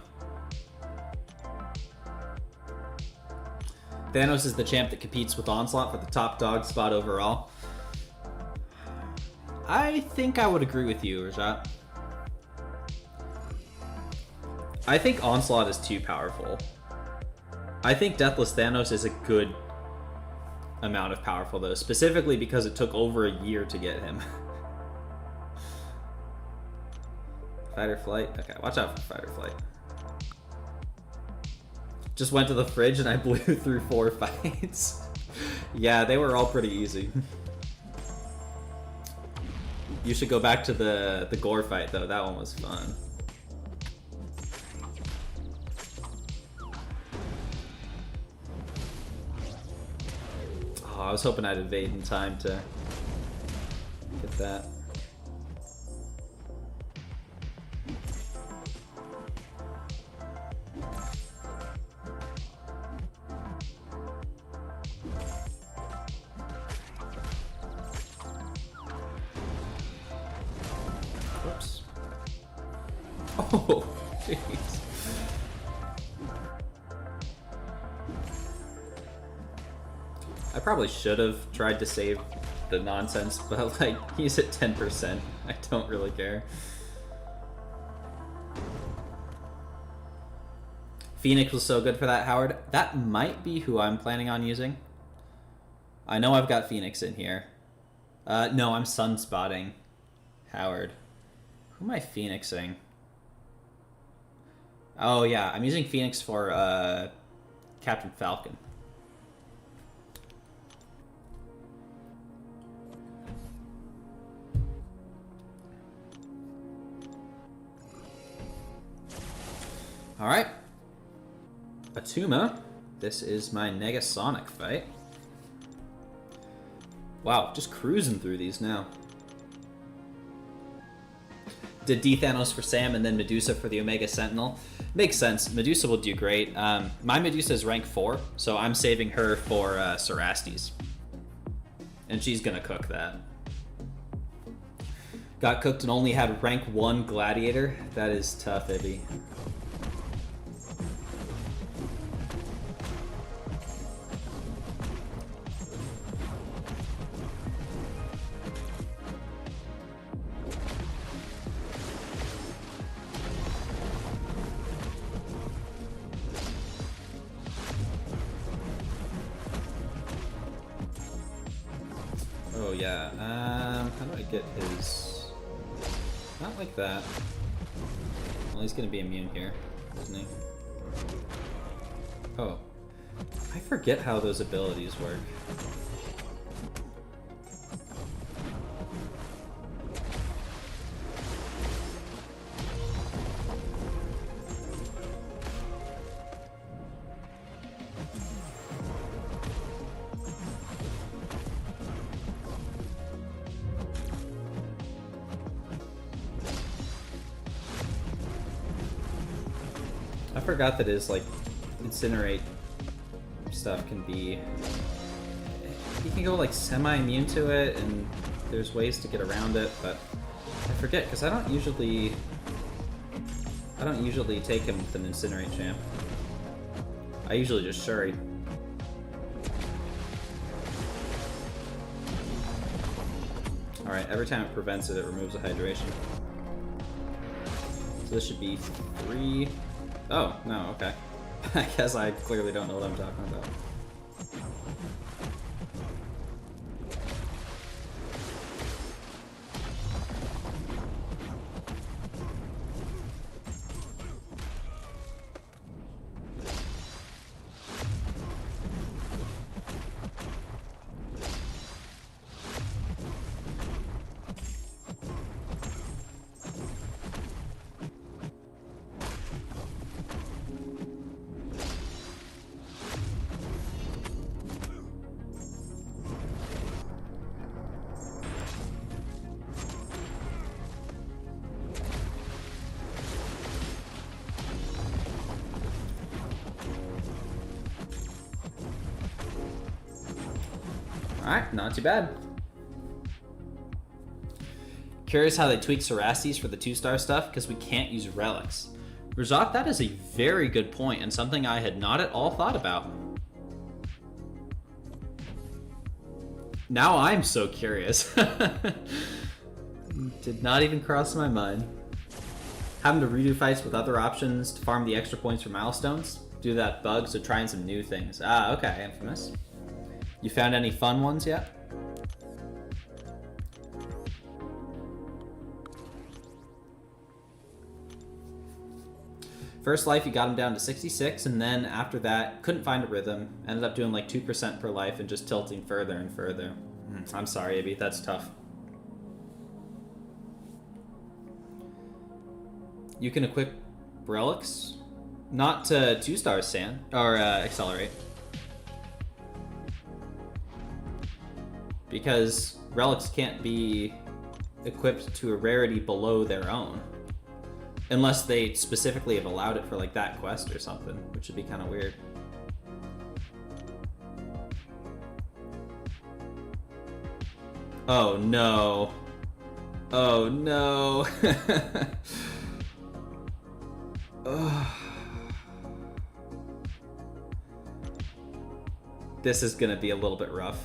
Thanos is the champ that competes with Onslaught for the top dog spot overall. I think I would agree with you, Rajat. I think Onslaught is too powerful. I think Deathless Thanos is a good amount of powerful, though, specifically because it took over a year to get him. Fight or flight? Okay, watch out for fight or flight. Just went to the fridge and I blew through 4 fights. Yeah, they were all pretty easy. You should go back to the gore fight though. That one was fun. Oh, I was hoping I'd evade in time to get that. Whoops. Oh, jeez. I probably should have tried to save the nonsense, but like, he's at 10%. I don't really care. Phoenix was so good for that, Howard. That might be who I'm planning on using. I know I've got Phoenix in here. No, I'm sunspotting Howard. Who am I Phoenixing? Oh yeah, I'm using Phoenix for Captain Falcon. Alright. Atuma. This is my Negasonic Fight. Wow, just cruising through these now. Did D Thanos for Sam and then Medusa for the Omega Sentinel. Makes sense. Medusa will do great. My Medusa is rank 4, so I'm saving her for Cerastes. And she's gonna cook that. Got cooked and only had rank 1 Gladiator. That is tough, Ibby. Oh yeah, how do I get his... Not like that. Well, he's gonna be immune here, isn't he? Oh. I forget how those abilities work. I forgot that his, like, incinerate stuff can be... You can go, like, semi-immune to it, and there's ways to get around it, but I forget, because I don't usually take him with an incinerate champ. I usually just Shuri. Alright, every time it prevents it, it removes a hydration. So this should be 3... Oh, no, okay. I guess I clearly don't know what I'm talking about. Alright, not too bad. Curious how they tweaked Cerastes for the 2-star stuff, because we can't use relics. Razak, that is a very good point, and something I had not at all thought about. Now I'm so curious. Did not even cross my mind. Having to redo fights with other options to farm the extra points for milestones? Do that bug, so trying some new things. Ah, okay, Infamous. You found any fun ones yet? First life, he got him down to 66, and then after that, couldn't find a rhythm. Ended up doing like 2% per life and just tilting further and further. I'm sorry, Abby, that's tough. You can equip relics, not to 2 stars, Sand, or accelerate. Because relics can't be equipped to a rarity below their own. Unless they specifically have allowed it for like that quest or something, which would be kind of weird. Oh no. Oh no. This is gonna be a little bit rough.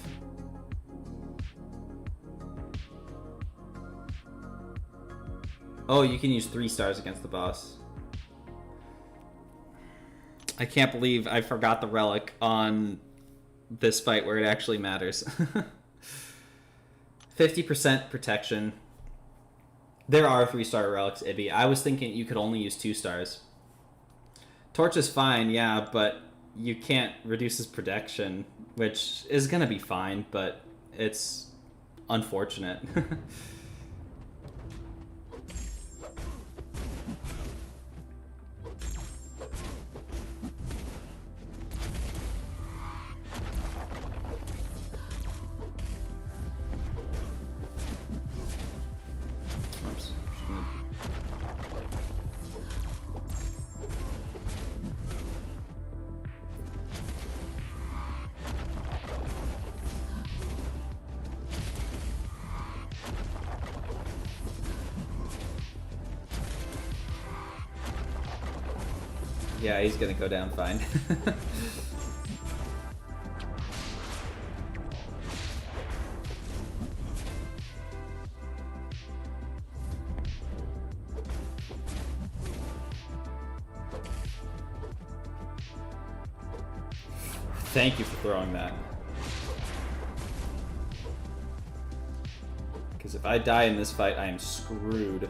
Oh, you can use 3 stars against the boss. I can't believe I forgot the relic on this fight where it actually matters. 50% protection. There are 3-star relics, Ibby. I was thinking you could only use 2 stars. Torch is fine, yeah, but you can't reduce his protection, which is gonna be fine, but it's unfortunate. Yeah, he's gonna go down fine. Thank you for throwing that. Because if I die in this fight, I am screwed.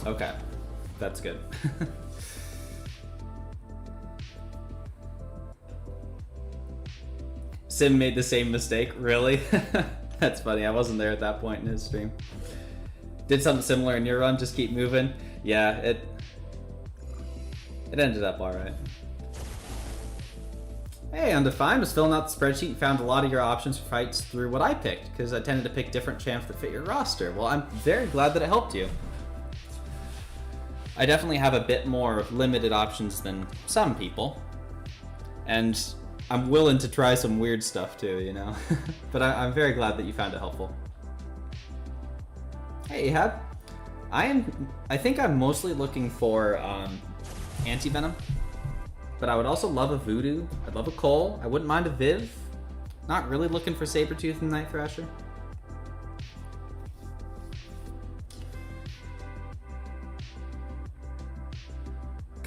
Okay, that's good. Sim made the same mistake, really? That's funny, I wasn't there at that point in his stream. Did something similar in your run, just keep moving. Yeah, it ended up alright. Hey, Undefined was filling out the spreadsheet and found a lot of your options for fights through what I picked, because I tended to pick different champs that fit your roster. Well, I'm very glad that it helped you. I definitely have a bit more limited options than some people. And I'm willing to try some weird stuff too, you know? But I'm very glad that you found it helpful. Hey, Ahab. I think I'm mostly looking for anti-venom. But I would also love a Voodoo. I'd love a Cole. I wouldn't mind a Viv. Not really looking for Sabretooth and Night Thrasher.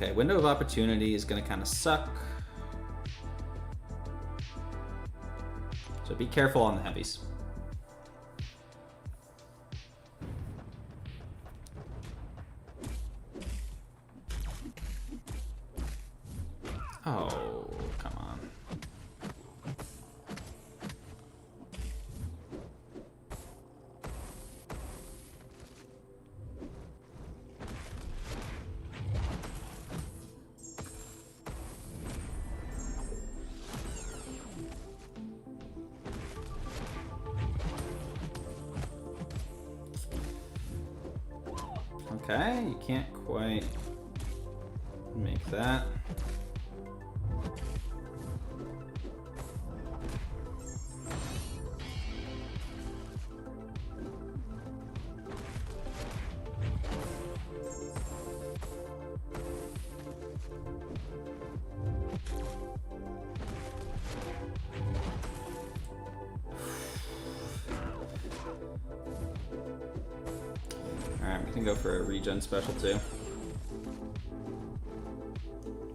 Okay, window of opportunity is gonna kind of suck. So be careful on the heavies. Oh, come on. Okay, you can't quite make that. gonna go for a regen special too.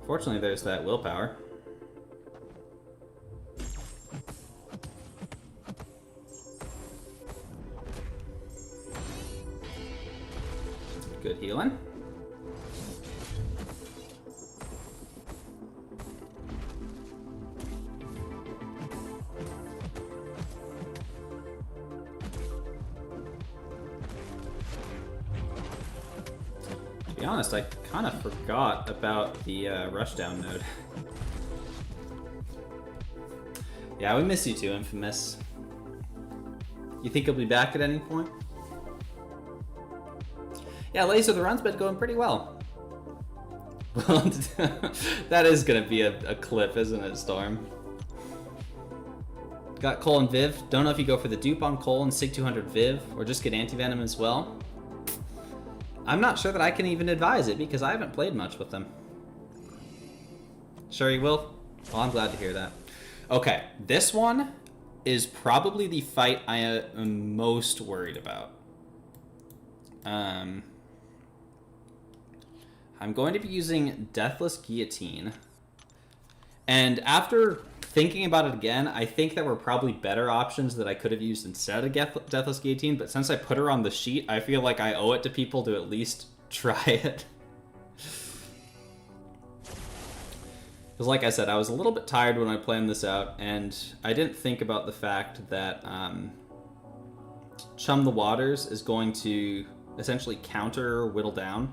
Fortunately, there's that willpower. Good healing. To be honest, I kind of forgot about the rushdown node. Yeah, we miss you too, Infamous. You think he'll be back at any point? Yeah, Laser the run's been going pretty well. Well, that is gonna be a clip, isn't it, Storm? Got Cole and Viv. Don't know if you go for the dupe on Cole and Sig 200 Viv, or just get Anti-Venom as well. I'm not sure that I can even advise it, because I haven't played much with them. Sure you will? Well, I'm glad to hear that. Okay, this one is probably the fight I am most worried about. I'm going to be using Deathless Guillotine. And after thinking about it again, I think there were probably better options that I could have used instead of Deathless Guillotine, but since I put her on the sheet, I feel like I owe it to people to at least try it. Because like I said, I was a little bit tired when I planned this out, and I didn't think about the fact that Chum the Waters is going to essentially counter or whittle down.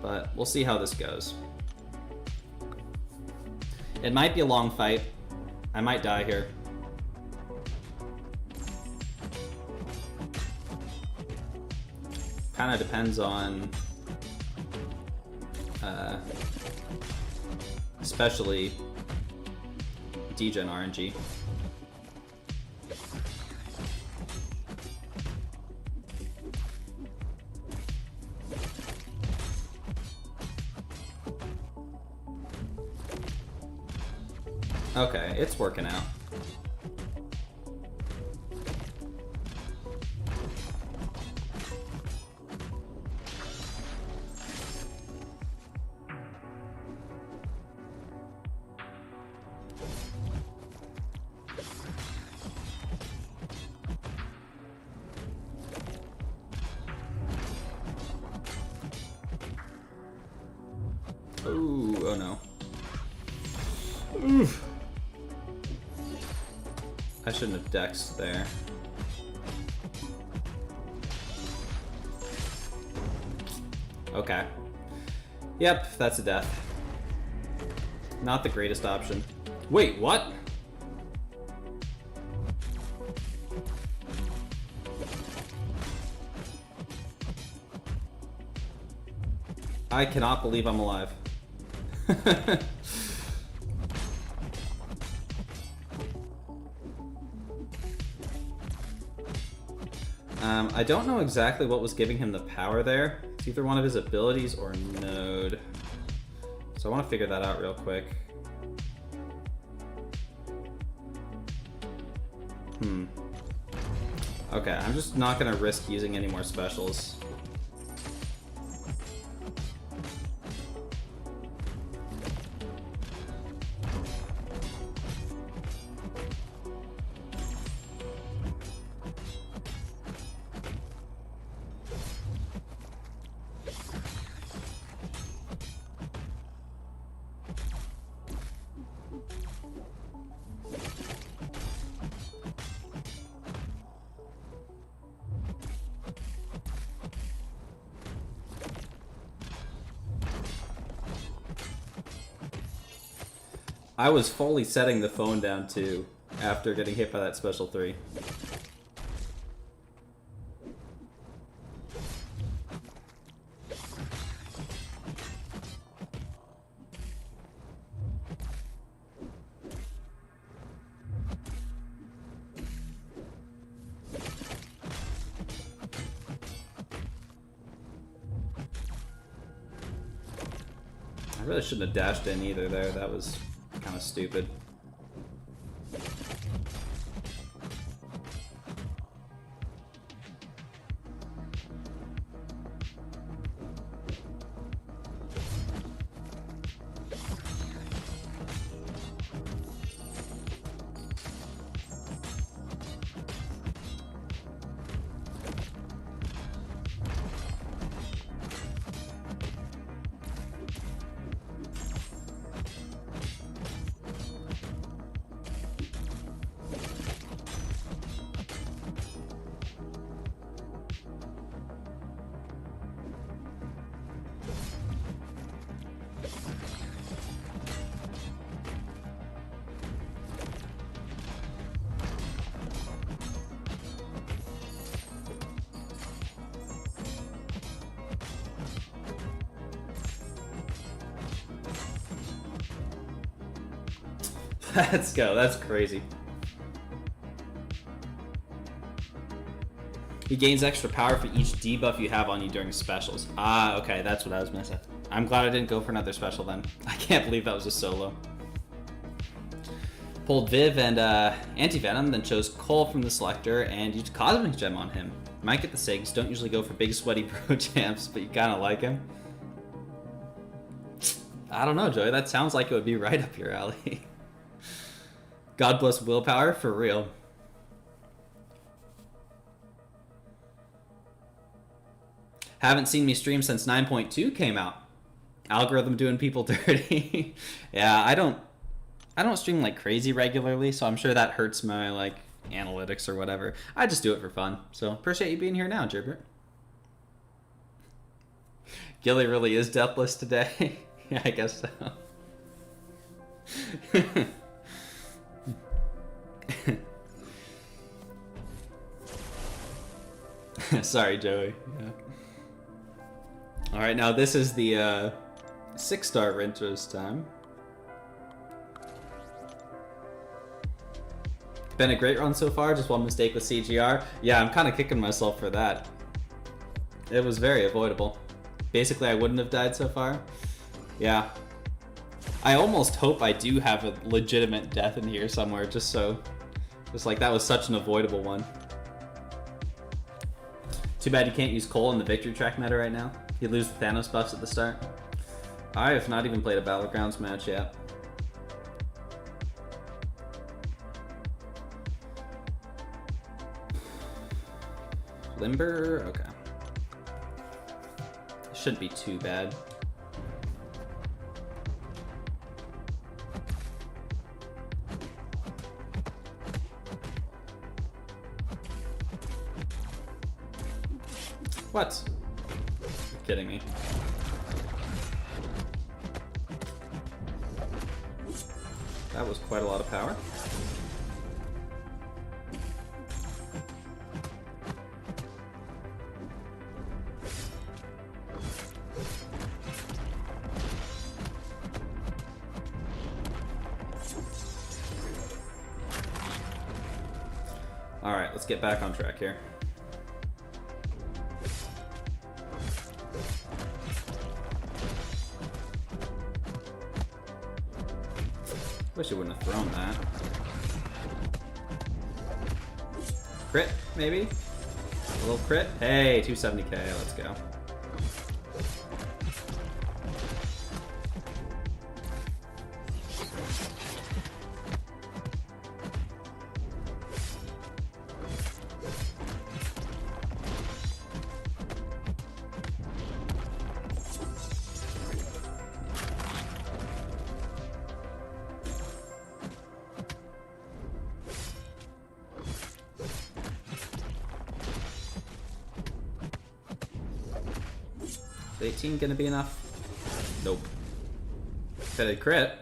But we'll see how this goes. It might be a long fight. I might die here. Kind of depends on especially Degen RNG. Okay, it's working out. Ooh, oh no. Oof. I shouldn't have dexed there. Okay. Yep, that's a death. Not the greatest option. Wait, what? I cannot believe I'm alive. I don't know exactly what was giving him the power there. It's either one of his abilities or node. So I want to figure that out real quick. Okay, I'm just not going to risk using any more specials. I was fully setting the phone down too after getting hit by that special 3. I really shouldn't have dashed in either there. That was kind of stupid. Let's go. That's crazy. He gains extra power for each debuff you have on you during specials. Ah, okay, that's what I was missing. I'm glad I didn't go for another special then. I can't believe that was a solo. Pulled Viv and Anti-Venom, then chose Cole from the selector and used Cosmic Gem on him. Might get the Sigs, don't usually go for big sweaty pro champs, but you kind of like him. I don't know, Joey, that sounds like it would be right up your alley. God bless willpower, for real. Haven't seen me stream since 9.2 came out. Algorithm doing people dirty. Yeah, I don't stream like crazy regularly, so I'm sure that hurts my like analytics or whatever. I just do it for fun. So appreciate you being here now, Gerbert. Gilly really is deathless today. Yeah, I guess so. Sorry, Joey. Yeah. All right, now this is the 6-star Rintrah's time. Been a great run so far, just one mistake with CGR. Yeah, I'm kind of kicking myself for that. It was very avoidable. Basically, I wouldn't have died so far. Yeah. I almost hope I do have a legitimate death in here somewhere, just like that was such an avoidable one. Too bad you can't use Cole in the victory track meta right now. You lose the Thanos buffs at the start. I have not even played a Battlegrounds match yet. Limber? Okay. Shouldn't be too bad. What? You're kidding me. That was quite a lot of power. Alright, let's get back on track here. Wish I wouldn't have thrown that. Crit, maybe? A little crit? Hey, 270k, let's go. Is 18 gonna be enough? Nope. Said it crit.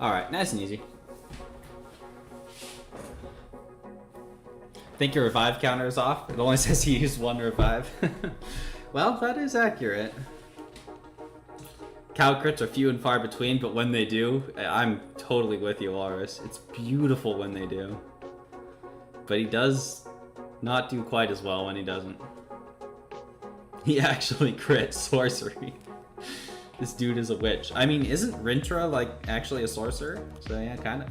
Alright, nice and easy. Think your revive counter is off? It only says you used 1 revive. Well, that is accurate. Cow crits are few and far between, but when they do, I'm totally with you, Loris. It's beautiful when they do. But he does not do quite as well when he doesn't. He actually crits sorcery. This dude is a witch. I mean, isn't Rintrah, like, actually a sorcerer? So yeah, kind of.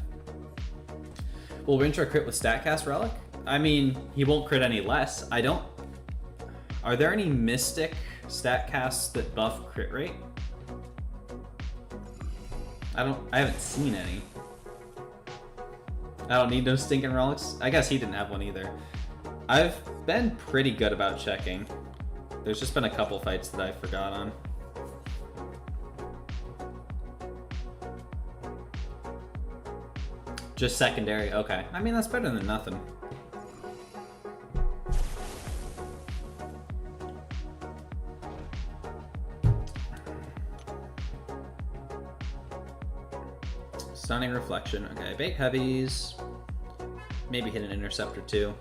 Will Rintrah crit with StatCast Relic? I mean, he won't crit any less. I don't... Are there any Mystic StatCasts that buff crit rate? I haven't seen any. I don't need no stinking relics. I guess he didn't have one either. I've been pretty good about checking. There's just been a couple fights that I forgot on. Just secondary, okay. I mean, that's better than nothing. Stunning Reflection. Okay, bait heavies. Maybe hit an intercept or two.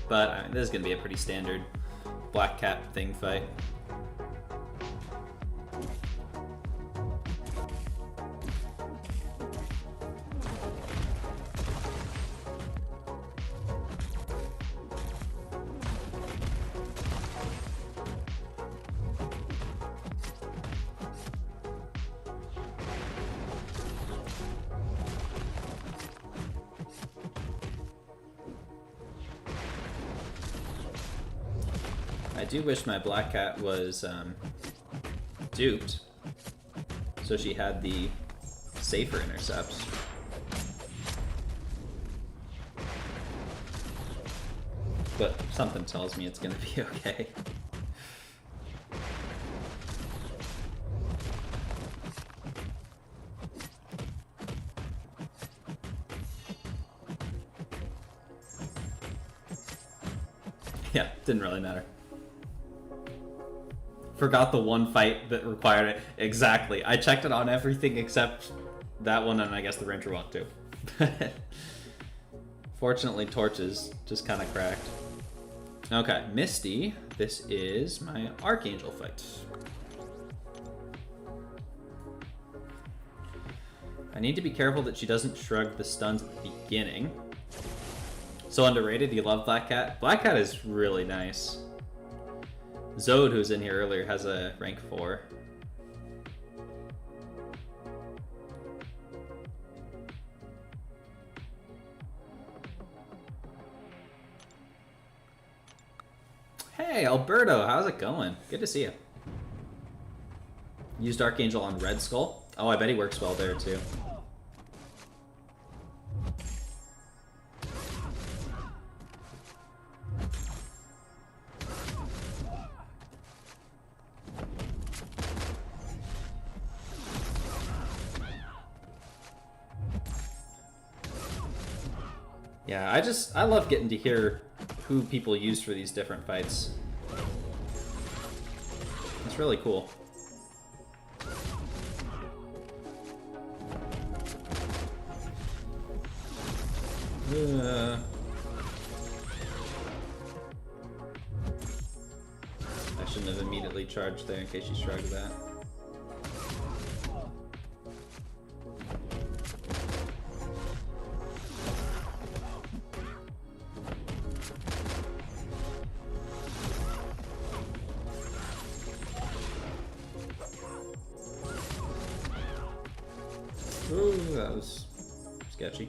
But I mean, this is going to be a pretty standard Black Cat thing fight. I do wish my Black Cat was duped, so she had the safer intercepts. But something tells me it's gonna be okay. Yeah, didn't really matter. Forgot the one fight that required it. Exactly. I checked it on everything except that one, and I guess the Rintrah one too. Fortunately, torches just kind of cracked. Okay, Misty. This is my Archangel fight. I need to be careful that she doesn't shrug the stuns at the beginning. So underrated. You love Black Cat? Black Cat is really nice. Zode, who was in here earlier, has a rank 4. Hey, Alberto, how's it going? Good to see you. Used Archangel on Red Skull. Oh, I bet he works well there, too. Yeah, I love getting to hear who people use for these different fights. It's really cool. I shouldn't have immediately charged there in case she shrugged that. Ooh, that was sketchy.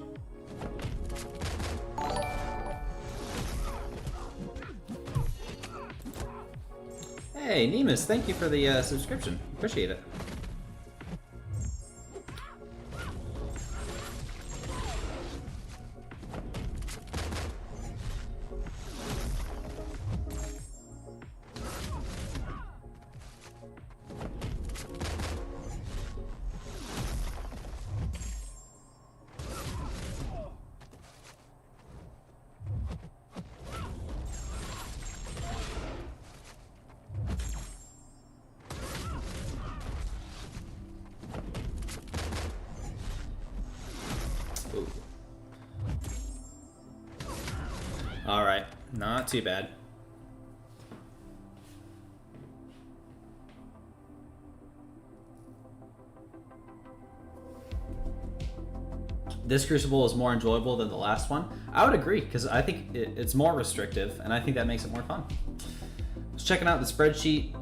Hey, Nemus, thank you for the subscription. Appreciate it. Alright, not too bad. This Crucible is more enjoyable than the last one. I would agree, because I think it's more restrictive, and I think that makes it more fun. I was checking out the spreadsheet,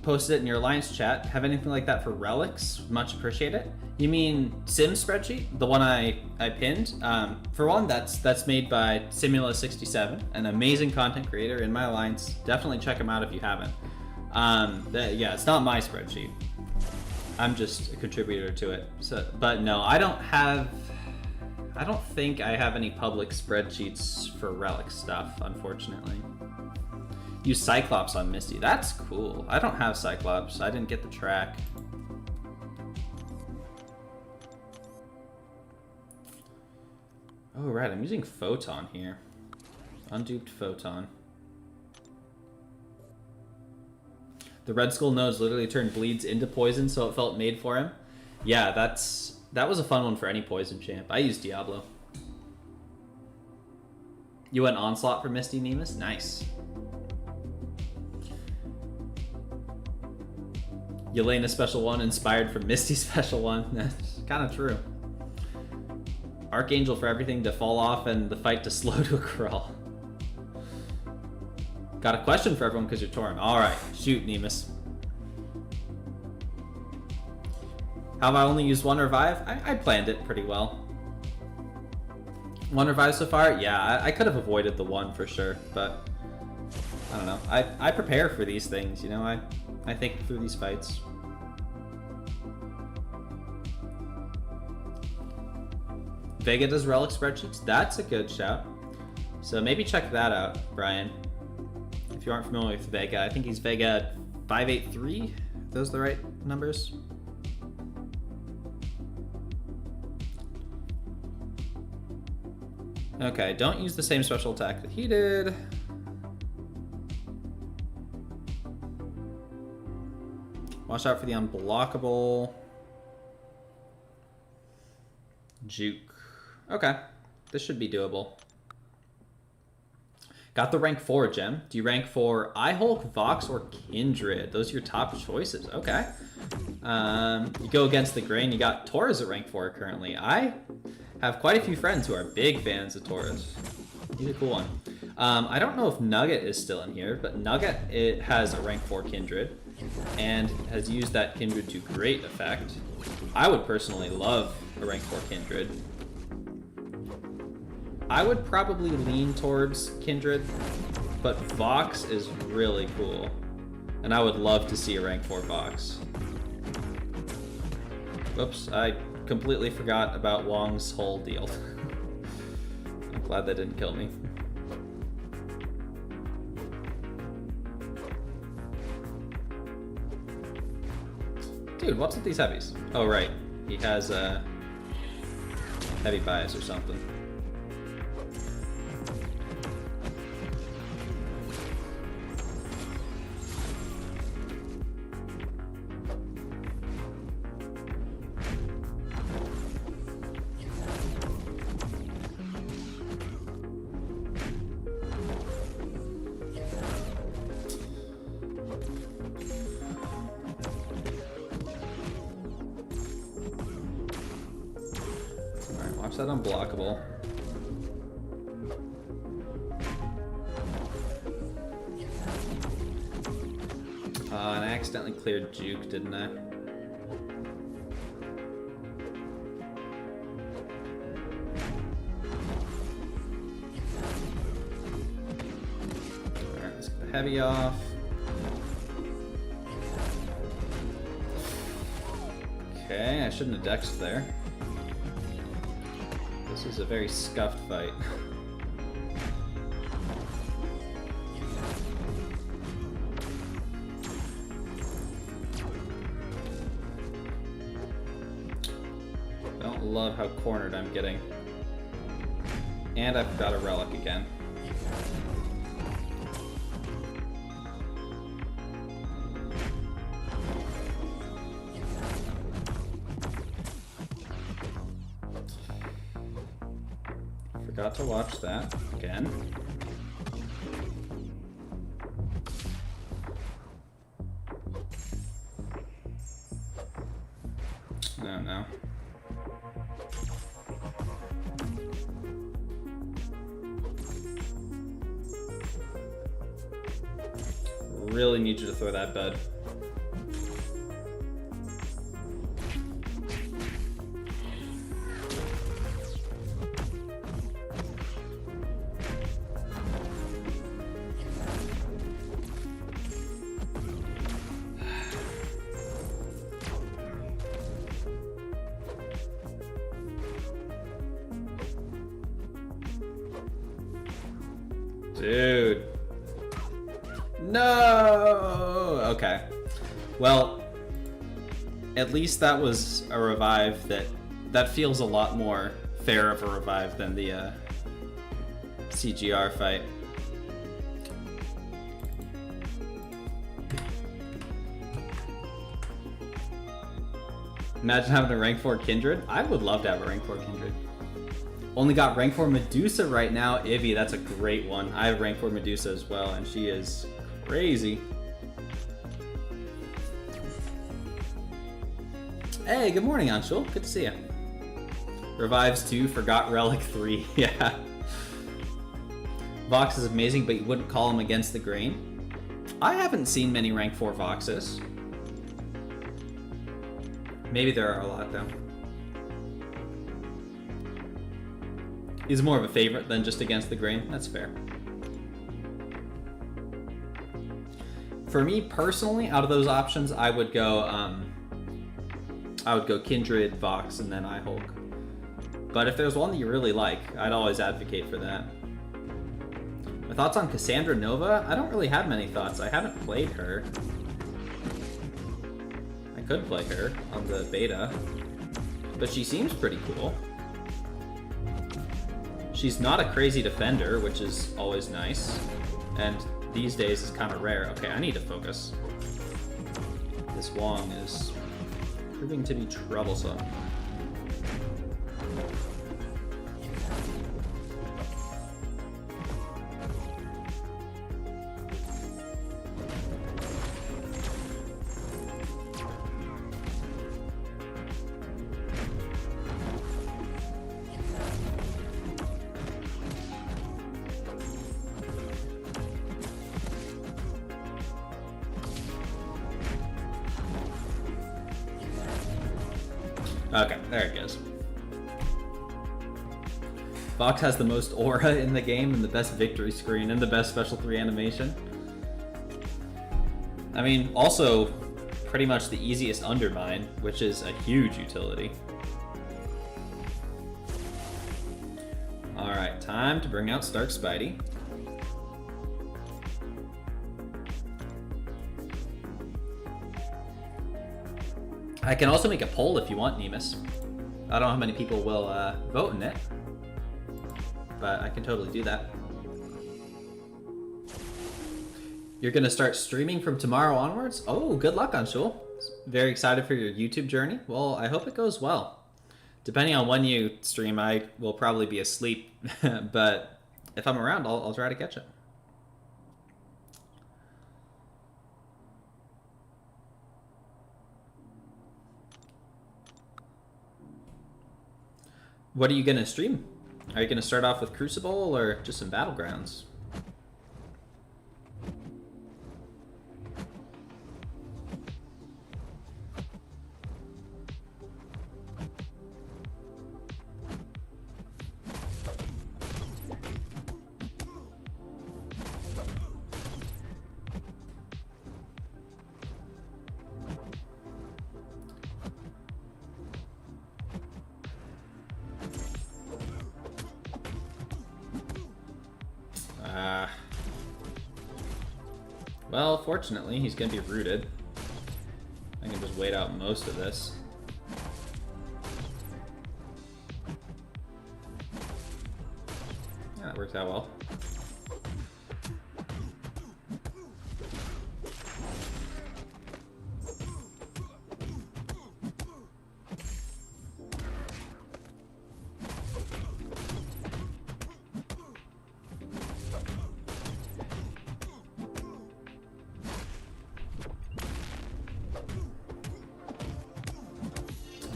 posted it in your Alliance chat. Have anything like that for relics? Much appreciate it. You mean Sim spreadsheet? The one I pinned? For one, that's made by Simula67, an amazing content creator in my Alliance. Definitely check him out if you haven't. Yeah, it's not my spreadsheet. I'm just a contributor to it. So, but no, I don't think I have any public spreadsheets for relic stuff, unfortunately. Use Cyclops on Misty. That's cool. I don't have Cyclops. I didn't get the track. Oh, right. I'm using Photon here. Unduped Photon. The Red Skull nose literally turned bleeds into poison, so it felt made for him. Yeah, that's That was a fun one for any poison champ. I used Diablo. You went Onslaught for Misty Nemus? Nice. Yelena Special 1 inspired from Misty Special 1. That's kind of true. Archangel for everything to fall off and the fight to slow to a crawl. Got a question for everyone because you're Tauren. Alright, shoot, Nemus. Have I only used one revive? I planned it pretty well. One revive so far? Yeah, I could have avoided the one for sure, but I don't know. I prepare for these things, you know? I think through these fights. Vega does relic spreadsheets? That's a good shout. So maybe check that out, Brian. If you aren't familiar with Vega, I think he's Vega 583. Are those the right numbers? Okay, don't use the same special attack that he did. Watch out for the unblockable. Juke. Okay, this should be doable. Got the rank 4 gem. Do you rank for AngryHulk, Vox, or Kindred? Those are your top choices. Okay. You go against the grain. You got Taurus at rank 4 currently. I have quite a few friends who are big fans of Taurus. He's a cool one. I don't know if Nugget is still in here, but Nugget it has a rank 4 Kindred and has used that Kindred to great effect. I would personally love a rank 4 Kindred. I would probably lean towards Kindred, but Vox is really cool. And I would love to see a rank 4 Vox. Whoops, I completely forgot about Wong's whole deal. I'm glad that didn't kill me. Dude, what's with these heavies? Oh, right. He has a heavy bias or something. Watch that unblockable. And I accidentally cleared Juke, didn't I? Alright, let's get the heavy off. Okay, I shouldn't have dexed there. This is a very scuffed fight. Don't love how cornered I'm getting. And I forgot a relic again. Forgot to watch that again. Oh no. Really need you to throw that bud. Dude. No! Okay. Well, at least that was a revive that feels a lot more fair of a revive than the CGR fight. Imagine having a rank 4 Kindred. I would love to have a rank 4 Kindred. Only got rank 4 Medusa right now. Ivy, that's a great one. I have rank 4 Medusa as well, and she is crazy. Hey, good morning, Anshul. Good to see you. Revives 2, forgot Relic 3. Yeah. Vox is amazing, but you wouldn't call him against the grain. I haven't seen many rank 4 Voxes. Maybe there are a lot, though. He's more of a favorite than just against the grain. That's fair. For me personally, out of those options, I would go Kindred, Vox, and then AngryHulk. But if there's one that you really like, I'd always advocate for that. My thoughts on Cassandra Nova? I don't really have many thoughts. I haven't played her. I could play her on the beta, but she seems pretty cool. She's not a crazy defender, which is always nice, and these days is kind of rare. Okay, I need to focus. This Wong is proving to be troublesome. Okay, there it goes. Vox has the most aura in the game and the best victory screen and the best special 3 animation. I mean, also pretty much the easiest undermine, which is a huge utility. Alright, time to bring out Stark Spidey. I can also make a poll if you want, Nemus. I don't know how many people will vote in it, but I can totally do that. You're gonna start streaming from tomorrow onwards? Oh, good luck, Anshul. Very excited for your YouTube journey. Well, I hope it goes well. Depending on when you stream, I will probably be asleep, but if I'm around, I'll try to catch it. What are you going to stream? Are you going to start off with Crucible or just some Battlegrounds? Well, fortunately, he's going to be rooted. I can just wait out most of this. Yeah, that works out well.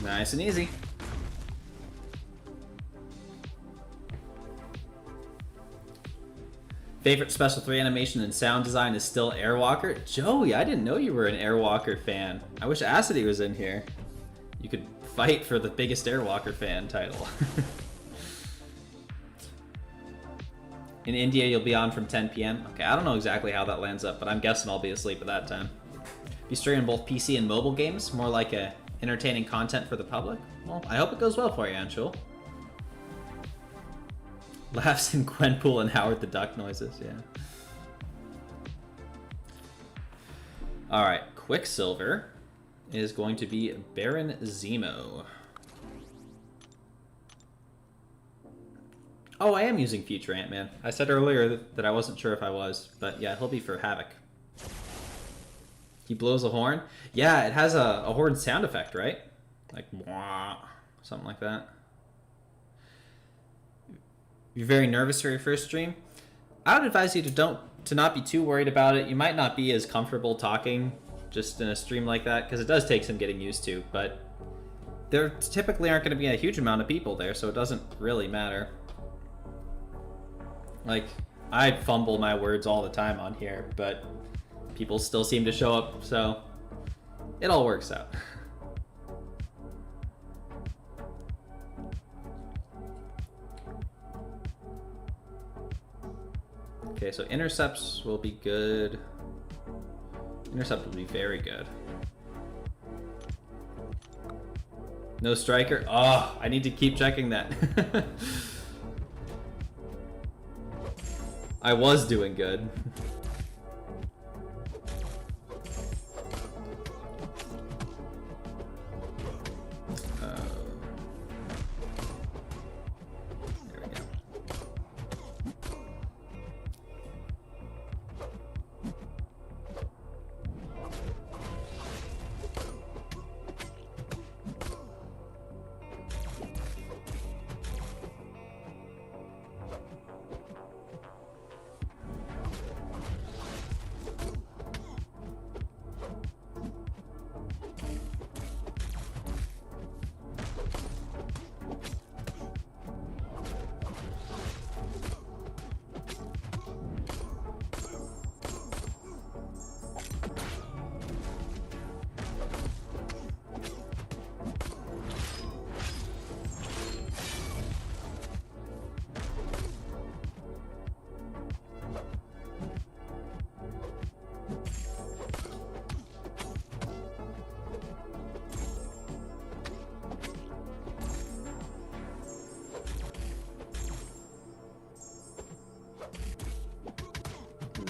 Nice and easy. Favorite special 3 animation and sound design is still Airwalker. Joey, I didn't know you were an Airwalker fan. I wish Acidy was in here. You could fight for the biggest Airwalker fan title. In India, you'll be on from 10 p.m. Okay, I don't know exactly how that lands up, but I'm guessing I'll be asleep at that time. Be streaming both PC and mobile games, more like a entertaining content for the public? Well, I hope it goes well for you, Anshul. Laughs in Gwenpool and Howard the Duck noises, yeah. Alright, Quicksilver is going to be Baron Zemo. Oh, I am using Future Ant-Man. I said earlier that I wasn't sure if I was, but yeah, he'll be for Havoc. He blows a horn? Yeah, it has a horn sound effect, right? Like, wah, something like that. You're very nervous for your first stream? I would advise you to not be too worried about it. You might not be as comfortable talking just in a stream like that, because it does take some getting used to, but there typically aren't going to be a huge amount of people there, so it doesn't really matter. Like, I fumble my words all the time on here, but people still seem to show up, so it all works out. Okay, so intercepts will be good. Intercept will be very good. No striker? Oh, I need to keep checking that. I was doing good. There we go.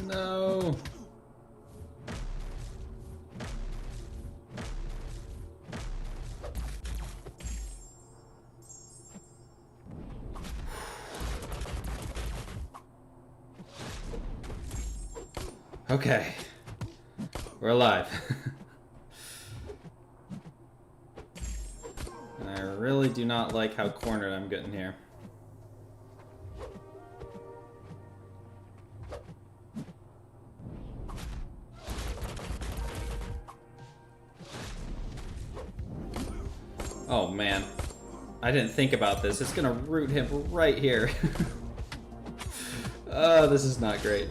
No. Okay. We're alive. And I really do not like how cornered I'm getting here. Oh man, I didn't think about this. It's gonna root him right here. Oh, this is not great.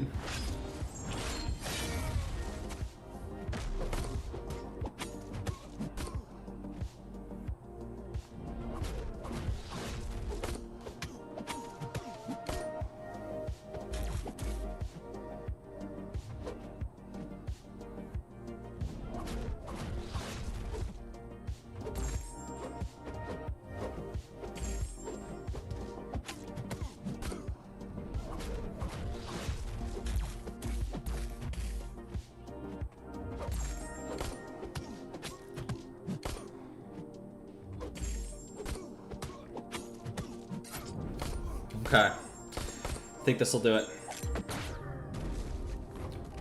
Okay. I think this will do it.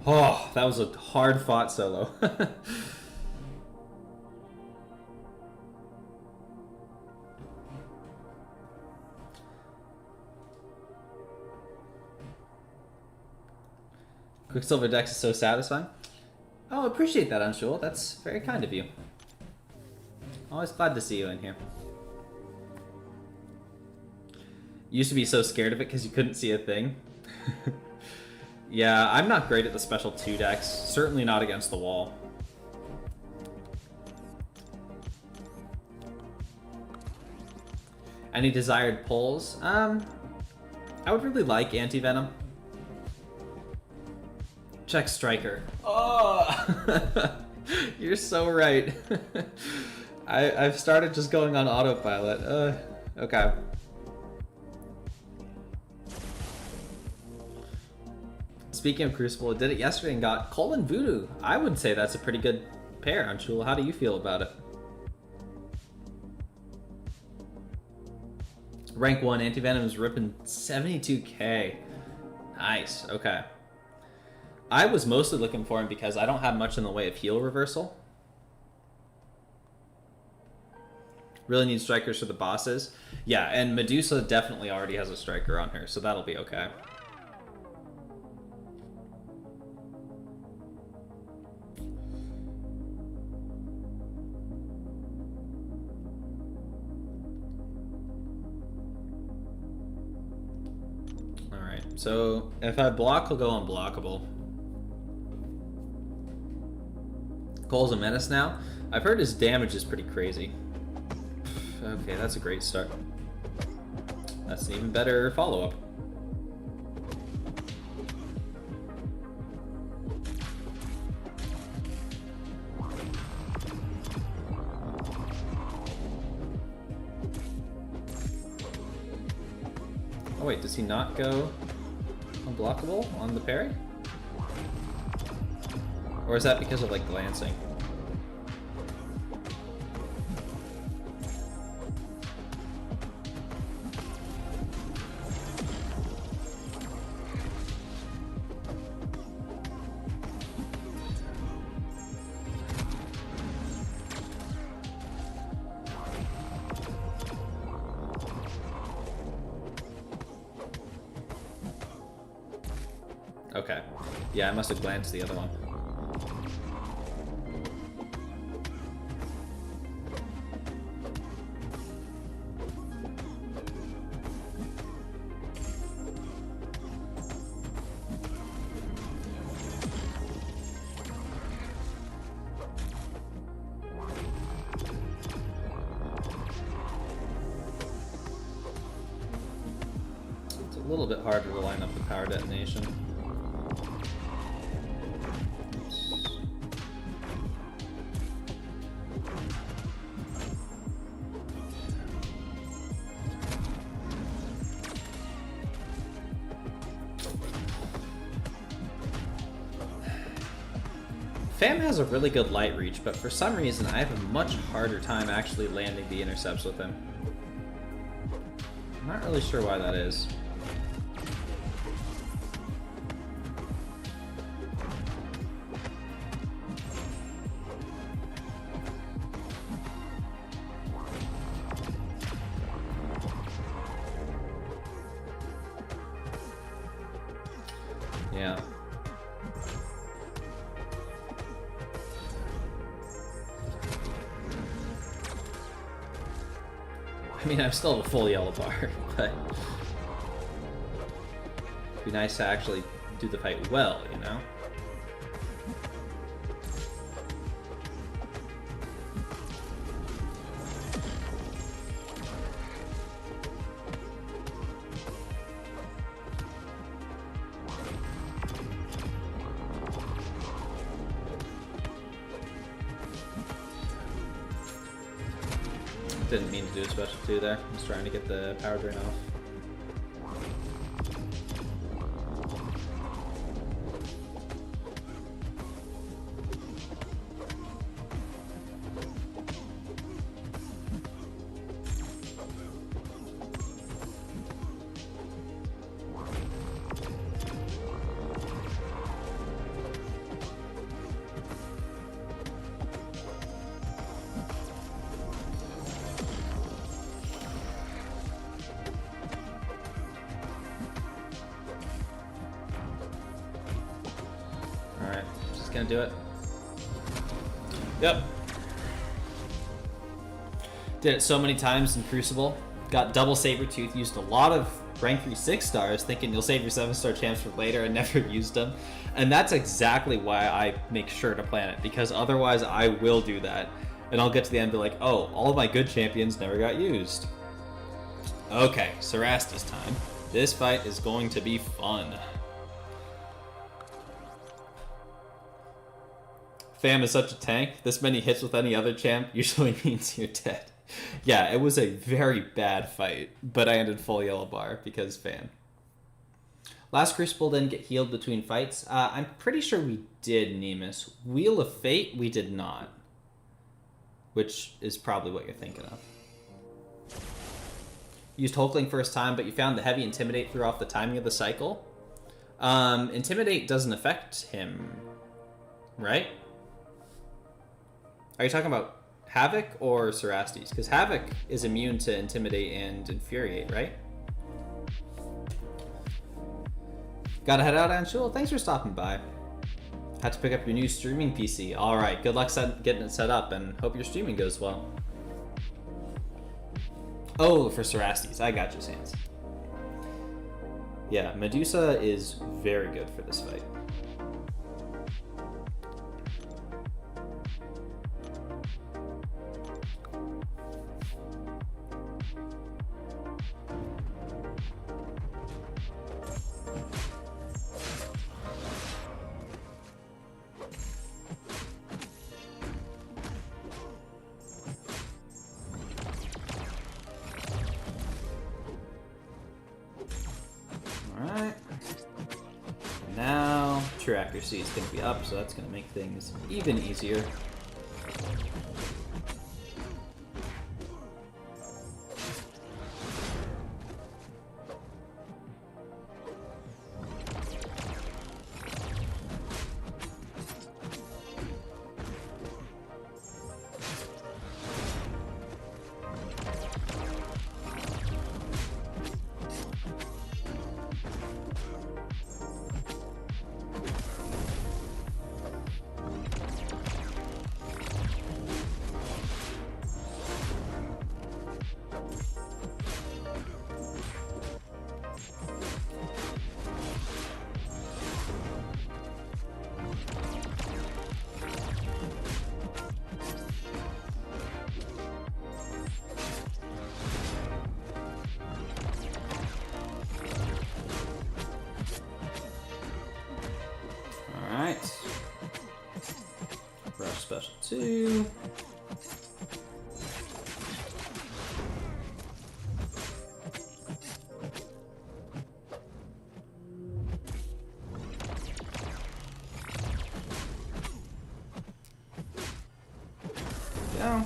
Oh, that was a hard fought solo. Quicksilver Dex is so satisfying. Oh, I appreciate that, Anshul. That's very kind of you. Always glad to see you in here. Used to be so scared of it because you couldn't see a thing. Yeah, I'm not great at the special 2 decks. Certainly not against the wall. Any desired pulls? I would really like Anti-Venom. Check Striker. Oh! You're so right. I've started just going on autopilot. Okay. Speaking of Crucible, I did it yesterday and got Cole and Voodoo. I would say that's a pretty good pair, Anshul. How do you feel about it? Rank 1 Anti-Venom is ripping 72k. Nice, okay. I was mostly looking for him because I don't have much in the way of heal reversal. Really need strikers for the bosses. Yeah, and Medusa definitely already has a striker on her, so that'll be okay. Alright, so if I block, he'll go unblockable. Cole's a menace now. I've heard his damage is pretty crazy. Okay, that's a great start. That's an even better follow-up. Oh wait, does he not go unblockable on the parry? Or is that because of, like, glancing? Okay. Yeah, I must have glanced the other one. It's a little bit harder to line up the power detonation. Fam has a really good light reach, but for some reason I have a much harder time actually landing the intercepts with him. I'm not really sure why that is. Yeah. I mean, I'm still a full yellow bar, but it'd be nice to actually do the fight well, you know? Didn't mean to do a special 2 there. I was trying to get the power drain off. Gonna do it. Yep. Did it so many times in Crucible. Got double Sabertooth, used a lot of rank 3 6 stars, thinking you'll save your 7-star champs for later, and never used them. And that's exactly why I make sure to plan it, because otherwise I will do that. And I'll get to the end and be like, oh, all of my good champions never got used. Okay, Cerastes time. This fight is going to be fun. Fam is such a tank. This many hits with any other champ usually means you're dead. Yeah, it was a very bad fight, but I ended full yellow bar because Fam. Last Crucible didn't get healed between fights. I'm pretty sure we did, Nemus. Wheel of Fate, we did not. Which is probably what you're thinking of. Used Hulkling first time, but you found the heavy Intimidate threw off the timing of the cycle. Intimidate doesn't affect him, right? Are you talking about Havoc or Cerastes? Because Havoc is immune to Intimidate and Infuriate, right? Gotta head out, Anshul. Thanks for stopping by. Had to pick up your new streaming PC. Alright, good luck getting it set up, and hope your streaming goes well. Oh, for Cerastes. I got your Sans. Yeah, Medusa is very good for this fight. Accuracy is going to be up, so that's going to make things even easier. Special 2. Go.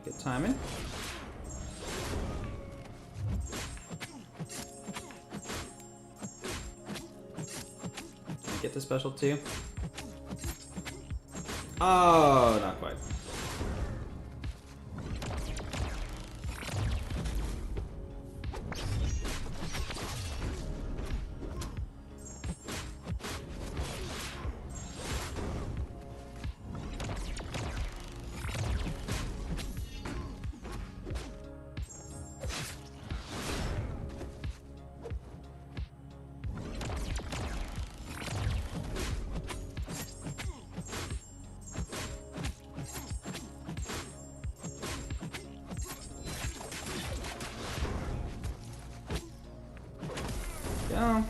Good timing. Get the special 2. Oh, not quite. Go.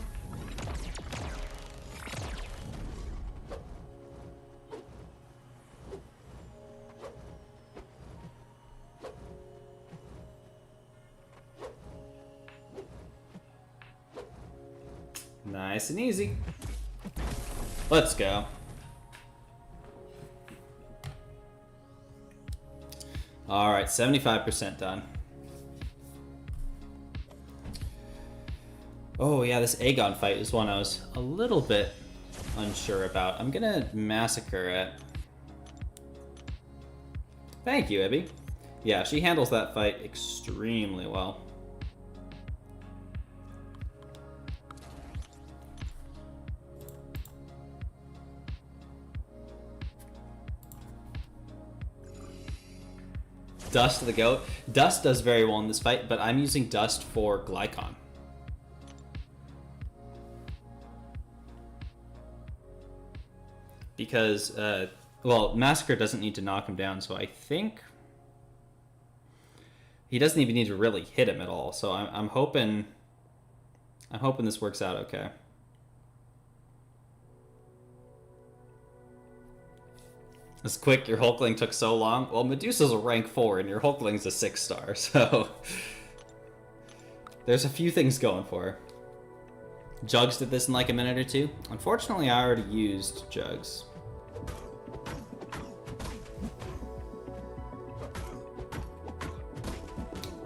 Nice and easy. Let's go. All right, 75% done. Oh yeah, this Aegon fight is one I was a little bit unsure about. I'm gonna massacre it. Thank you, Ibby. Yeah, she handles that fight extremely well. Dust the goat. Dust does very well in this fight, but I'm using Dust for Glycon. Because, well, Massacre doesn't need to knock him down, so I think he doesn't even need to really hit him at all. So I'm hoping this works out okay. It's quick, your Hulkling took so long. Well, Medusa's a rank 4 and your Hulkling's a 6-star, so... There's a few things going for her. Jugs did this in like a minute or two. Unfortunately, I already used Jugs.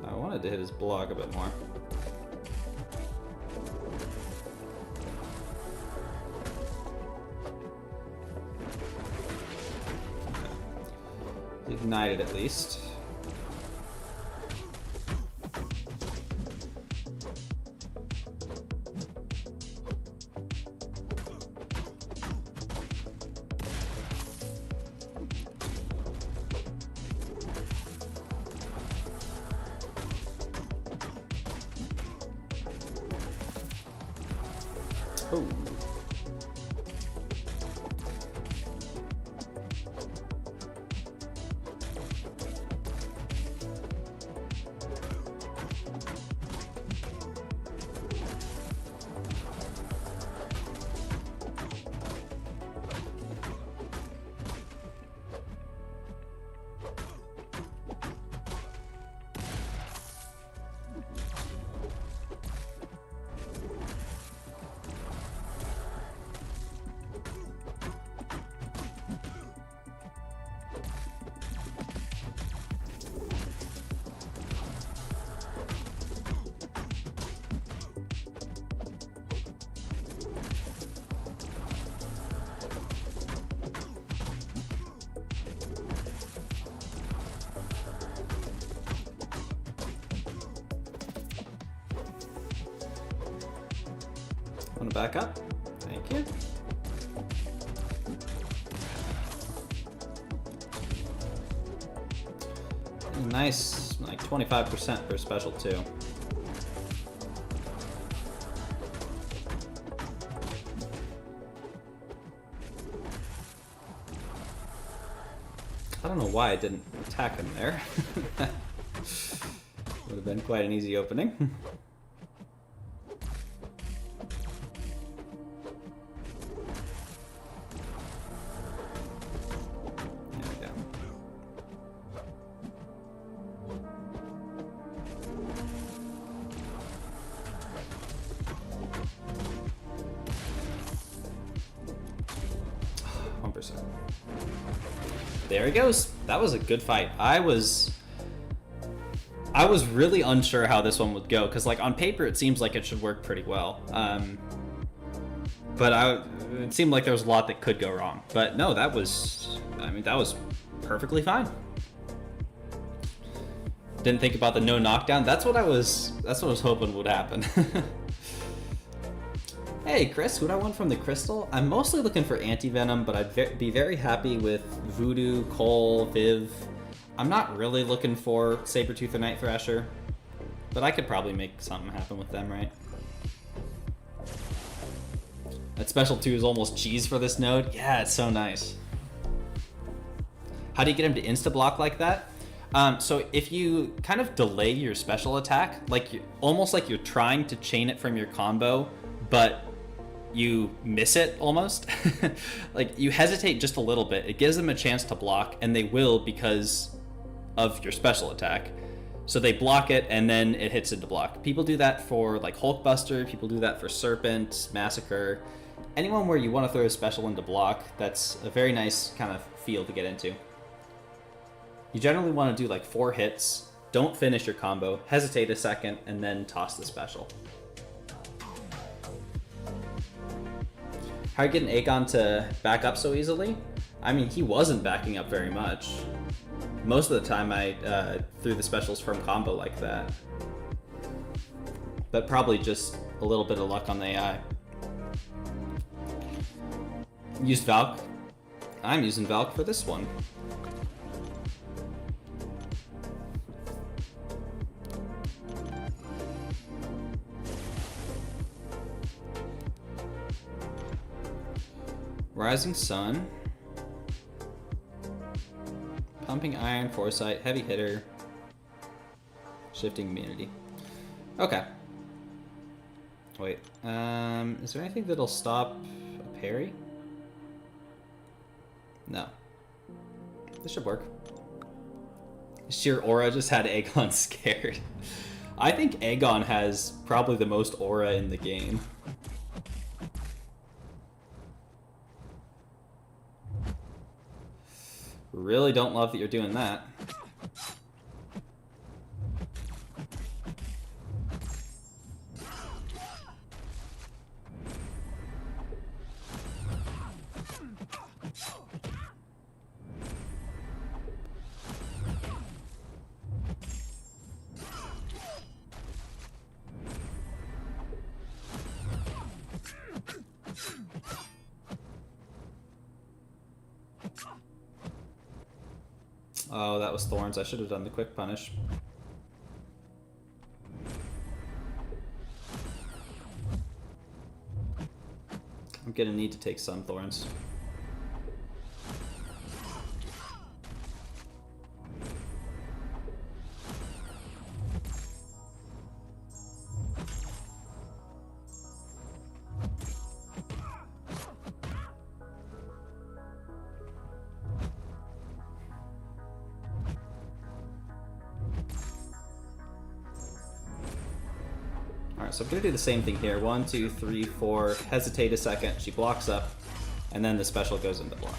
I wanted to hit his block a bit more. Ignited at least. Oh. Want to back up? Thank you. Nice, like 25% for special too. I don't know why I didn't attack him there. Would have been quite an easy opening. There he goes. That was a good fight. I was really unsure how this one would go because, like, on paper it seems like it should work pretty well. But it seemed like there was a lot that could go wrong. But no, that was perfectly fine. Didn't think about the no knockdown. That's what I was hoping would happen. Hey Chris, who'd I want from the crystal? I'm mostly looking for anti-venom, but I'd be very happy with Voodoo, Cole, Viv. I'm not really looking for Sabretooth or Night Thrasher, but I could probably make something happen with them, right? That special 2 is almost cheese for this node. Yeah, it's so nice. How do you get him to insta-block like that? So if you kind of delay your special attack, like almost like you're trying to chain it from your combo, but you miss it almost. Like you hesitate just a little bit, it gives them a chance to block, and they will because of your special attack. So they block it and then it hits into block. People do that for like Hulkbuster, people do that for Serpent, Massacre. Anyone where you want to throw a special into block, that's a very nice kind of feel to get into. You generally want to do like 4 hits, don't finish your combo, hesitate a second, and then toss the special. How are you getting Aegon to back up so easily? I mean, he wasn't backing up very much. Most of the time I threw the specials from combo like that. But probably just a little bit of luck on the AI. Used Valk. I'm using Valk for this one. Rising Sun, Pumping Iron, Foresight, Heavy Hitter, Shifting Immunity. Okay. Wait, is there anything that'll stop a parry? No. This should work. Sheer aura just had Aegon scared. I think Aegon has probably the most aura in the game. Really don't love that you're doing that. Oh, that was Thorns. I should have done the quick punish. I'm gonna need to take some Thorns. So I'm going to do the same thing here. 1, 2, 3, 4, hesitate a second, she blocks up, and then the special goes into block.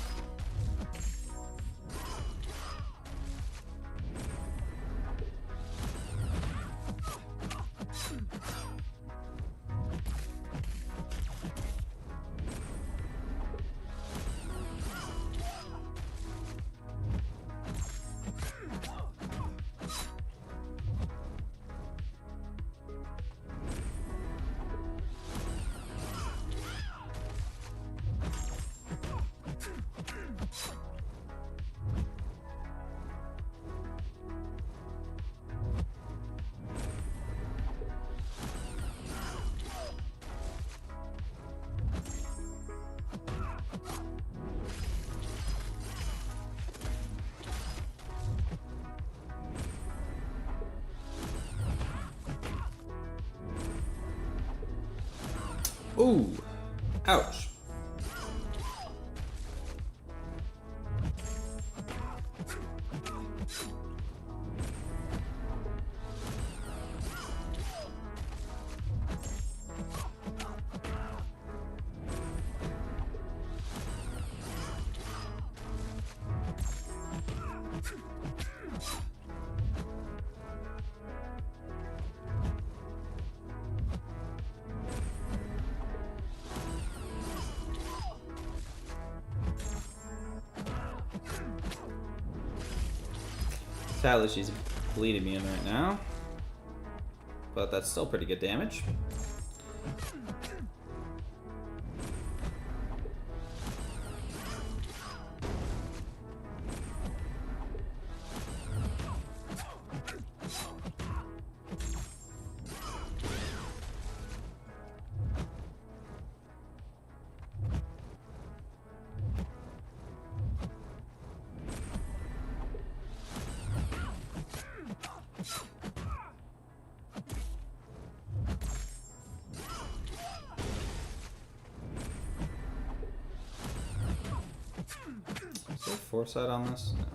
Ooh, ouch. Sadly, she's bleeding me in right now, but that's still pretty good damage. Is there foresight on this? No.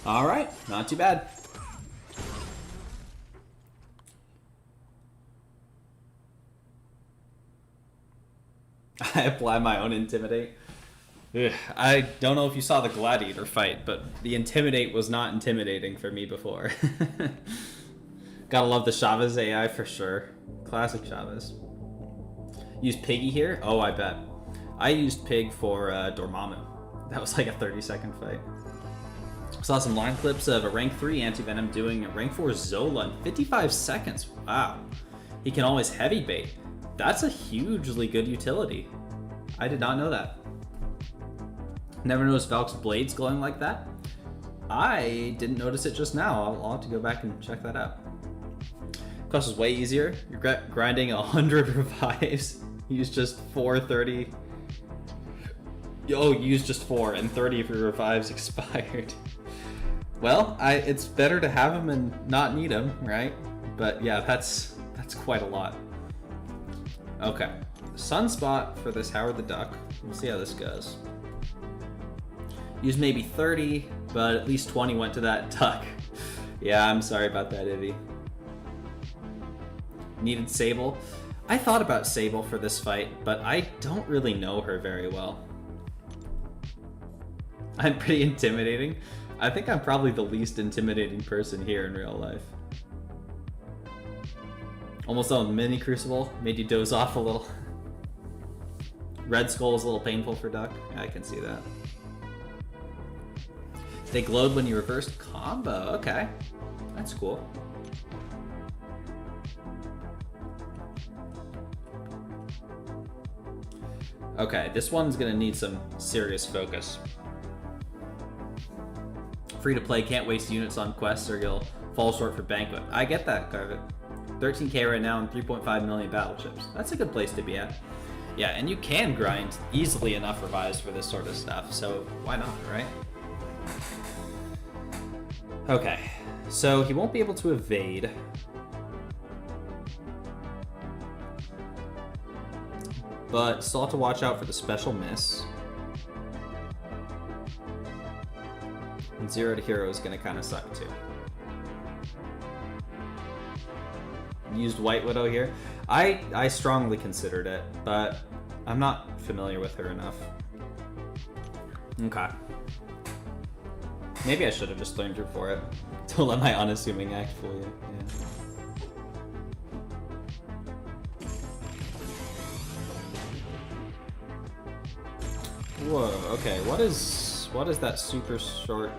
Alright, not too bad. I apply my own Intimidate. Ugh, I don't know if you saw the Gladiator fight, but the Intimidate was not intimidating for me before. Gotta love the Chavez AI for sure. Classic Chavez. Use Piggy here? Oh, I bet. I used Pig for Dormammu. That was like a 30-second fight. Saw some line clips of a rank 3 Anti-Venom doing a rank 4 Zola in 55 seconds. Wow. He can always heavy bait. That's a hugely good utility. I did not know that. Never noticed Valk's blades glowing like that. I didn't notice it just now. I'll have to go back and check that out. Quest is way easier. You're grinding 100 revives. Use just 430. Oh, use just 4 and 30 of your revives expired. Well, it's better to have them and not need them, right? But yeah, that's quite a lot. Okay, Sunspot for this Howard the Duck. We'll see how this goes. Used maybe 30, but at least 20 went to that duck. Yeah, I'm sorry about that, Ivy. Needed Sable. I thought about Sable for this fight, but I don't really know her very well. I'm pretty intimidating. I think I'm probably the least intimidating person here in real life. Almost on mini Crucible, made you doze off a little. Red Skull is a little painful for Duck. Yeah, I can see that. They glowed when you reversed combo. Okay, that's cool. Okay, this one's gonna need some serious focus. Free to play, can't waste units on quests or you'll fall short for Banquet. I get that, Carvet. 13k right now and 3.5 million battleships. That's a good place to be at. Yeah, and you can grind easily enough revives for this sort of stuff, so why not, right? Okay, so he won't be able to evade. But still have to watch out for the special miss. And 0 to hero is going to kind of suck too. Used White Widow here. I strongly considered it, but I'm not familiar with her enough. Okay. Maybe I should have just learned her for it. Don't let my unassuming act fool you. Yeah. Whoa, okay, what is that super short?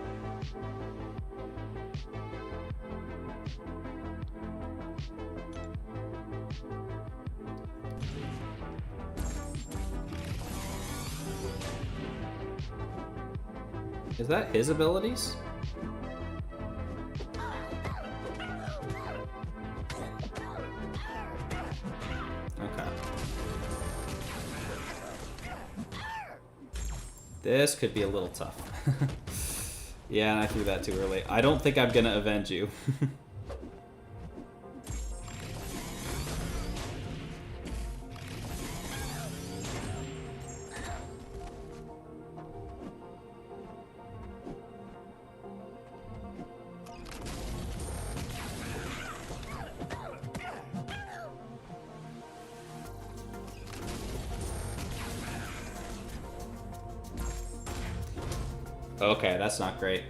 Is that his abilities? Okay. This could be a little tough. Yeah, and I threw that too early. I don't think I'm gonna avenge you. Okay, that's not great.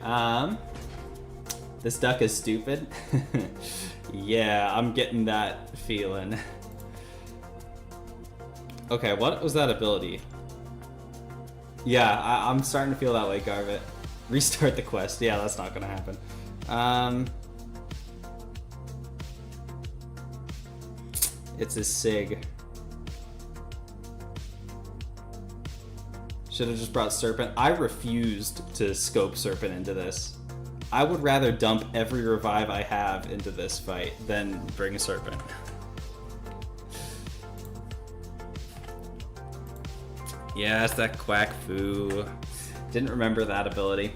This duck is stupid. Yeah, I'm getting that feeling. Okay, what was that ability? Yeah, I'm starting to feel that way, Garvit. Restart the quest. Yeah, that's not gonna happen. It's a Sig. Should have just brought Serpent. I refused to scope Serpent into this. I would rather dump every revive I have into this fight than bring a Serpent. Yes, that Quack Fu. Didn't remember that ability.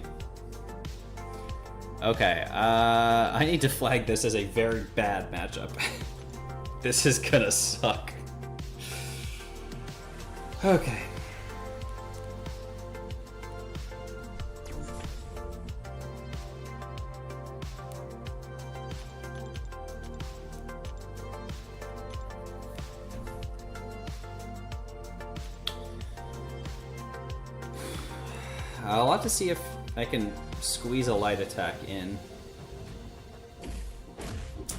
Okay, I need to flag this as a very bad matchup. This is gonna suck. Okay. I'll have to see if I can squeeze a light attack in.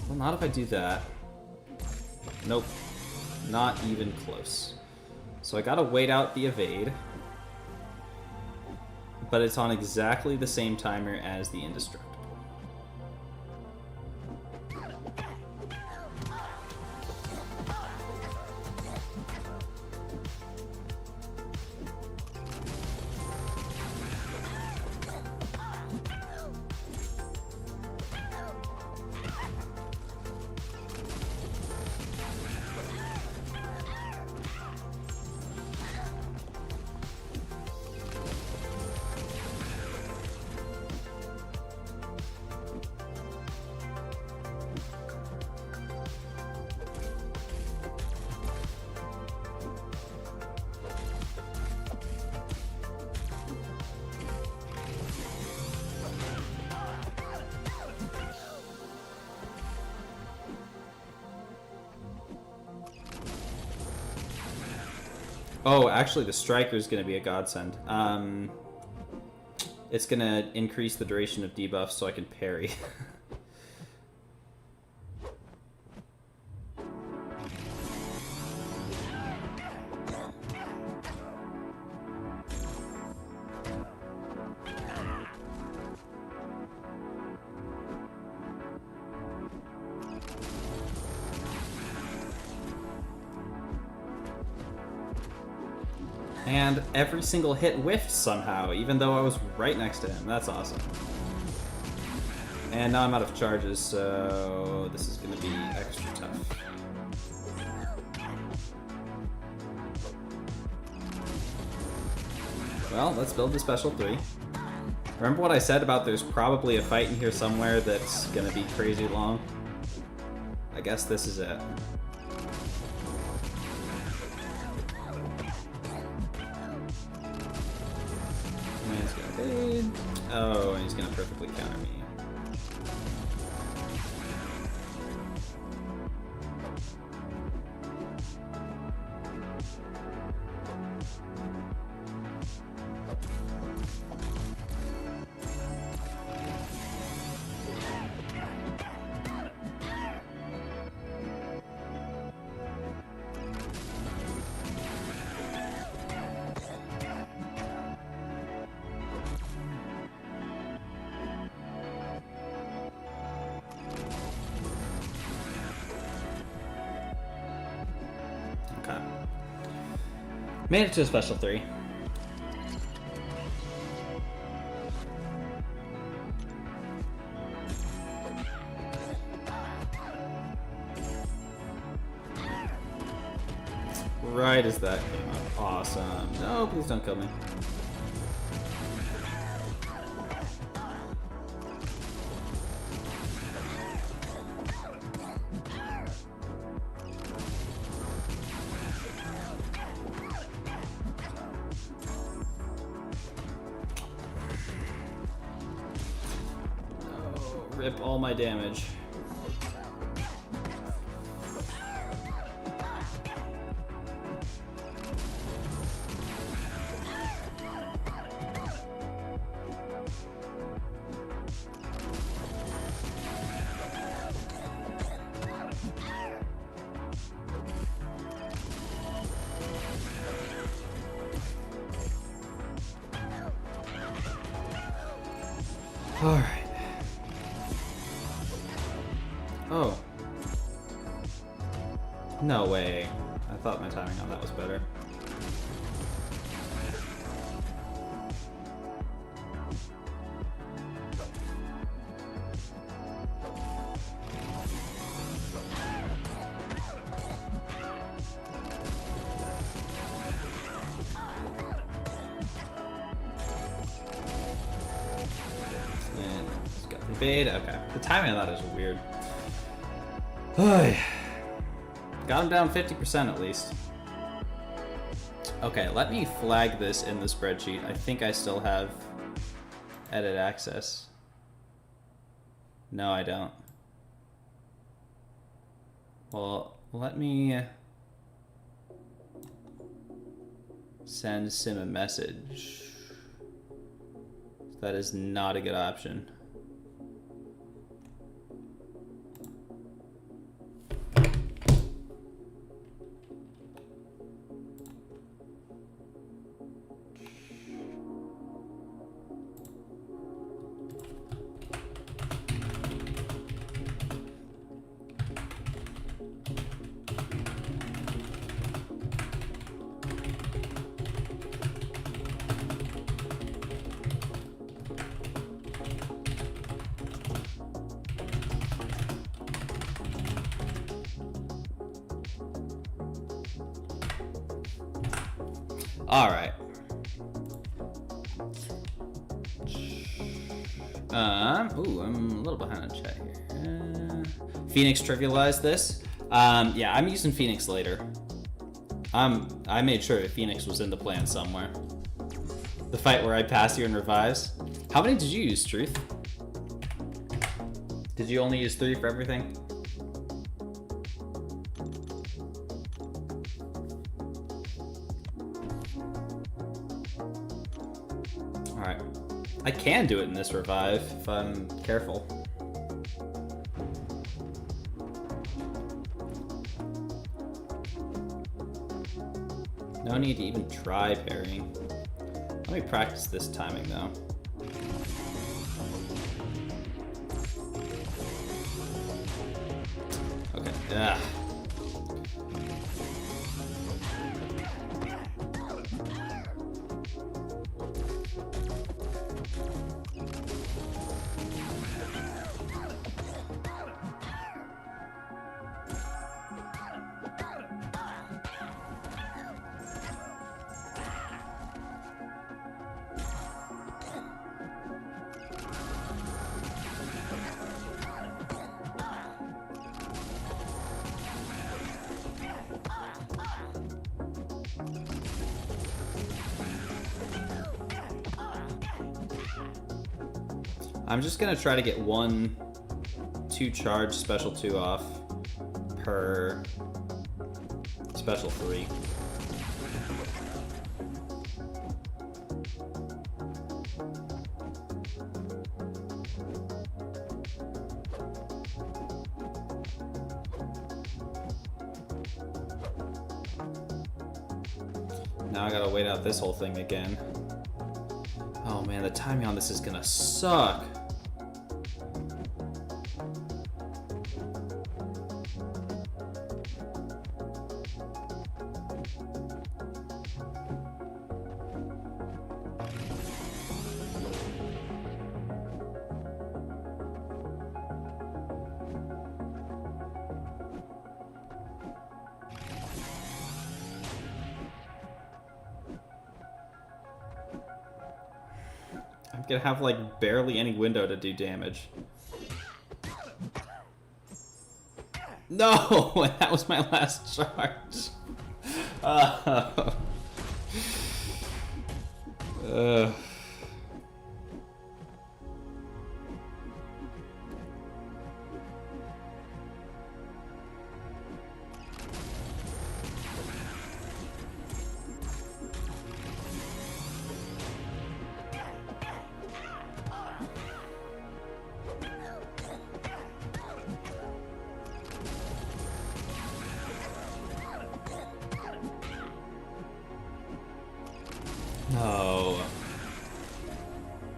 Well, not if I do that. Nope. Not even close. So I gotta wait out the evade. But it's on exactly the same timer as the indestructible. Oh, actually, the Striker is going to be a godsend. It's going to increase the duration of debuffs so I can parry. And every single hit whiffed somehow, even though I was right next to him. That's awesome. And now I'm out of charges, so this is going to be extra tough. Well, let's build the special 3. Remember what I said about there's probably a fight in here somewhere that's going to be crazy long? I guess this is it. Oh, and he's gonna perfectly counter me. Made it to a special 3. Right as that came up. Awesome. No, please don't kill me. Rip all my damage. All right. Oh. No way. I thought my timing on that was better. And it's got the evade. Okay. The timing on that is weird. Got him down 50% at least. Okay, let me flag this in the spreadsheet. I think I still have edit access. No, I don't. Well, let me send Sim a message. That is not a good option. All right. Ooh, I'm a little behind on chat here. Phoenix trivialized this. Yeah, I'm using Phoenix later. I made sure that Phoenix was in the plan somewhere. The fight where I pass you and revives. How many did you use, Truth? Did you only use 3 for everything? I can do it in this revive if I'm careful. No need to even try parrying. Let me practice this timing though. Okay. Ugh. I'm just gonna try to get 2 charge special 2 off per special 3. Now I gotta wait out this whole thing again. Oh man, the timing on this is gonna suck. I'm gonna have like barely any window to do damage. No, that was my last charge. No.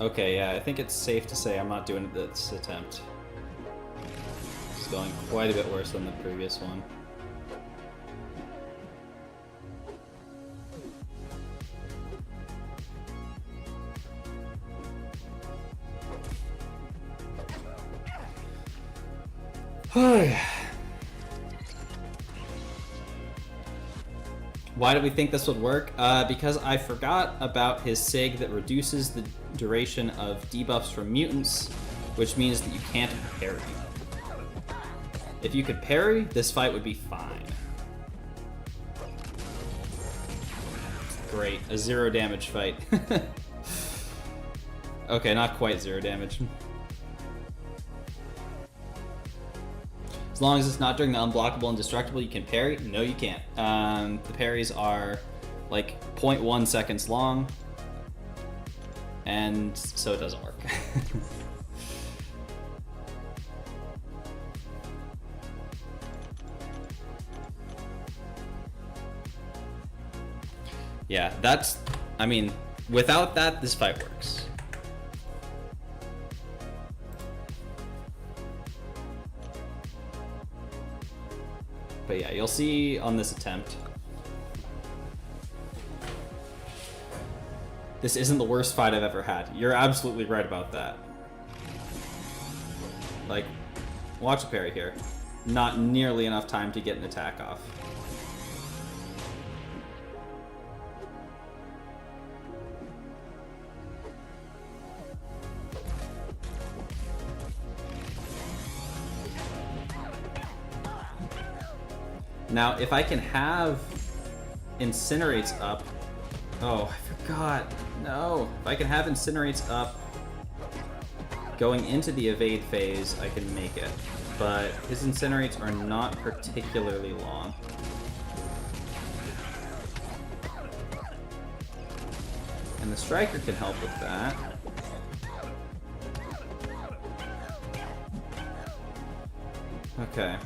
Okay, yeah, I think it's safe to say I'm not doing this attempt. It's going quite a bit worse than the previous one. Why do we think this would work? Because I forgot about his SIG that reduces the duration of debuffs from mutants, which means that you can't parry. If you could parry, this fight would be fine. Great, a 0 damage fight. Okay, not quite 0 damage. As long as it's not during the unblockable and destructible, you can parry. No, you can't. The parries are like 0.1 seconds long, and so it doesn't work. Yeah, that's, I mean, without that, this fight works. But yeah, you'll see on this attempt. This isn't the worst fight I've ever had. You're absolutely right about that. Like, watch a parry here. Not nearly enough time to get an attack off. Now, if I can have Incinerates up... Oh, I forgot. No. If I can have Incinerates up going into the evade phase, I can make it. But his Incinerates are not particularly long. And the Striker can help with that. Okay.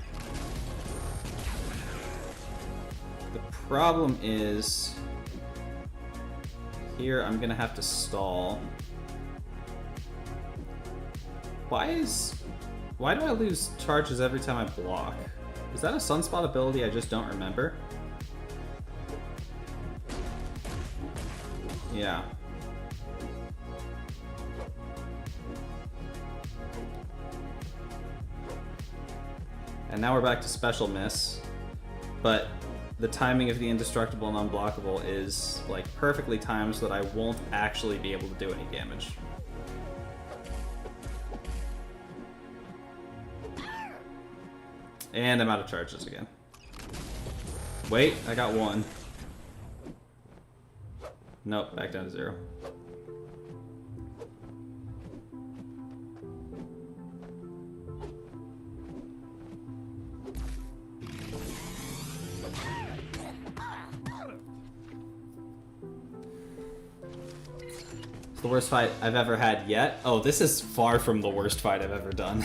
The problem is... Here, I'm gonna have to stall. Why do I lose charges every time I block? Is that a Sunspot ability I just don't remember? Yeah. And now we're back to special miss, but the timing of the indestructible and unblockable is like perfectly timed so that I won't actually be able to do any damage. And I'm out of charges again. Wait, I got one. Nope, back down to 0. It's the worst fight I've ever had yet. Oh, this is far from the worst fight I've ever done.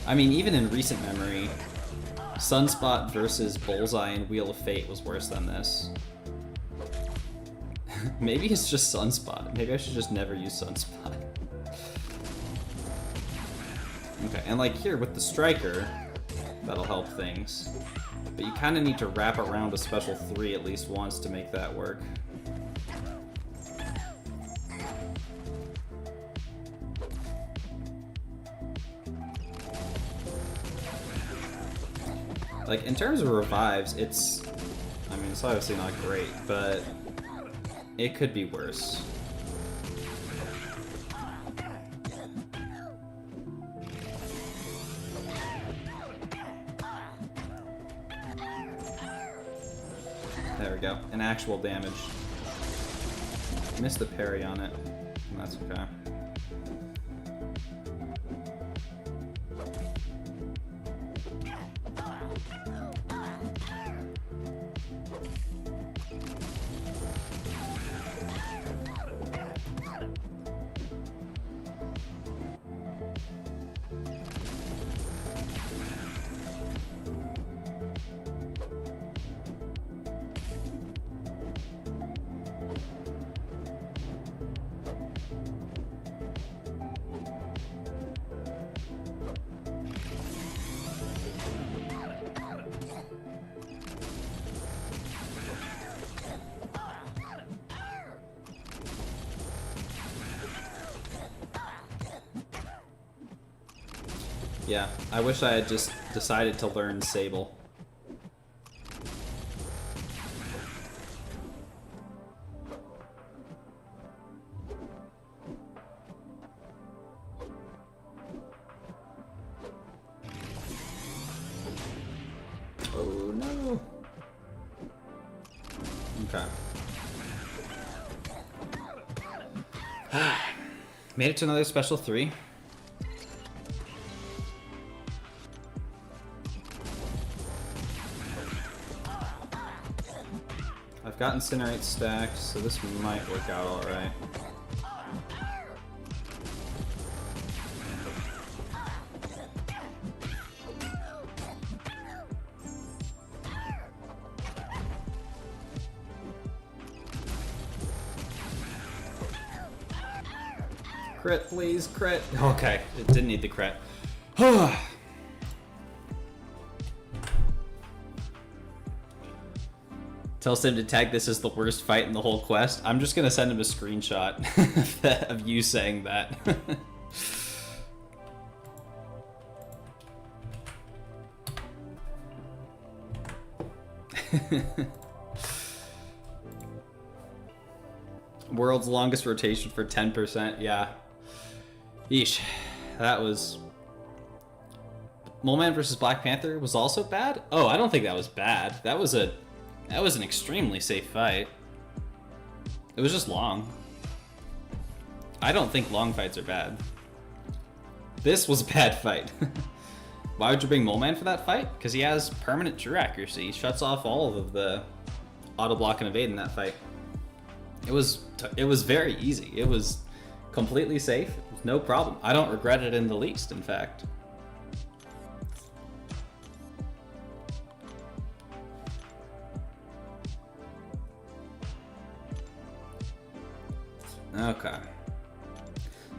I mean, even in recent memory, Sunspot versus Bullseye and Wheel of Fate was worse than this. Maybe it's just Sunspot. Maybe I should just never use Sunspot. Okay, and like here with the Striker, that'll help things. But you kind of need to wrap around a special 3 at least once to make that work. Like, in terms of revives, it's... I mean, it's obviously not great, but it could be worse. There we go. An actual damage. Missed the parry on it. And that's okay. Yeah, I wish I had just decided to learn Sable. Oh no. Okay. Made it to another special 3. Got Incinerate stacked, so this might work out alright. Crit, please, crit. Okay, it didn't need the crit. Tell Sim to tag this as the worst fight in the whole quest. I'm just gonna send him a screenshot of you saying that. World's longest rotation for 10%, yeah. Yeesh. That was... Mole Man versus Black Panther was also bad? Oh, I don't think that was bad. That was an extremely safe fight. It was just long. I don't think long fights are bad. This was a bad fight. Why would you bring Mole Man for that fight? Because he has permanent true accuracy. He shuts off all of the auto block and evade in that fight. It was very easy. It was completely safe. No problem. I don't regret it in the least, in fact. Okay.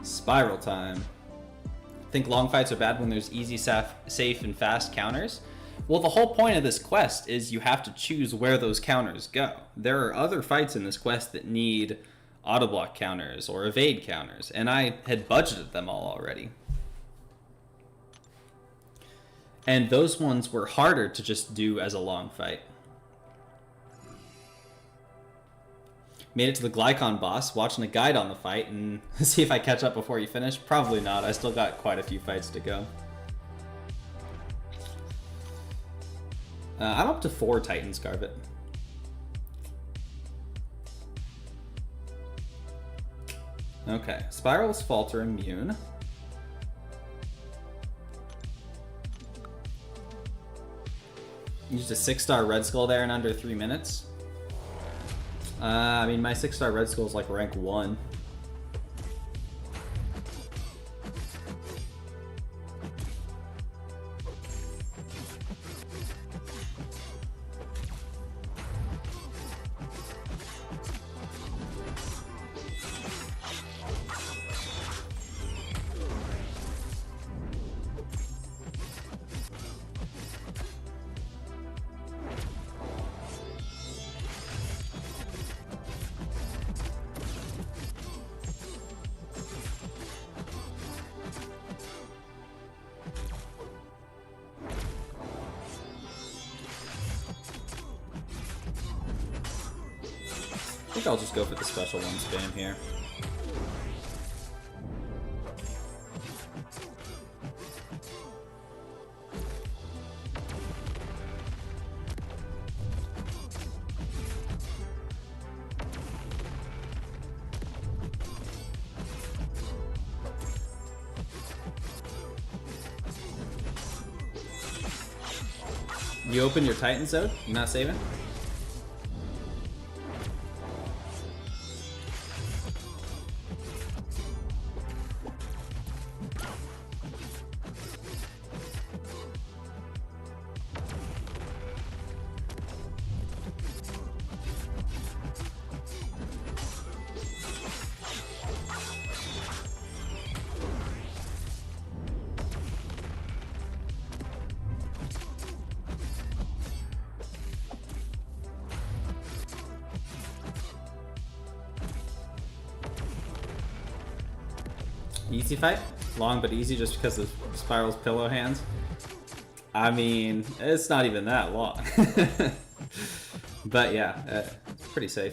Spiral time. Think long fights are bad when there's easy, safe, and fast counters? Well, the whole point of this quest is you have to choose where those counters go. There are other fights in this quest that need autoblock counters or evade counters, and I had budgeted them all already. And those ones were harder to just do as a long fight. Made it to the Glycon boss, watching a guide on the fight, and see if I catch up before you finish. Probably not, I still got quite a few fights to go. I'm up to 4 Titans, Garvit. Okay, Spiral's Falter immune. Used a 6-star Red Skull there in under 3 minutes. I mean, my 6-star Red Skull is like rank 1. I think I'll just go for the special one spam here. You open your Titan Zone? You're not saving? Easy fight? Long but easy just because of Spiral's pillow hands? I mean, it's not even that long. But yeah, it's pretty safe.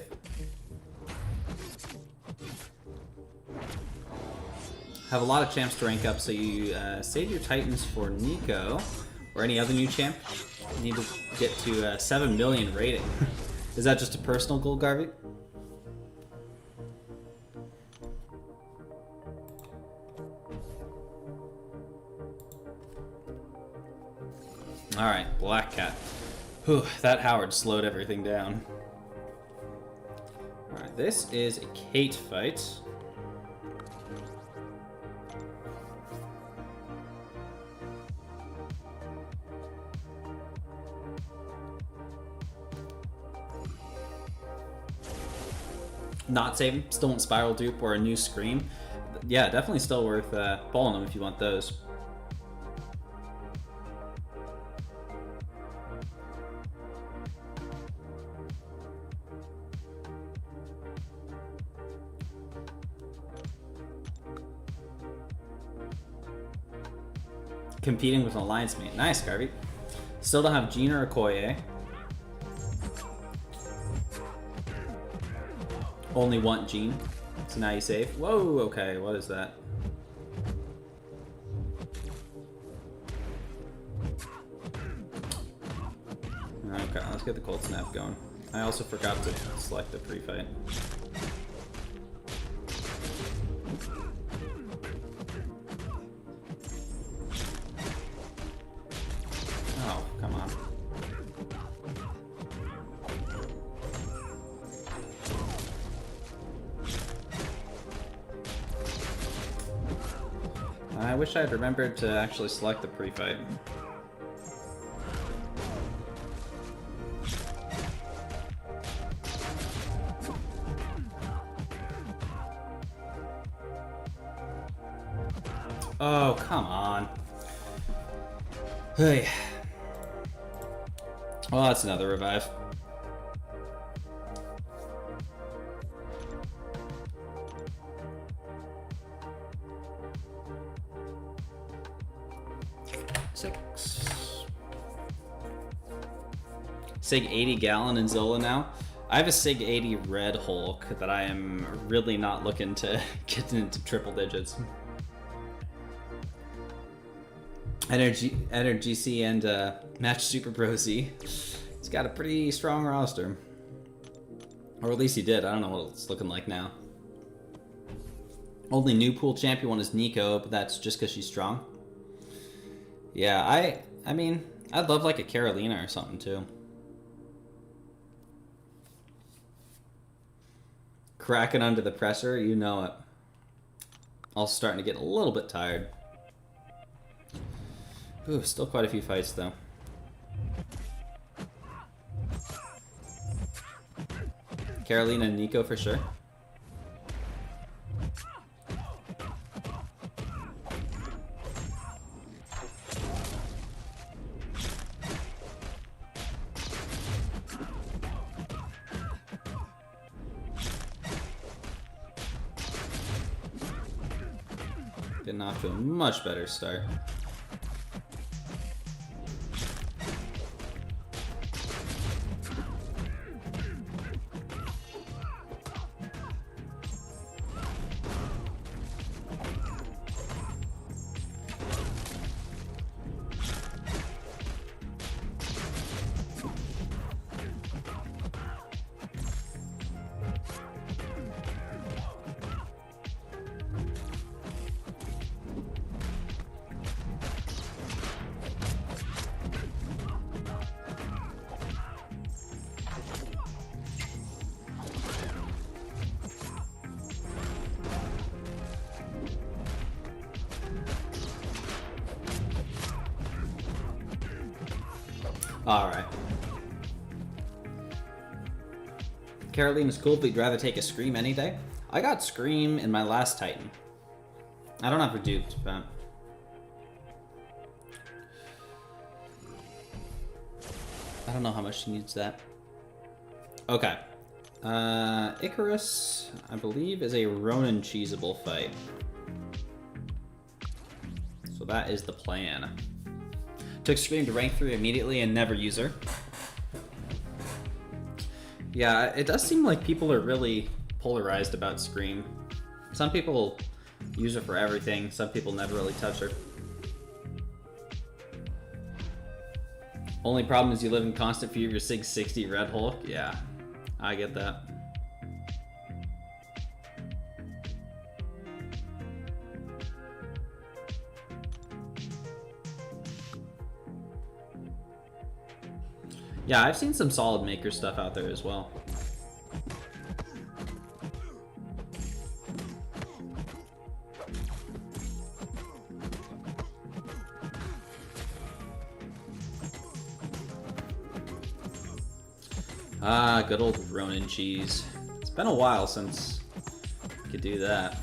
Have a lot of champs to rank up, so you save your Titans for Nico or any other new champ. You need to get to 7 million rating. Is that just a personal goal, Garvey? Alright, Black Cat. Whew, that Howard slowed everything down. Alright, this is a Kate fight. Not saving, still want Spiral Dupe or a new Scream. Yeah, definitely still worth pulling them if you want those. Competing with an alliance mate. Nice, Garvey. Still don't have Jean or Okoye. Only want Jean. So now you save. Whoa, okay, what is that? Okay, let's get the Cold Snap going. I also forgot to select the pre-fight. I wish I had remembered to actually select the pre-fight. Oh, come on. Hey. Well, that's another revive. Sig 80 Gallon and Zola now. I have a Sig 80 Red Hulk that I am really not looking to get into triple digits. Energy C and Match Super Pro Z. He's got a pretty strong roster. Or at least he did. I don't know what it's looking like now. Only new pool champion one is Nico, but that's just because she's strong. Yeah, I mean, I'd love like a Carolina or something too. Cracking under the pressure, you know it. Also starting to get a little bit tired. Ooh, still quite a few fights though. Carolina and Nico for sure. Getting off to a much better start. Alright. Carolina's cool, but you'd rather take a Scream any day? I got Scream in my last Titan. I don't have her duped, but... I don't know how much she needs that. Okay. Icarus, I believe, is a Ronin cheesable fight. So that is the plan. Took Scream to rank 3 immediately and never use her. Yeah, it does seem like people are really polarized about Scream. Some people use her for everything, some people never really touch her. Only problem is you live in constant fear of your Sig 60 Red Hulk. Yeah, I get that. Yeah, I've seen some solid maker stuff out there as well. Ah, good old Ronin cheese. It's been a while since I could do that.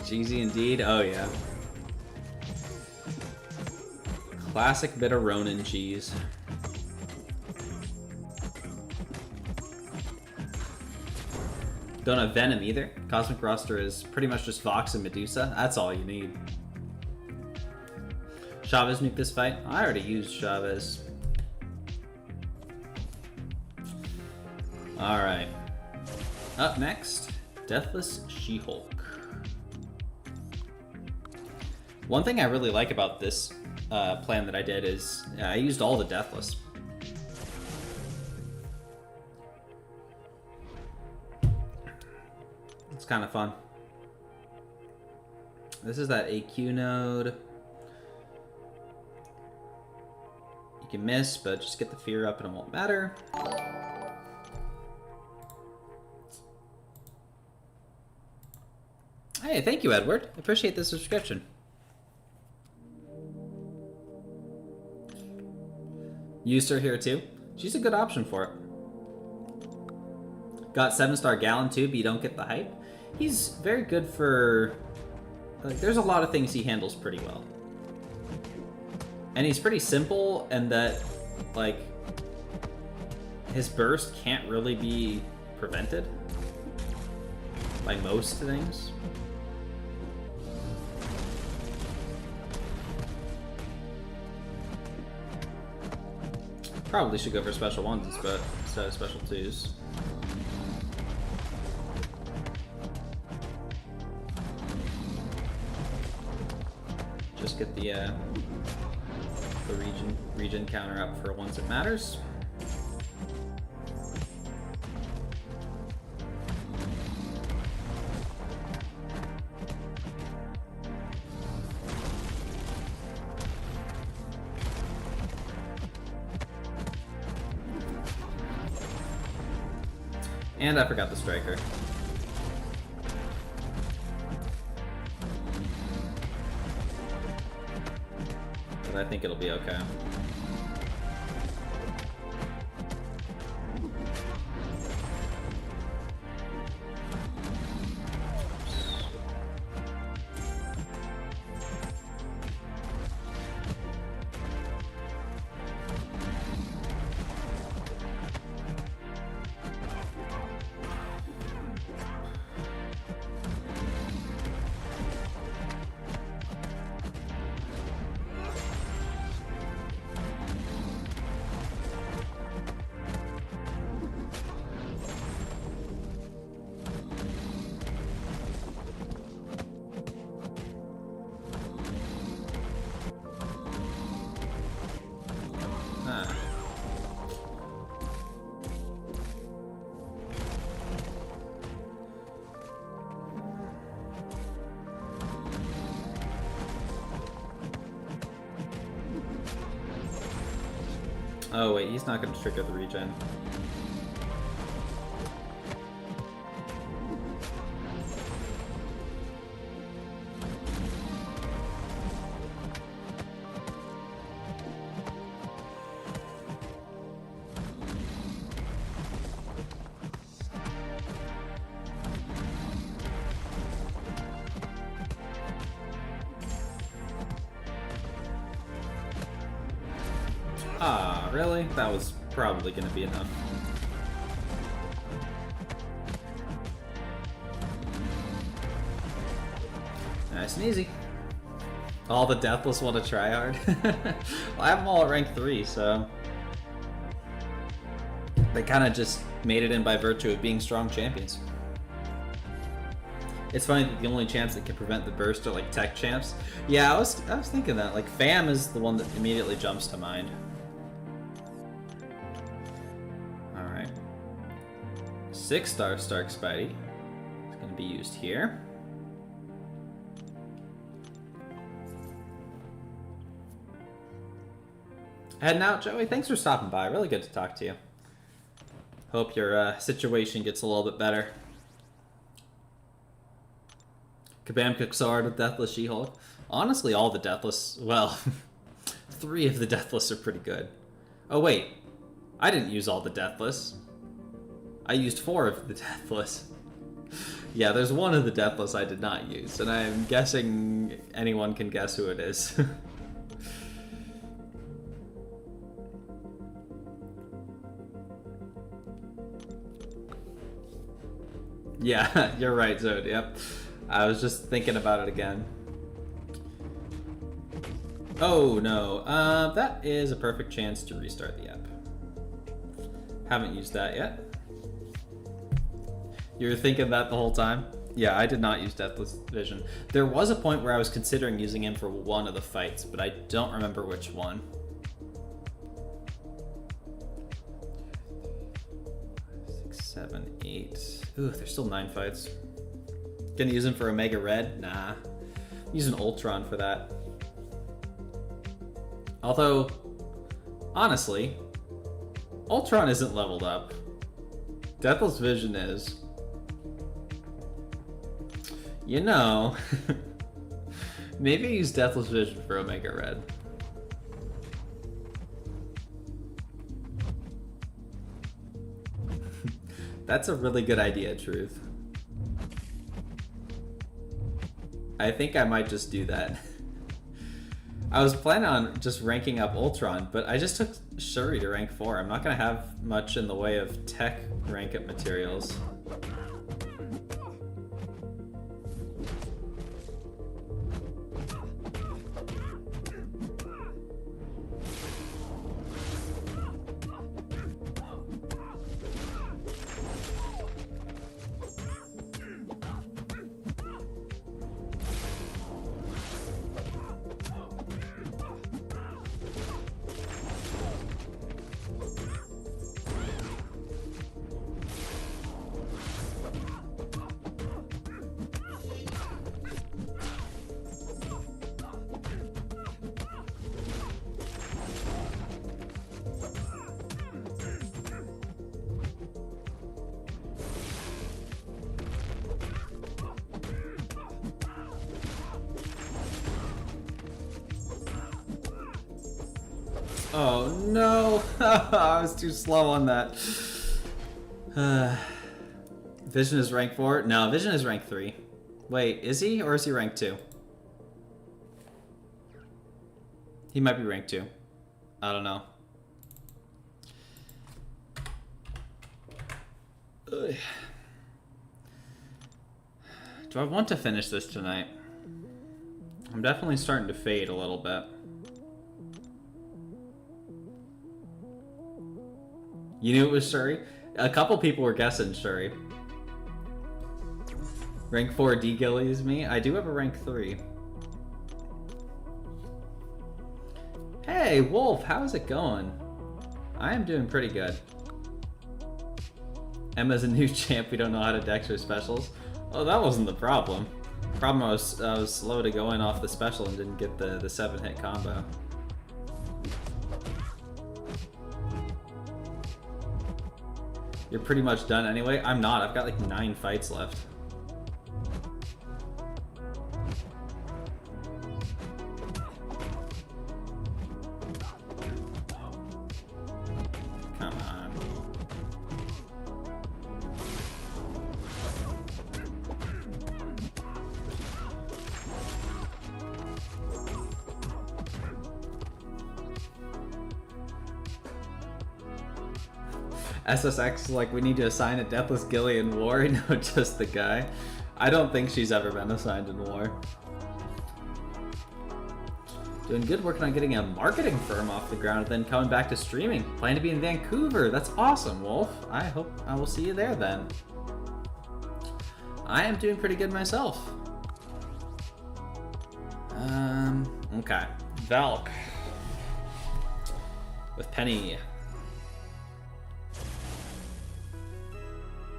Cheesy indeed. Oh yeah. Classic bit of Ronin cheese. Don't have Venom either. Cosmic roster is pretty much just Vox and Medusa. That's all you need. Chavez nuke this fight. I already used Chavez. Alright. Up next, Deathless She-Hulk. One thing I really like about this plan that I did is I used all the Deathless. It's kind of fun. This is that AQ node. You can miss, but just get the fear up and it won't matter. Hey, thank you, Edward. I appreciate the subscription. Used her here too. She's a good option for it. Got 7-star Gallon too, but you don't get the hype. He's very good for... Like, there's a lot of things he handles pretty well. And he's pretty simple, and that, like, his burst can't really be prevented by most things. Probably should go for special ones instead of special twos. Just get the regen counter up for once it matters. And I forgot the striker. But I think it'll be okay. Oh wait, he's not going to trigger the regen. Ah, really? That was probably going to be enough. Nice and easy. All the Deathless want to try hard. Well, I have them all at rank 3, so... They kind of just made it in by virtue of being strong champions. It's funny that the only champs that can prevent the burst are like tech champs. Yeah, I was thinking that. Like, Fam is the one that immediately jumps to mind. 6-star Stark Spidey is going to be used here. Heading out, Joey. Thanks for stopping by. Really good to talk to you. Hope your situation gets a little bit better. Kabam kicks so hard with Deathless She-Hulk. Honestly, all the Deathless... Well, 3 of the Deathless are pretty good. Oh, wait. I didn't use all the Deathless. I used 4 of the Deathless. Yeah, there's 1 of the Deathless I did not use, and I'm guessing anyone can guess who it is. Yeah, you're right, Zod, yep. I was just thinking about it again. Oh, no. That is a perfect chance to restart the app. Haven't used that yet. You were thinking that the whole time? Yeah, I did not use Deathless Vision. There was a point where I was considering using him for one of the fights, but I don't remember which one. 6, 7, 8. Ooh, there's still 9 fights. Gonna use him for Omega Red? Nah. I'm using Ultron for that. Although, honestly, Ultron isn't leveled up. Deathless Vision is. You know, maybe use Deathless Vision for Omega Red. That's a really good idea, Truth. I think I might just do that. I was planning on just ranking up Ultron, but I just took Shuri to rank 4. I'm not going to have much in the way of tech rank up materials. Oh no! I was too slow on that. Vision is rank 4? No, Vision is rank 3. Wait, is he? Or is he rank 2? He might be rank 2. I don't know. Ugh. Do I want to finish this tonight? I'm definitely starting to fade a little bit. You knew it was Shuri? A couple people were guessing Shuri. Rank 4 D-Gilly is me? I do have a rank 3. Hey, Wolf, how's it going? I am doing pretty good. Emma's a new champ, we don't know how to dex her specials. Oh, that wasn't the problem. Problem I was slow to go in off the special and didn't get the 7-hit combo. You're pretty much done anyway? I'm not. I've got like 9 fights left. Come on. SSX is like, we need to assign a Deathless Gilly in war, no, just the guy. I don't think she's ever been assigned in war. Doing good, working on getting a marketing firm off the ground, then coming back to streaming. Plan to be in Vancouver. That's awesome, Wolf. I hope I will see you there then. I am doing pretty good myself. Okay. Valk. With Penny.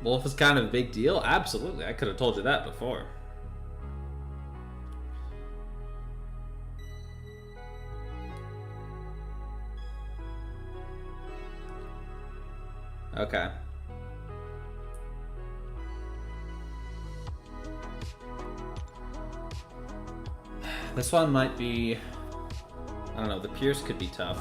Wolf is kind of a big deal? Absolutely, I could have told you that before. Okay. This one might be... I don't know, the Pierce could be tough.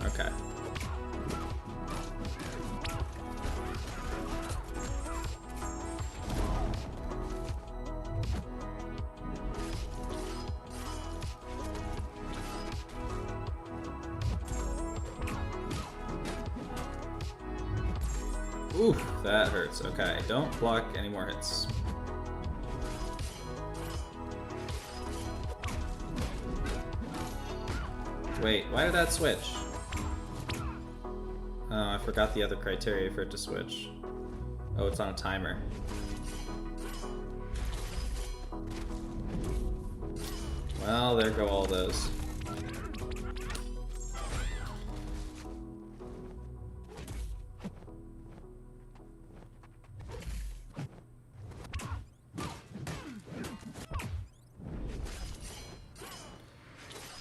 Okay. Oof, that hurts. Okay, don't block any more hits. Wait, why did that switch? Oh, I forgot the other criteria for it to switch. Oh, it's on a timer. Well, there go all those.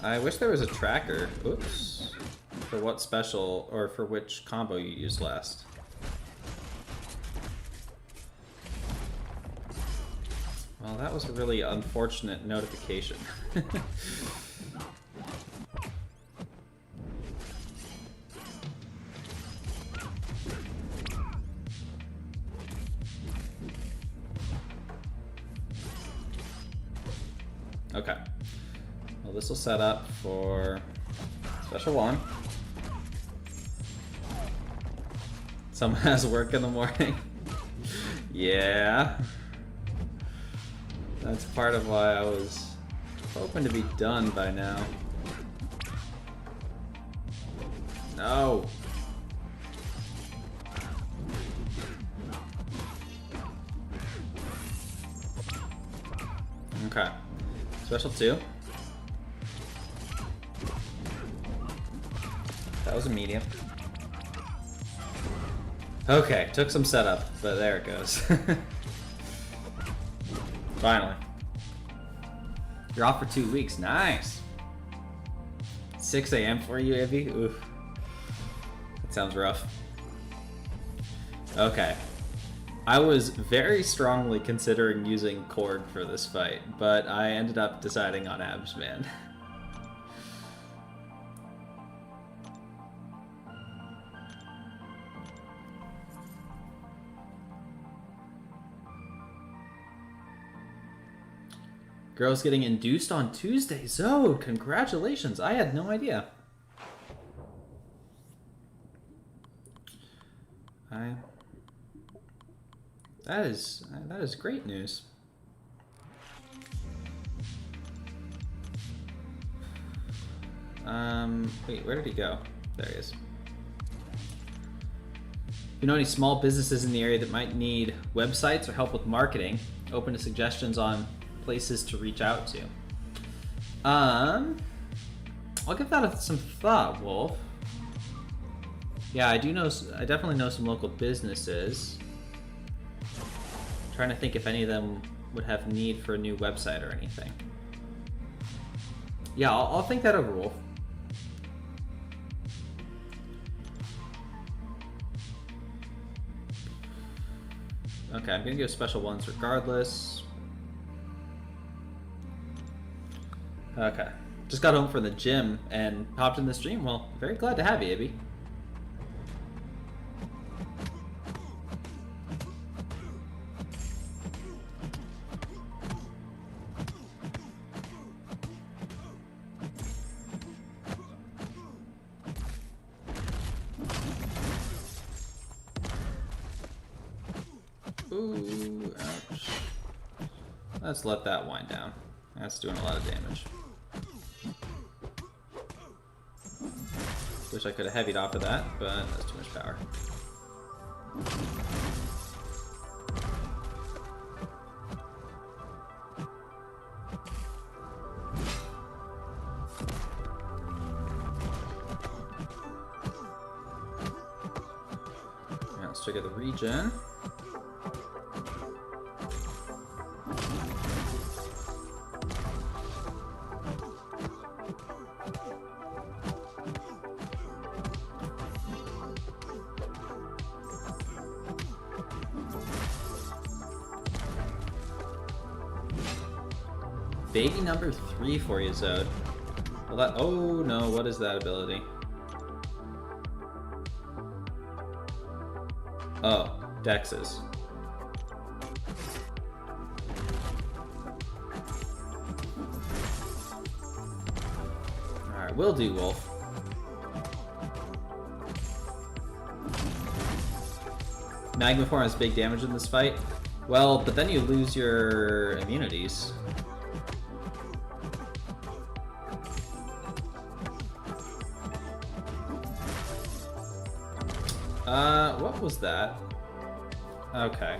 I wish there was a tracker. Oops. For what special or for which combo you used last. Well, that was a really unfortunate notification. Okay. Well, this will set up for special one. Someone has work in the morning. Yeah. That's part of why I was hoping to be done by now. No. Okay. Special 2. That was a medium. Okay, took some setup, but there it goes. Finally. You're off for 2 weeks. Nice. 6 a.m. for you, Ivy? Oof. That sounds rough. Okay. I was very strongly considering using Korg for this fight, but I ended up deciding on Absman. Girls getting induced on Tuesday. Zode, congratulations. I had no idea. That is great news. Wait, where did he go? There he is. If you know any small businesses in the area that might need websites or help with marketing, open to suggestions on places to reach out to. I'll give that some thought, Wolf. Yeah, I definitely know some local businesses. I'm trying to think if any of them would have need for a new website or anything. Yeah, I'll think that over, Wolf. Okay, I'm gonna go special ones regardless. Okay. Just got home from the gym and popped in the stream. Well, very glad to have you, Ibby. Ooh, ouch. Let's let that wind down. That's doing a lot of damage. Wish I could have heavied off of that, but that's too much power. Now let's trigger the regen. Baby number 3 for you, Zode. Well, that. Oh no, what is that ability? Oh, Dexes. Alright, will do, Wolf. Magmaform has big damage in this fight. Well, but then you lose your immunities. What was that? Okay.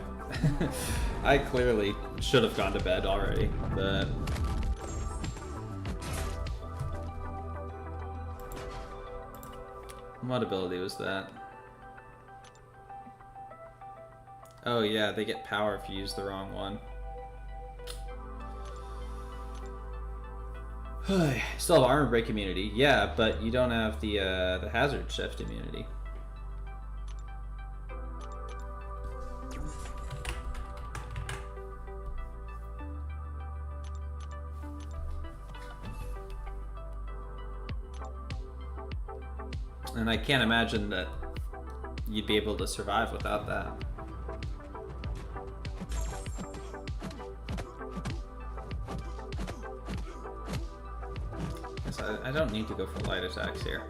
I clearly should have gone to bed already, but... What ability was that? Oh yeah, they get power if you use the wrong one. Still have armor break immunity, yeah, but you don't have the hazard shift immunity. And I can't imagine that you'd be able to survive without that. I don't need to go for light attacks here.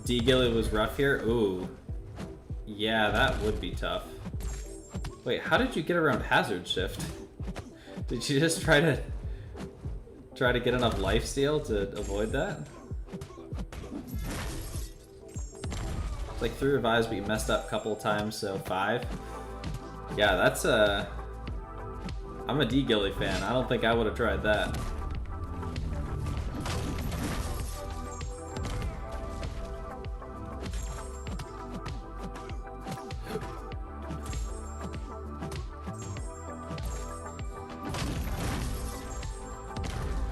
D-Gilly was rough here? Ooh. Yeah, that would be tough. Wait, how did you get around hazard shift? Did you just try to get enough lifesteal to avoid that? It's like 3 revives, but you messed up a couple of times, so 5. Yeah, that's I'm a D-Gilly fan. I don't think I would have tried that.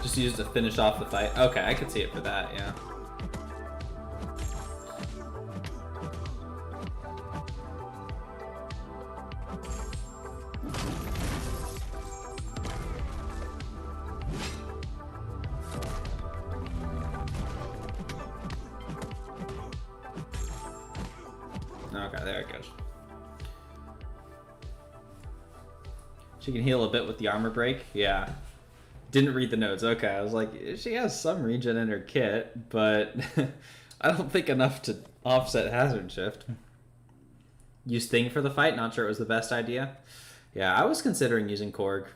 Just used to finish off the fight. Okay, I could see it for that, yeah. Okay, there it goes. She can heal a bit with the armor break. Yeah. Didn't read the notes. Okay, I was like, she has some regen in her kit, but I don't think enough to offset hazard shift. Use Thing for the fight. Not sure it was the best idea. Yeah, I was considering using Korg.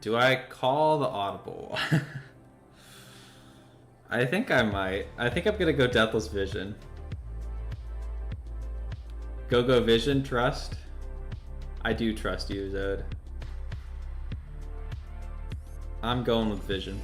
Do I call the audible? I think I might. I think I'm gonna go Deathless Vision. Go Vision, trust. I do trust you, Zod. I'm going with Vision.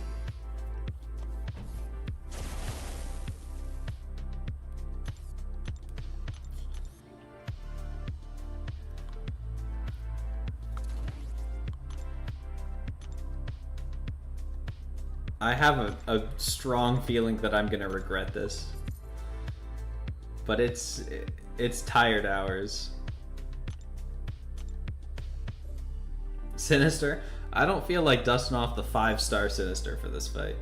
I have a strong feeling that I'm gonna regret this. But it's tired hours. Sinister? I don't feel like dusting off the 5-star Sinister for this fight.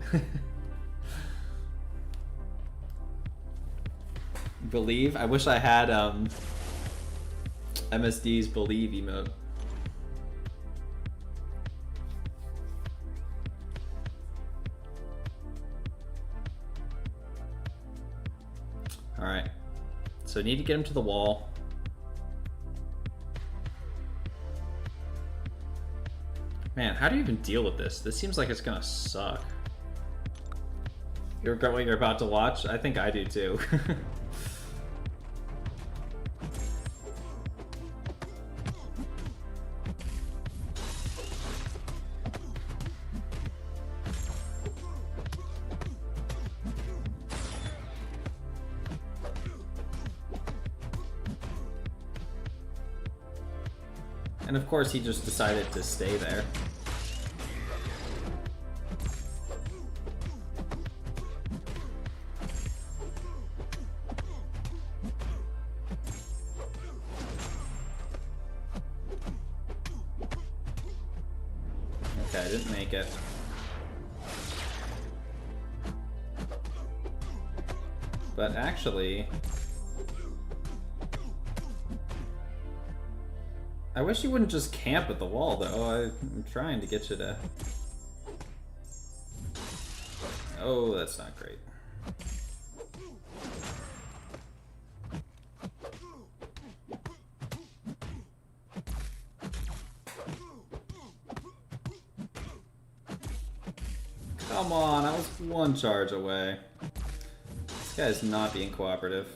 Believe? I wish I had MSD's Believe emote. Alright, so I need to get him to the wall. Man, how do you even deal with this? This seems like it's gonna suck. You regret what you're about to watch? I think I do too. And of course he just decided to stay there. Okay, I didn't make it. But actually, I wish you wouldn't just camp at the wall, though. I'm trying to get you to... Oh, that's not great. Come on, I was one charge away. This guy's not being cooperative.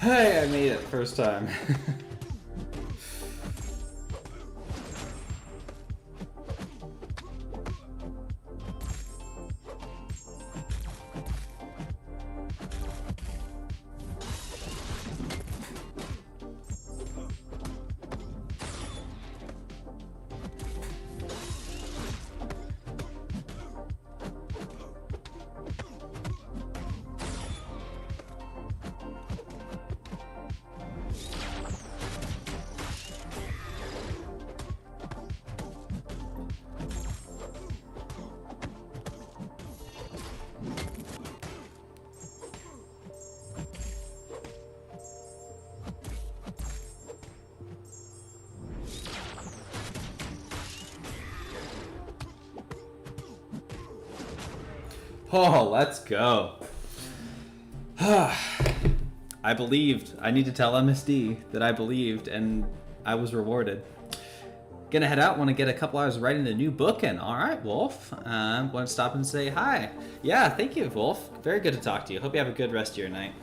Hey, I made it first time. Oh, let's go. I believed. I need to tell MSD that I believed, and I was rewarded. Gonna head out. Want to get a couple hours writing a new book in. All right, Wolf. Want to stop and say hi. Yeah, thank you, Wolf. Very good to talk to you. Hope you have a good rest of your night.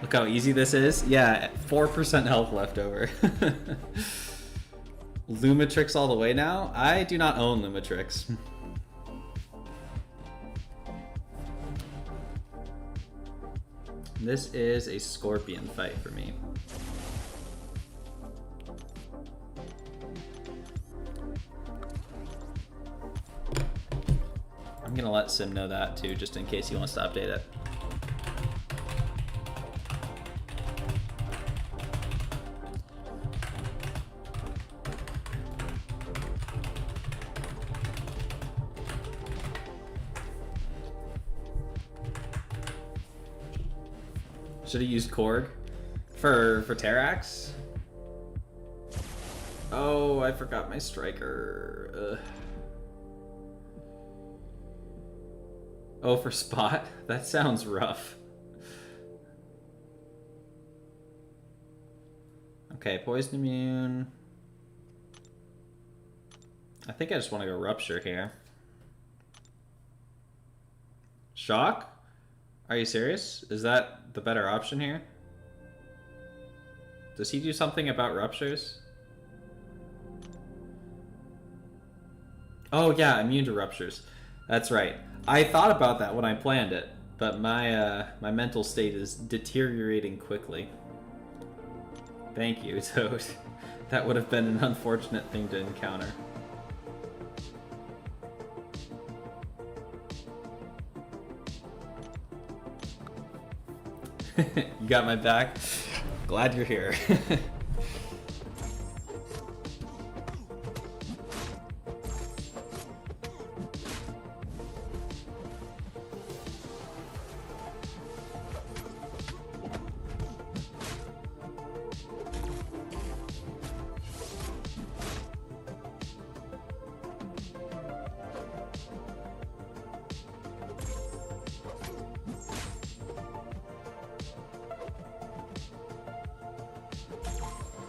Look how easy this is. Yeah, 4% health left over. Lumatrix all the way now? I do not own Lumatrix. This is a Scorpion fight for me. I'm gonna let Sim know that too, just in case he wants to update it. Should have used Korg for Terrax. Oh, I forgot my striker. Ugh. Oh, for Spot? That sounds rough. Okay, Poison Immune. I think I just want to go Rupture here. Shock? Are you serious? Is that the better option here? Does he do something about Ruptures? Oh yeah, immune to Ruptures. That's right. I thought about that when I planned it, but my my mental state is deteriorating quickly. Thank you, Toad. That would have been an unfortunate thing to encounter. You got my back? Glad you're here.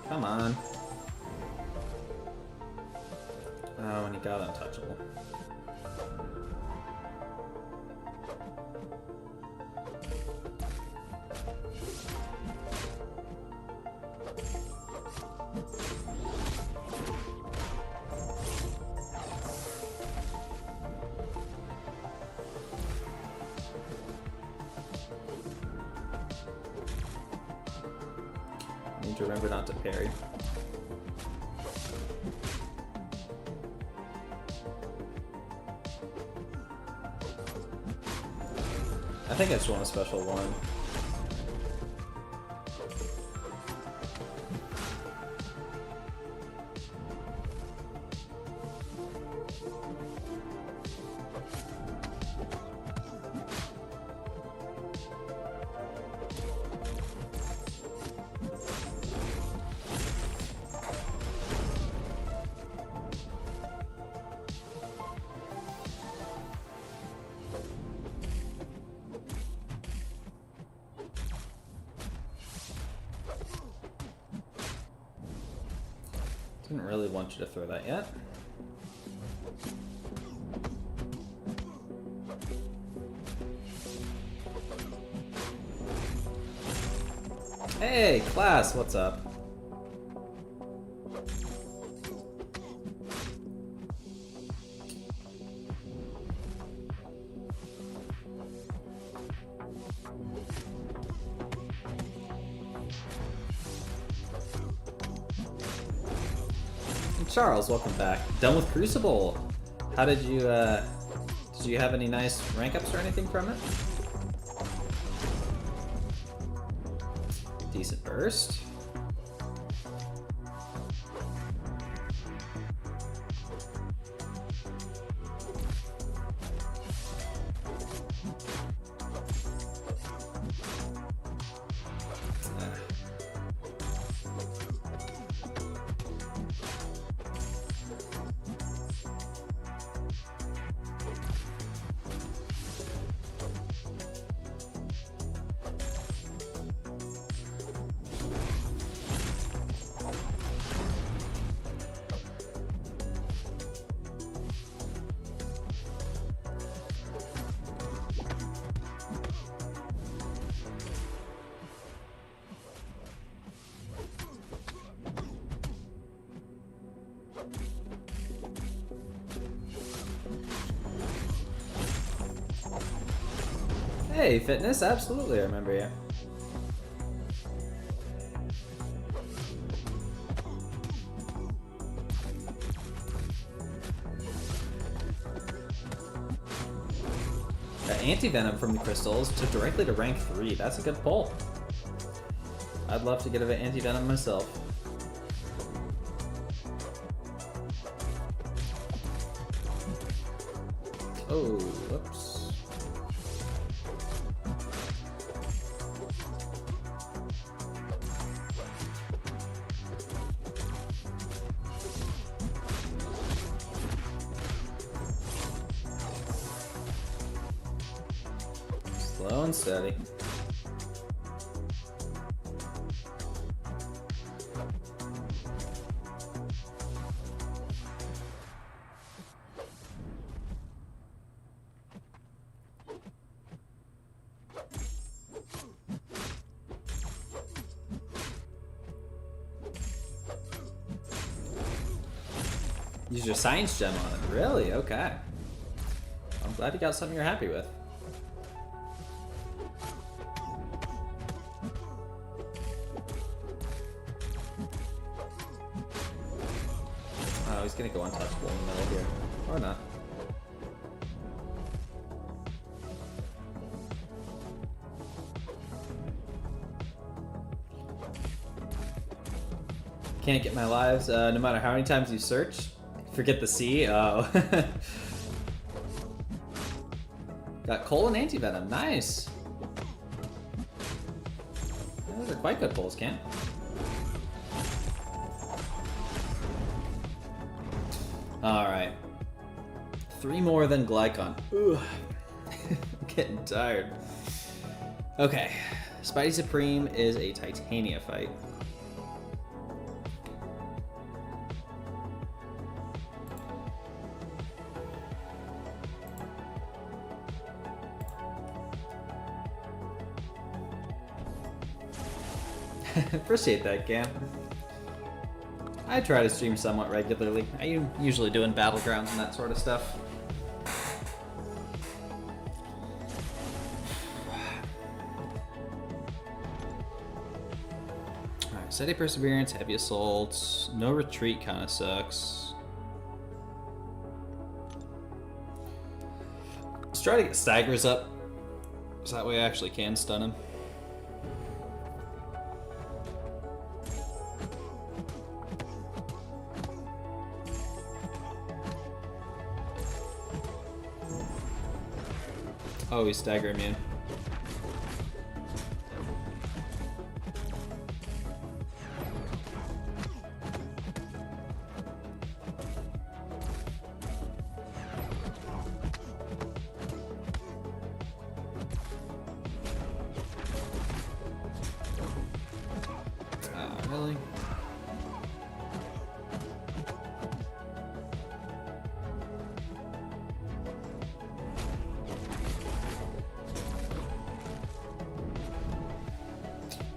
Come on. Oh, and he got untouchable. Need to remember not to parry. I think I just want a special one. Didn't really want you to throw that yet. Hey, class, what's up? Charles, welcome back. Done with Crucible. How did you have any nice rank ups or anything from it? Decent burst. Hey, Fitness, absolutely, I remember you. Got anti-venom from the crystals to directly to rank 3. That's a good pull. I'd love to get an anti-venom myself. Oh, whoops. Slow and steady. Use your science gem on it. Really? Okay. I'm glad you got something you're happy with. Oh, he's gonna go untouchable in the middle here. Or not. Can't get my lives, no matter how many times you search. Forget the C. Oh. Got Coal and Anti-Venom. Nice. Those are quite good pulls, Cam. Alright. 3 more than Glycon. Ooh. I'm getting tired. Okay. Spidey Supreme is a Titania fight. Appreciate that, Cam. I try to stream somewhat regularly. I'm usually doing Battlegrounds and that sort of stuff. Alright, Steady Perseverance, Heavy Assault, no Retreat kind of sucks. Let's try to get Staggers up, so that way I actually can stun him. Oh, he's stagger immune. Really?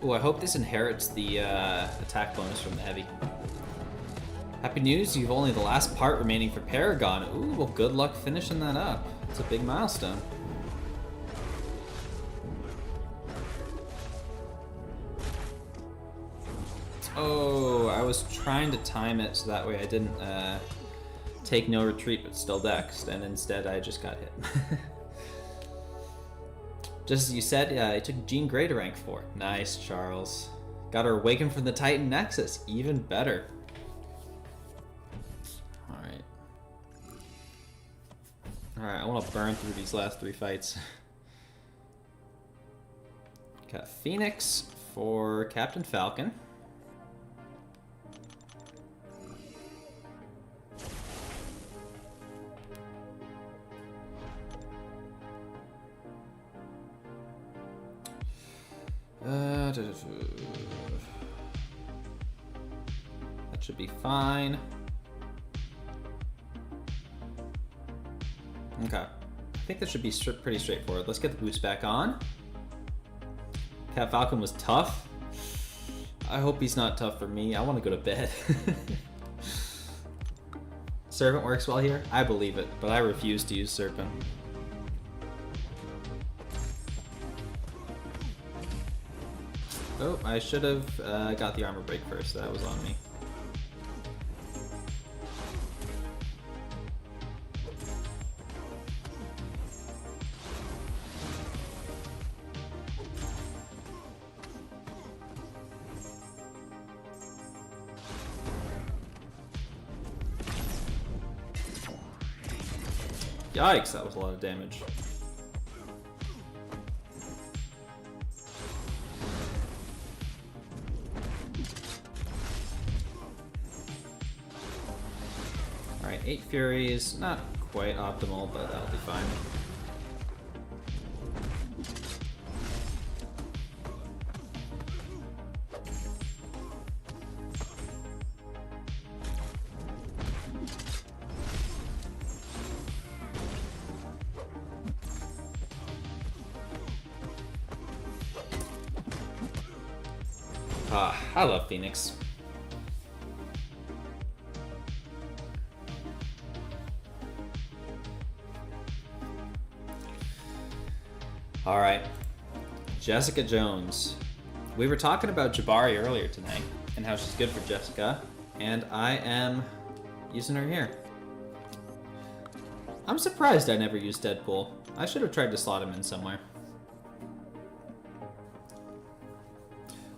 Ooh, I hope this inherits the attack bonus from the heavy. Happy news, you've only the last part remaining for Paragon. Ooh, well, good luck finishing that up. It's a big milestone. Oh, I was trying to time it so that way I didn't take no retreat but still dexed, and instead I just got hit. Just as you said, I took Jean Grey to rank 4. Nice, Charles. Got her awakened from the Titan Nexus. Even better. Alright. Alright, I want to burn through these last 3 fights. Got Phoenix for Captain Falcon. That should be fine. Okay. I think that should be pretty straightforward. Let's get the boost back on. Cap Falcon was tough. I hope he's not tough for me. I want to go to bed. Serpent works well here? I believe it, but I refuse to use Serpent. Oh, I should have got the armor break first. That was on me. Yikes, that was a lot of damage. Alright, 8 Furies, not quite optimal, but that'll be fine. I love Phoenix. Alright, Jessica Jones. We were talking about Jabari earlier tonight and how she's good for Jessica, and I am using her here. I'm surprised I never used Deadpool. I should have tried to slot him in somewhere.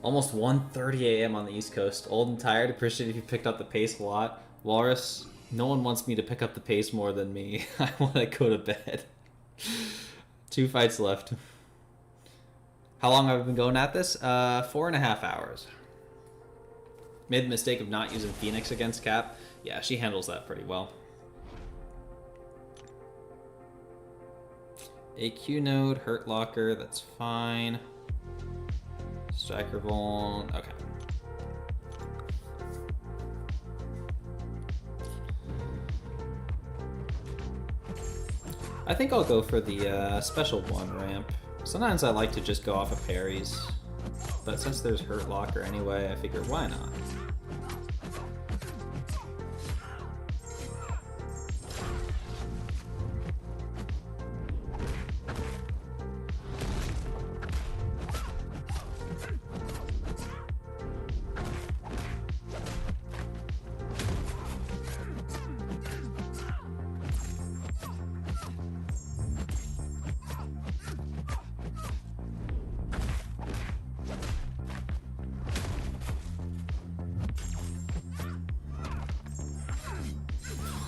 Almost 1:30 a.m. on the East Coast. Old and tired. Appreciate if you picked up the pace a lot. Walrus, no one wants me to pick up the pace more than me. I want to go to bed. 2 fights left. How long have I been going at this? 4.5 hours. Made the mistake of not using Phoenix against Cap. Yeah, she handles that pretty well. AQ node, Hurt Locker, that's fine. Striker Vuln, okay. I think I'll go for the special 1 ramp. Sometimes I like to just go off of parries, but since there's Hurt Locker anyway, I figure why not?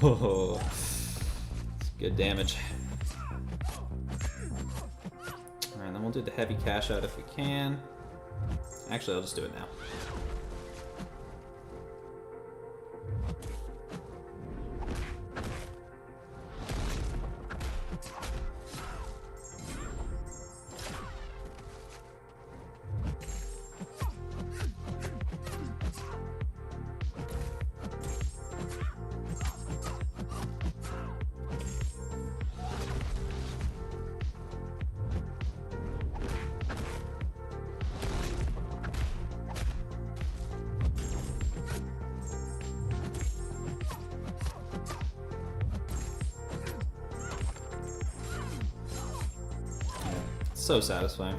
Oh, it's good damage. Alright, then we'll do the heavy cash out if we can. Actually, I'll just do it now. So satisfying.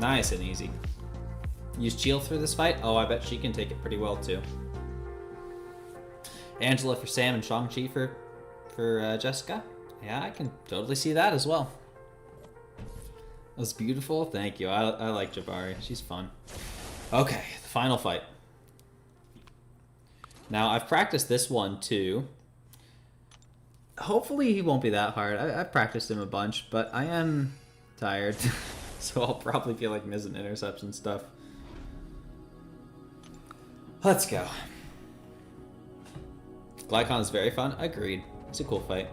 Nice and easy. Use Cheel for this fight? Oh, I bet she can take it pretty well too. Angela for Sam and Shang-Chi for Jessica. Yeah, I can totally see that as well. That's beautiful. Thank you. I like Jabari. She's fun. Okay, the final fight. Now, I've practiced this one too. Hopefully he won't be that hard. I've practiced him a bunch, but I am tired. So I'll probably feel like missing interception stuff. Let's go. Glycon is very fun. Agreed. It's a cool fight.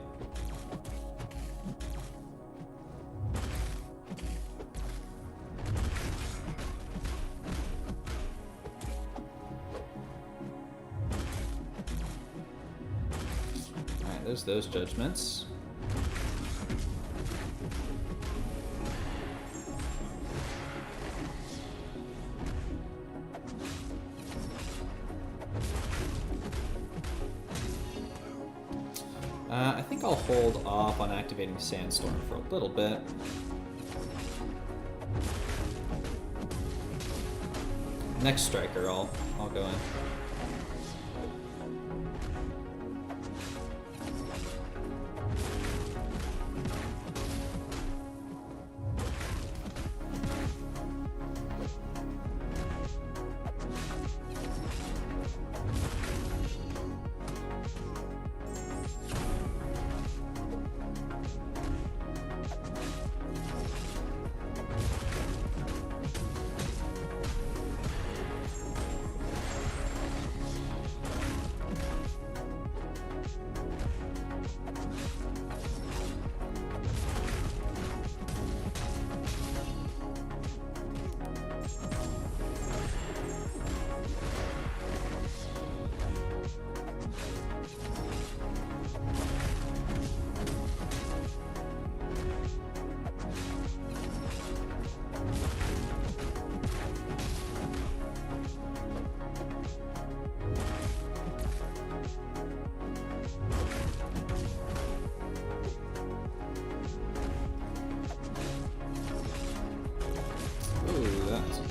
Alright, there's those judgments. I think I'll hold off on activating Sandstorm for a little bit. Next striker, I'll go in.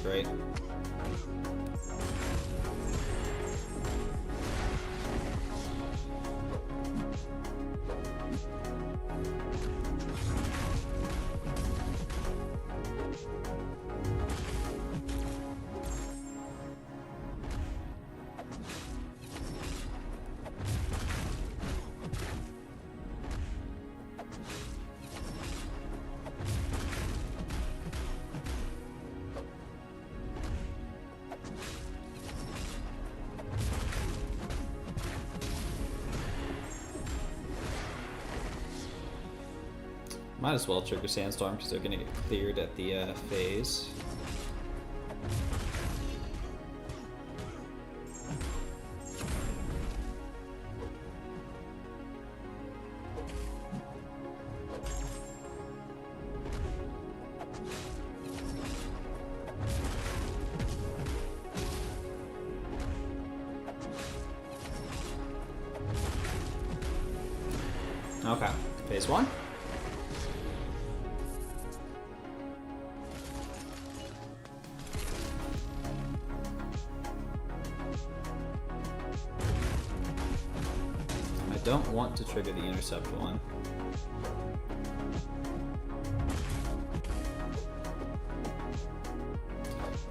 Great. Might as well trigger Sandstorm because they're going to get cleared at the phase. Okay, phase one. Don't want to trigger the intercept one.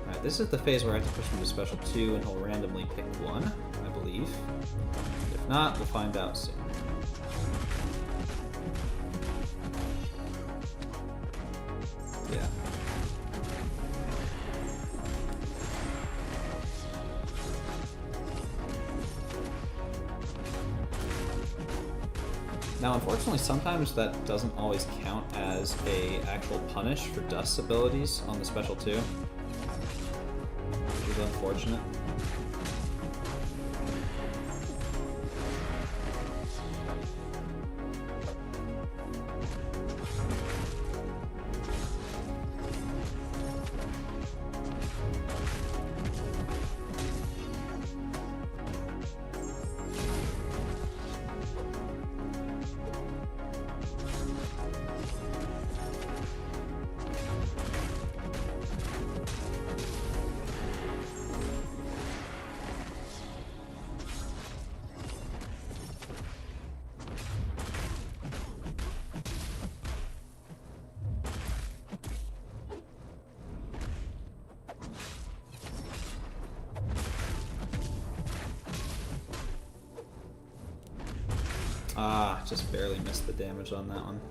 Alright, this is the phase where I have to push him to special 2 and he'll randomly pick one, I believe. If not, we'll find out soon. Yeah. Now, unfortunately, sometimes that doesn't always count as a actual punish for Dust's abilities on the special 2, which is unfortunate. Ah, just barely missed the damage on that one.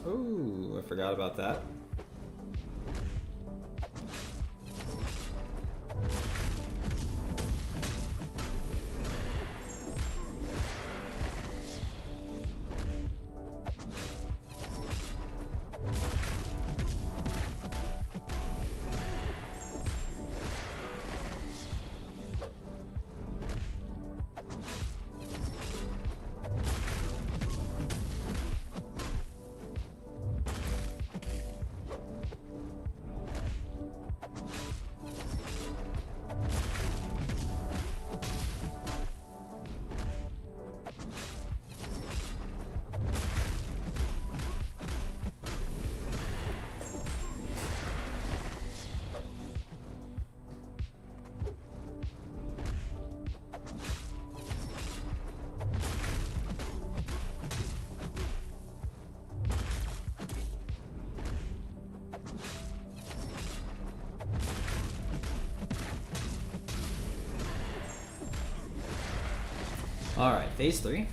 Oh, I forgot about that. Alright, phase 3.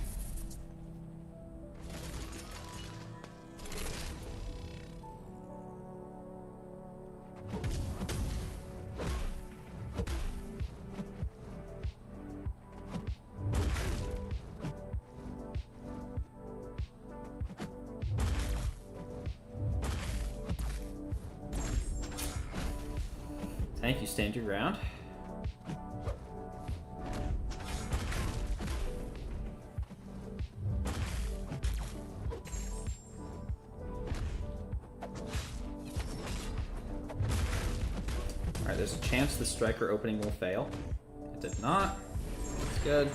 Thank you, stand your ground. Alright, there's a chance the striker opening will fail. It did not. That's good.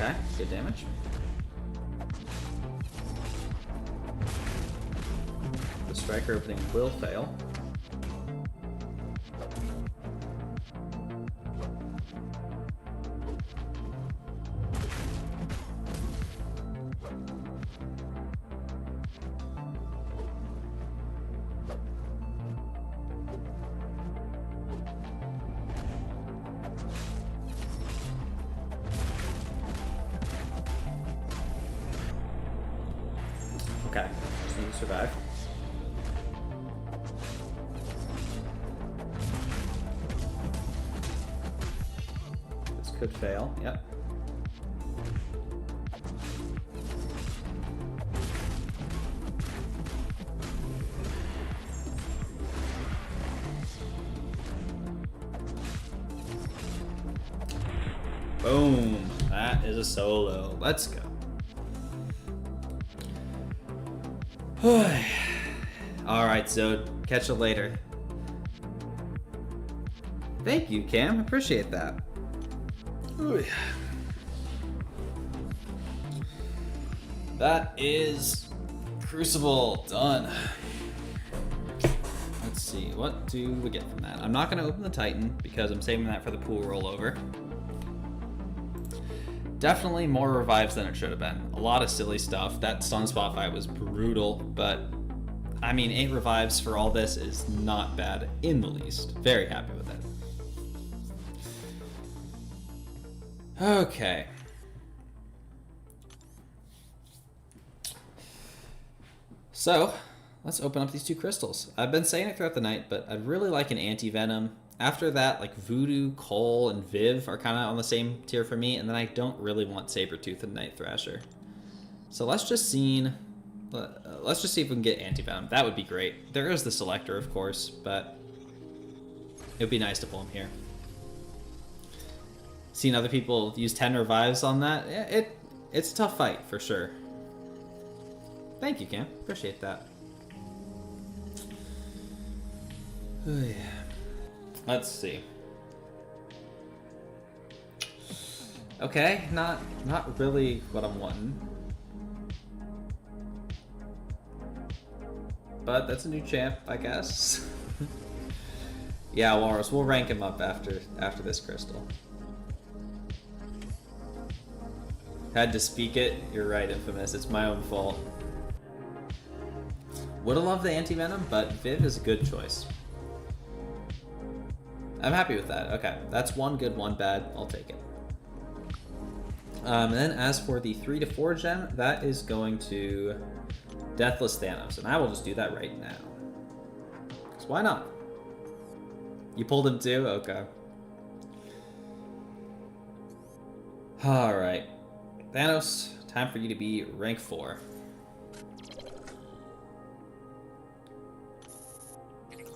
Okay, good damage. The striker opening will fail. Okay, just need to survive. This could fail, yep. Boom, that is a solo. Let's go. Alright, Zode. Catch you later. Thank you, Cam. Appreciate that. Ooh. That is Crucible done. Let's see. What do we get from that? I'm not going to open the Titan because I'm saving that for the pool rollover. Definitely more revives than it should have been. A lot of silly stuff. That Sunspot fight was brutal, but I mean, 8 revives for all this is not bad in the least. Very happy with it. Okay. So, let's open up these two crystals. I've been saying it throughout the night, but I'd really like an anti-venom. After that, like Voodoo, Cole, and Viv are kind of on the same tier for me, and then I don't really want Sabretooth and Night Thrasher. So let's just see if we can get anti-venom. That would be great. There is the Selector, of course, but it would be nice to pull him here. Seen other people use 10 revives on that. Yeah, it's a tough fight, for sure. Thank you, Cam. Appreciate that. Oh, yeah. Let's see. Okay, not really what I'm wanting. But that's a new champ, I guess. Yeah, Walrus, we'll rank him up after this crystal. Had to speak it. You're right, Infamous. It's my own fault. Would've loved the anti-venom, but Viv is a good choice. I'm happy with that. Okay, that's one good, one bad. I'll take it. And then as for the 3 to 4 gem, that is going to Deathless Thanos, and I will just do that right now. Because why not? You pulled him too? Okay. Alright. Thanos, time for you to be rank 4.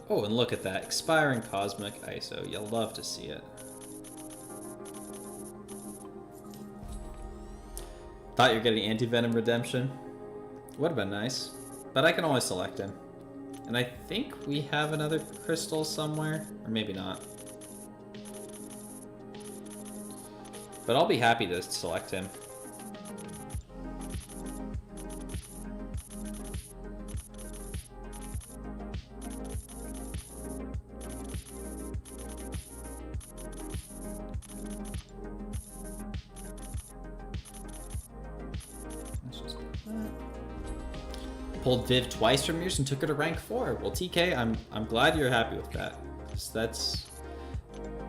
Oh, and look at that. Expiring Cosmic ISO. You'll love to see it. Thought you were getting Anti-Venom Redemption. Would have been nice. But I can always select him. And I think we have another crystal somewhere. Or maybe not. But I'll be happy to select him. Pulled Viv twice from yours and took her to rank 4. Well, TK, I'm glad you're happy with that. That's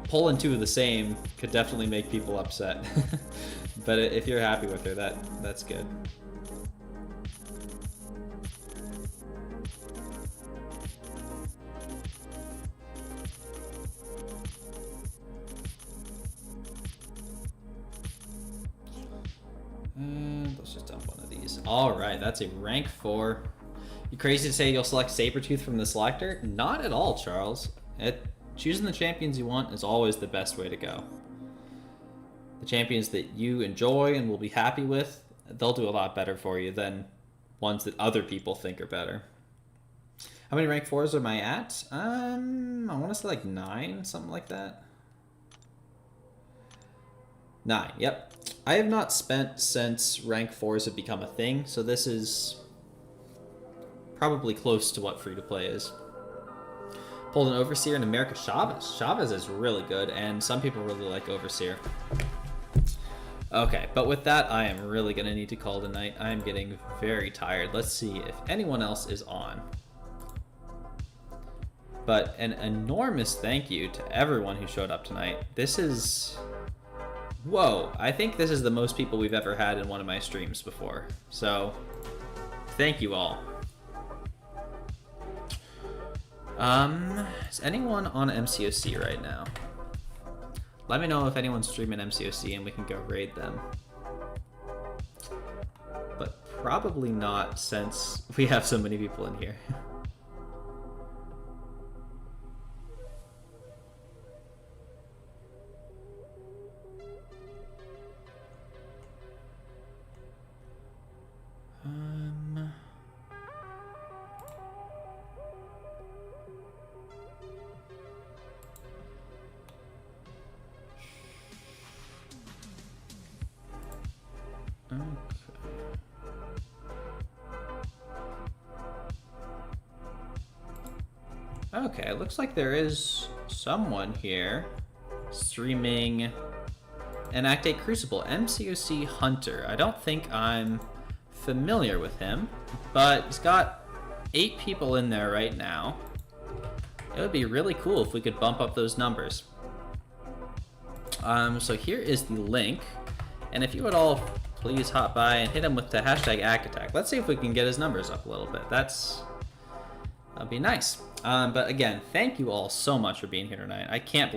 pulling 2 of the same could definitely make people upset. But if you're happy with her, that's good. Let's just dump one of these. Alright, that's a rank 4. You crazy to say you'll select Sabretooth from the selector? Not at all, Charles. Choosing the champions you want is always the best way to go. The champions that you enjoy and will be happy with, they'll do a lot better for you than ones that other people think are better. How many rank 4s am I at? I want to say like 9, something like that. 9, yep. I have not spent since rank 4s have become a thing, so this is probably close to what free-to-play is. Pulled an Overseer and America Chavez. Chavez is really good, and some people really like Overseer. Okay, but with that, I am really going to need to call tonight. I am getting very tired. Let's see if anyone else is on. But an enormous thank you to everyone who showed up tonight. This is... Whoa, I think this is the most people we've ever had in one of my streams before. So, thank you all. Is anyone on MCOC right now? Let me know if anyone's streaming MCOC and we can go raid them. But probably not since we have so many people in here. Okay, it looks like there is someone here streaming an Act 8 Crucible, MCOC Hunter. I don't think I'm familiar with him, but he's got 8 people in there right now. It would be really cool if we could bump up those numbers. So here is the link, and if you would all please hop by and hit him with the hashtag #ActAttack. Let's see if we can get his numbers up a little bit. That'd be nice. But again, thank you all so much for being here tonight. I can't believe